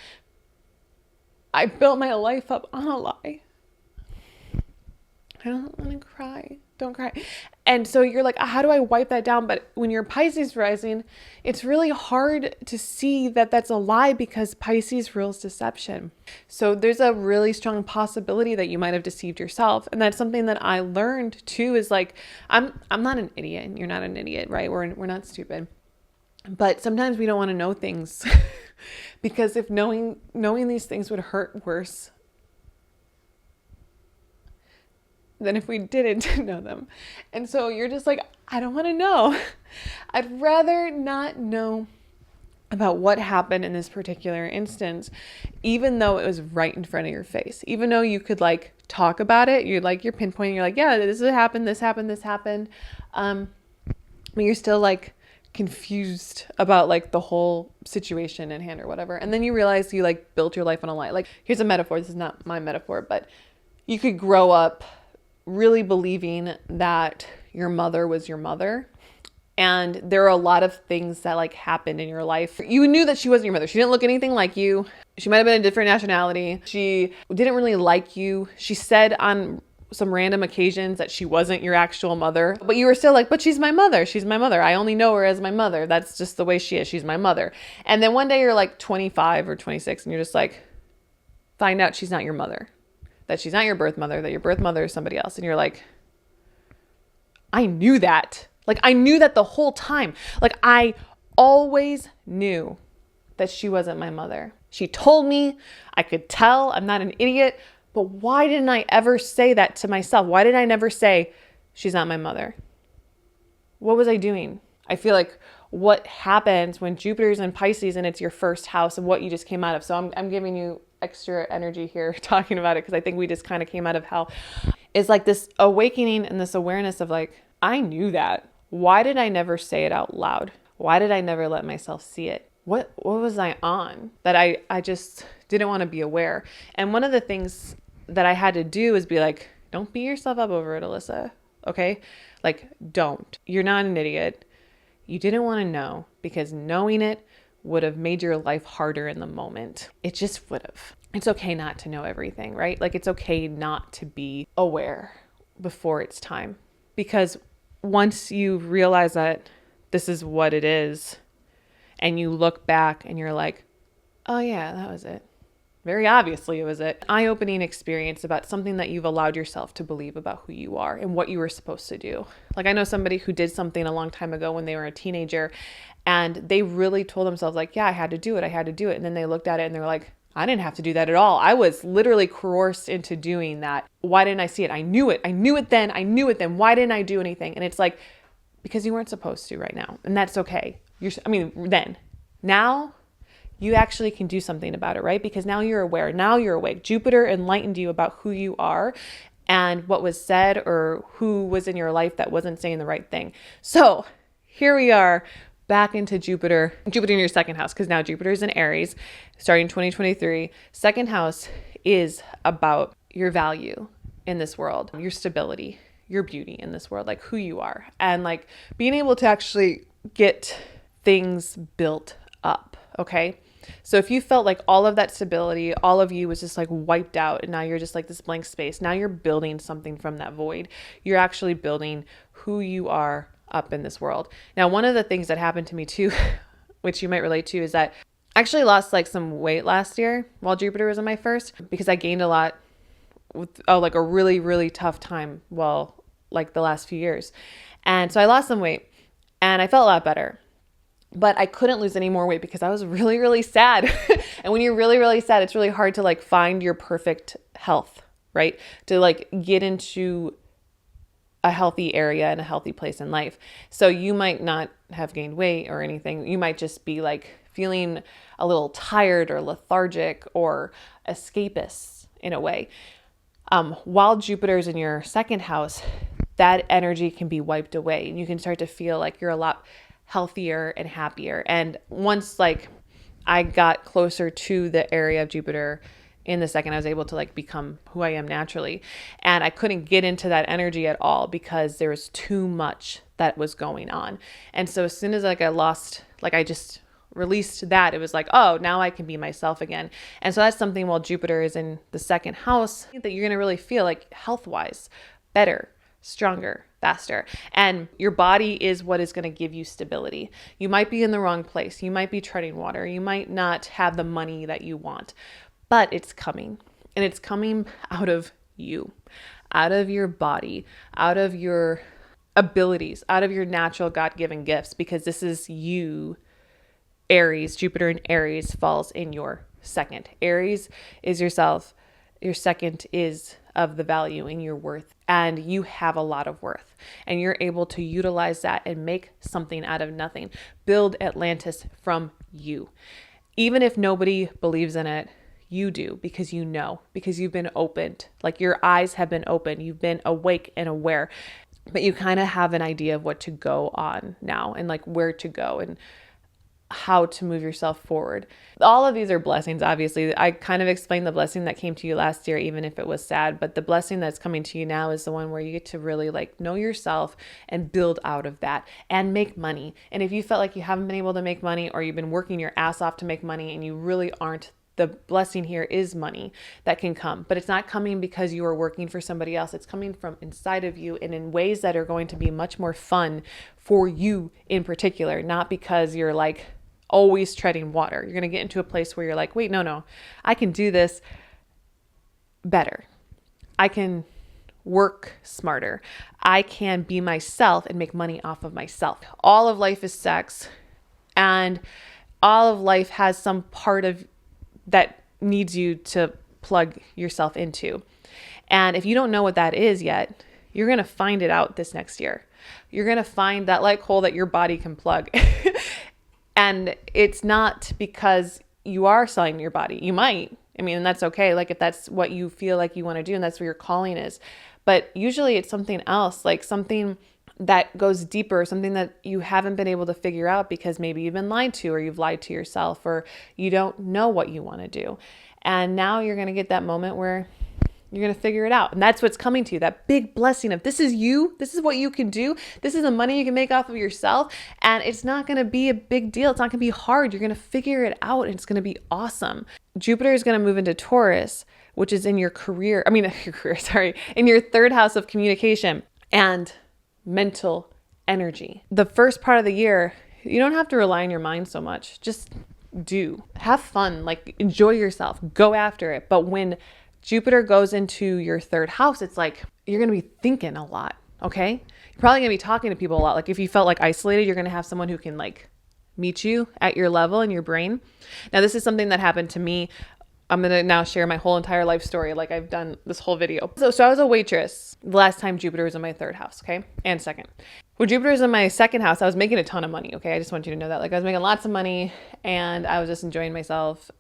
I built my life up on a lie. I don't want to cry. Don't cry. And so you're like, how do I wipe that down? But when you're Pisces rising, it's really hard to see that that's a lie because Pisces rules deception. So there's a really strong possibility that you might have deceived yourself. And that's something that I learned too, is like, I'm not an idiot, and you're not an idiot, right? We're not stupid. But sometimes we don't want to know things because if knowing these things would hurt worse than if we didn't know them. And so you're just like, I don't want to know. I'd rather not know about what happened in this particular instance, even though it was right in front of your face. Even though you could like talk about it, you're pinpointing, you're like, yeah, this happened, this happened, this happened. But you're still like confused about like the whole situation in hand or whatever. And then you realize you like built your life on a lie. Like, here's a metaphor. This is not my metaphor, but you could grow up really believing that your mother was your mother. And there are a lot of things that like happened in your life. You knew that she wasn't your mother. She didn't look anything like you. She might have been a different nationality. She didn't really like you. She said on some random occasions that she wasn't your actual mother, but you were still like, but she's my mother. She's my mother. I only know her as my mother. That's just the way she is. She's my mother. And then one day you're like 25 or 26 and you're just like, find out she's not your mother. That she's not your birth mother, that your birth mother is somebody else. And you're like, I knew that. Like, I knew that the whole time. Like, I always knew that she wasn't my mother. She told me, I could tell, I'm not an idiot. But why didn't I ever say that to myself? Why did I never say, she's not my mother? What was I doing? I feel like what happens when Jupiter's in Pisces and it's your first house of what you just came out of. So I'm giving you extra energy here talking about it because I think we just kind of came out of hell. It's like this awakening and this awareness of like, I knew that. Why did I never say it out loud? Why did I never let myself see it? What was I on that I just didn't want to be aware? And one of the things that I had to do is be like, don't beat yourself up over it, Alyssa. Okay? Like, don't. You're not an idiot. You didn't want to know because knowing it would have made your life harder in the moment. It just would have. It's okay not to know everything, right? Like it's okay not to be aware before it's time. Because once you realize that this is what it is, and you look back and you're like, oh yeah, that was it. Very obviously it was it. Eye-opening experience about something that you've allowed yourself to believe about who you are and what you were supposed to do. Like I know somebody who did something a long time ago when they were a teenager, and they really told themselves like, yeah, I had to do it. And then they looked at it and they were like, I didn't have to do that at all. I was literally coerced into doing that. Why didn't I see it? I knew it. I knew it then. Why didn't I do anything? And it's like, because you weren't supposed to right now. And that's okay. Then. Now you actually can do something about it, right? Because now you're aware. Now you're awake. Jupiter enlightened you about who you are and what was said or who was in your life that wasn't saying the right thing. So here we are. Back into Jupiter in your second house, because now Jupiter is in Aries starting 2023. Second house is about your value in this world, your stability, your beauty in this world, like who you are, and like being able to actually get things built up. Okay. So if you felt like all of that stability, all of you was just like wiped out and now you're just like this blank space, now you're building something from that void. You're actually building who you are up in this world. Now, one of the things that happened to me too, which you might relate to, is that I actually lost like some weight last year while Jupiter was in my first, because I gained a lot with like a really, really tough time. Well, like the last few years. And so I lost some weight and I felt a lot better, but I couldn't lose any more weight because I was really, really sad. And when you're really, really sad, it's really hard to like find your perfect health, right? To like get into a healthy area and a healthy place in life. So you might not have gained weight or anything. You might just be like feeling a little tired or lethargic or escapist in a way. While Jupiter's in your second house, that energy can be wiped away and you can start to feel like you're a lot healthier and happier. And once like I got closer to the area of Jupiter in the second, I was able to like become who I am naturally. And I couldn't get into that energy at all because there was too much that was going on. And so as soon as like I just released that, it was like, oh, now I can be myself again. And so that's something while Jupiter is in the second house that you're going to really feel like health-wise better, stronger, faster. And your body is what is going to give you stability. You might be in the wrong place. You might be treading water. You might not have the money that you want. But it's coming, and it's coming out of you, out of your body, out of your abilities, out of your natural God-given gifts, because this is you, Aries. Jupiter in Aries falls in your second. Aries is yourself. Your second is of the value in your worth, and you have a lot of worth, and you're able to utilize that and make something out of nothing. Build Atlantis from you. Even if nobody believes in it, you do, because you know, because you've been opened, like your eyes have been open, you've been awake and aware, but you kind of have an idea of what to go on now and like where to go and how to move yourself forward. All of these are blessings. Obviously, I kind of explained the blessing that came to you last year, even if it was sad, but the blessing that's coming to you now is the one where you get to really like know yourself and build out of that and make money. And if you felt like you haven't been able to make money, or you've been working your ass off to make money and you really aren't, the blessing here is money that can come, but it's not coming because you are working for somebody else. It's coming from inside of you and in ways that are going to be much more fun for you in particular, not because you're like always treading water. You're going to get into a place where you're like, wait, no, I can do this better. I can work smarter. I can be myself and make money off of myself. All of life is sex, and all of life has some part of that needs you to plug yourself into. And if you don't know what that is yet, you're going to find it out this next year. You're going to find that like hole that your body can plug. And it's not because you are selling your body. You might, and that's okay. Like if that's what you feel like you want to do and that's where your calling is. But usually it's something else, like something that goes deeper, something that you haven't been able to figure out because maybe you've been lied to, or you've lied to yourself, or you don't know what you want to do. And now you're going to get that moment where You're going to figure it out. And that's what's coming to you, that big blessing of this is you. This is what you can do. This is the money you can make off of yourself. And it's not going to be a big deal. It's not going to be hard. You're going to figure it out and it's going to be awesome. Jupiter is going to move into Taurus, which is in your career. I mean, your career, sorry, in your third house of communication and mental energy. The first part of the year, you don't have to rely on your mind so much. Just do. Have fun. Like, enjoy yourself. Go after it. But when Jupiter goes into your third house, it's like you're going to be thinking a lot, okay? You're probably going to be talking to people a lot. Like if you felt like isolated, you're going to have someone who can like meet you at your level in your brain. Now, this is something that happened to me. I'm going to now share my whole entire life story like I've done this whole video. So I was a waitress the last time Jupiter was in my third house, okay? And second. When Jupiter was in my second house, I was making a ton of money, okay? I just want you to know that. Like I was making lots of money and I was just enjoying myself.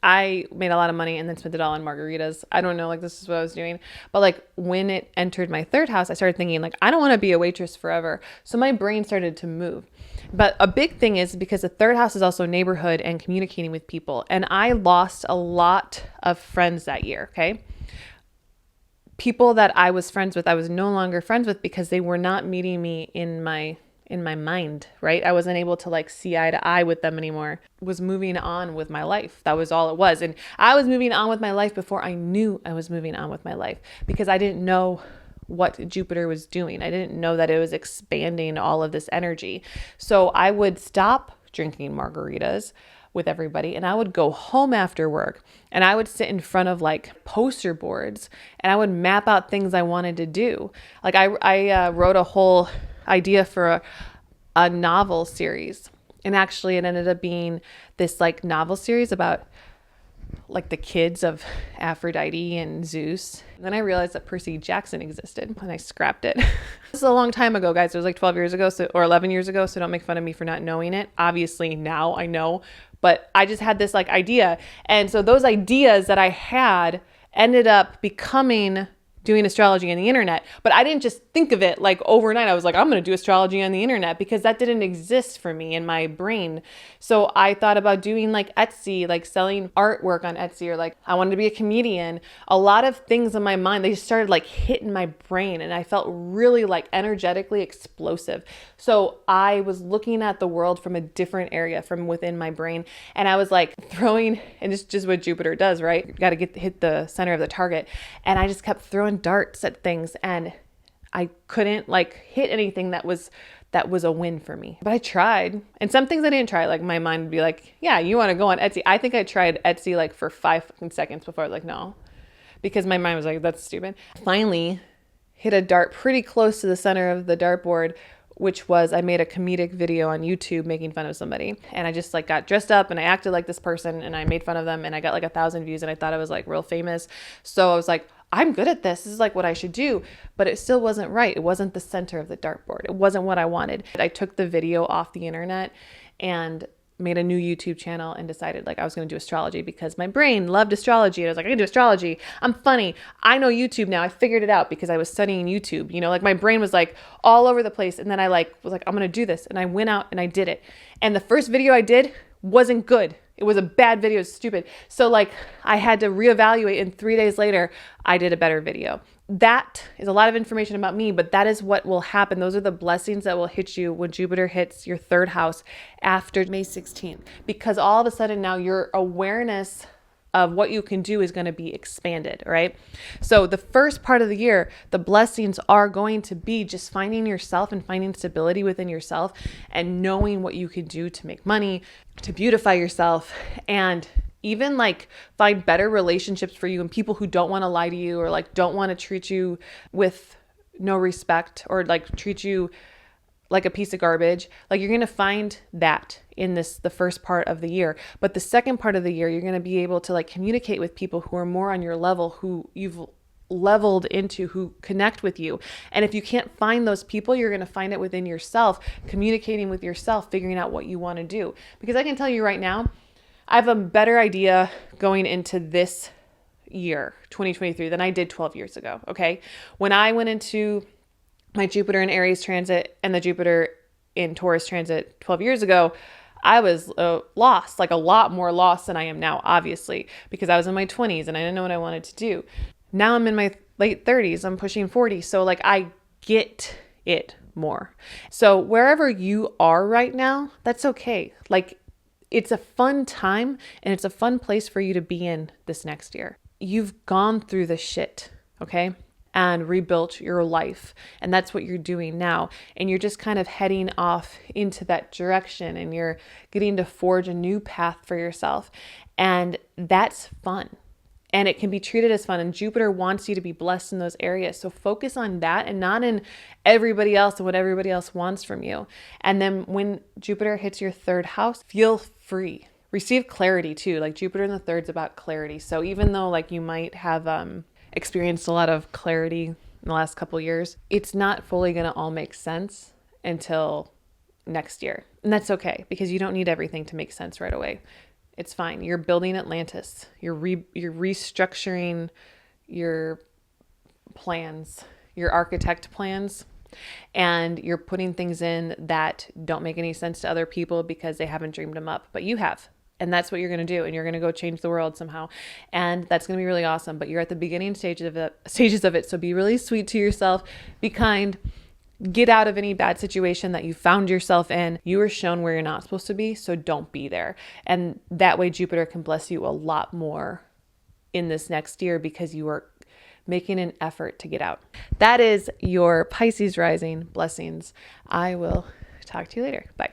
I made a lot of money and then spent it all on margaritas. I don't know, like this is what I was doing. But like when it entered my third house, I started thinking like, I don't want to be a waitress forever. So my brain started to move. But a big thing is because the third house is also neighborhood and communicating with people. And I lost a lot of friends that year, okay? People that I was friends with, I was no longer friends with because they were not meeting me in my mind, right? I wasn't able to like see eye to eye with them anymore. I was moving on with my life. That was all it was. And I was moving on with my life before I knew I was moving on with my life because I didn't know what Jupiter was doing. I didn't know that it was expanding all of this energy. So I would stop drinking margaritas with everybody and I would go home after work and I would sit in front of like poster boards and I would map out things I wanted to do. Like I wrote a whole idea for a novel series, and actually it ended up being this like novel series about like the kids of Aphrodite and Zeus. And then I realized that Percy Jackson existed and I scrapped it. This is a long time ago, guys. It was like 12 years ago, or 11 years ago. So don't make fun of me for not knowing it. Obviously now I know, but I just had this like idea. And so those ideas that I had ended up becoming doing astrology on the internet. But I didn't just think of it like overnight. I was like, I'm going to do astrology on the internet because that didn't exist for me in my brain. So I thought about doing like Etsy, like selling artwork on Etsy, or like I wanted to be a comedian. A lot of things in my mind, they just started like hitting my brain and I felt really like energetically explosive. So I was looking at the world from a different area from within my brain. And I was like throwing, and it's just what Jupiter does, right? You got to hit the center of the target. And I just kept throwing darts at things and I couldn't like hit anything that was a win for me. But I tried. And some things I didn't try. Like my mind would be like, yeah, you want to go on Etsy. I think I tried Etsy like for 5 seconds before I was like, no, because my mind was like, that's stupid. Finally hit a dart pretty close to the center of the dartboard, which was I made a comedic video on YouTube making fun of somebody. And I just like got dressed up and I acted like this person and I made fun of them and I got like 1,000 views and I thought I was like real famous. So I was like, I'm good at this. This is like what I should do. But it still wasn't right. It wasn't the center of the dartboard. It wasn't what I wanted. I took the video off the internet and made a new YouTube channel and decided like I was going to do astrology because my brain loved astrology. And I was like, I can do astrology. I'm funny. I know YouTube now. I figured it out because I was studying YouTube. You know, like my brain was like all over the place. And then I like was like, I'm going to do this. And I went out and I did it. And the first video I did wasn't good. It was a bad video. It was stupid. So like I had to reevaluate, and 3 days later, I did a better video. That is a lot of information about me, but that is what will happen. Those are the blessings that will hit you when Jupiter hits your third house after May 16th, because all of a sudden now your awareness of what you can do is going to be expanded, right? So the first part of the year, the blessings are going to be just finding yourself and finding stability within yourself and knowing what you can do to make money, to beautify yourself, and even like find better relationships for you and people who don't want to lie to you or like don't want to treat you with no respect or like treat you like a piece of garbage. Like you're going to find that in the first part of the year. But the second part of the year, you're going to be able to like communicate with people who are more on your level, who you've leveled into, who connect with you. And if you can't find those people, you're going to find it within yourself, communicating with yourself, figuring out what you want to do. Because I can tell you right now, I have a better idea going into this year, 2023, than I did 12 years ago. Okay. When I went into my Jupiter in Aries transit and the Jupiter in Taurus transit 12 years ago, I was lost, like a lot more lost than I am now, obviously, because I was in my 20s and I didn't know what I wanted to do. Now I'm in my late 30s, I'm pushing 40. So like I get it more. So wherever you are right now, that's okay. Like it's a fun time and it's a fun place for you to be in this next year. You've gone through the shit, okay? And rebuilt your life. And that's what you're doing now. And you're just kind of heading off into that direction and you're getting to forge a new path for yourself. And that's fun. And it can be treated as fun. And Jupiter wants you to be blessed in those areas. So focus on that and not in everybody else and what everybody else wants from you. And then when Jupiter hits your third house, feel free. Receive clarity too. Like Jupiter in the third is about clarity. So even though like you might have experienced a lot of clarity in the last couple of years, it's not fully going to all make sense until next year. And that's okay because you don't need everything to make sense right away. It's fine. You're building Atlantis. You're restructuring your plans, your architect plans, and you're putting things in that don't make any sense to other people because they haven't dreamed them up, but you have. And that's what you're going to do. And you're going to go change the world somehow. And that's going to be really awesome. But you're at the beginning stages of it. So be really sweet to yourself. Be kind. Get out of any bad situation that you found yourself in. You were shown where you're not supposed to be, so don't be there. And that way Jupiter can bless you a lot more in this next year because you are making an effort to get out. That is your Pisces rising blessings. I will talk to you later. Bye.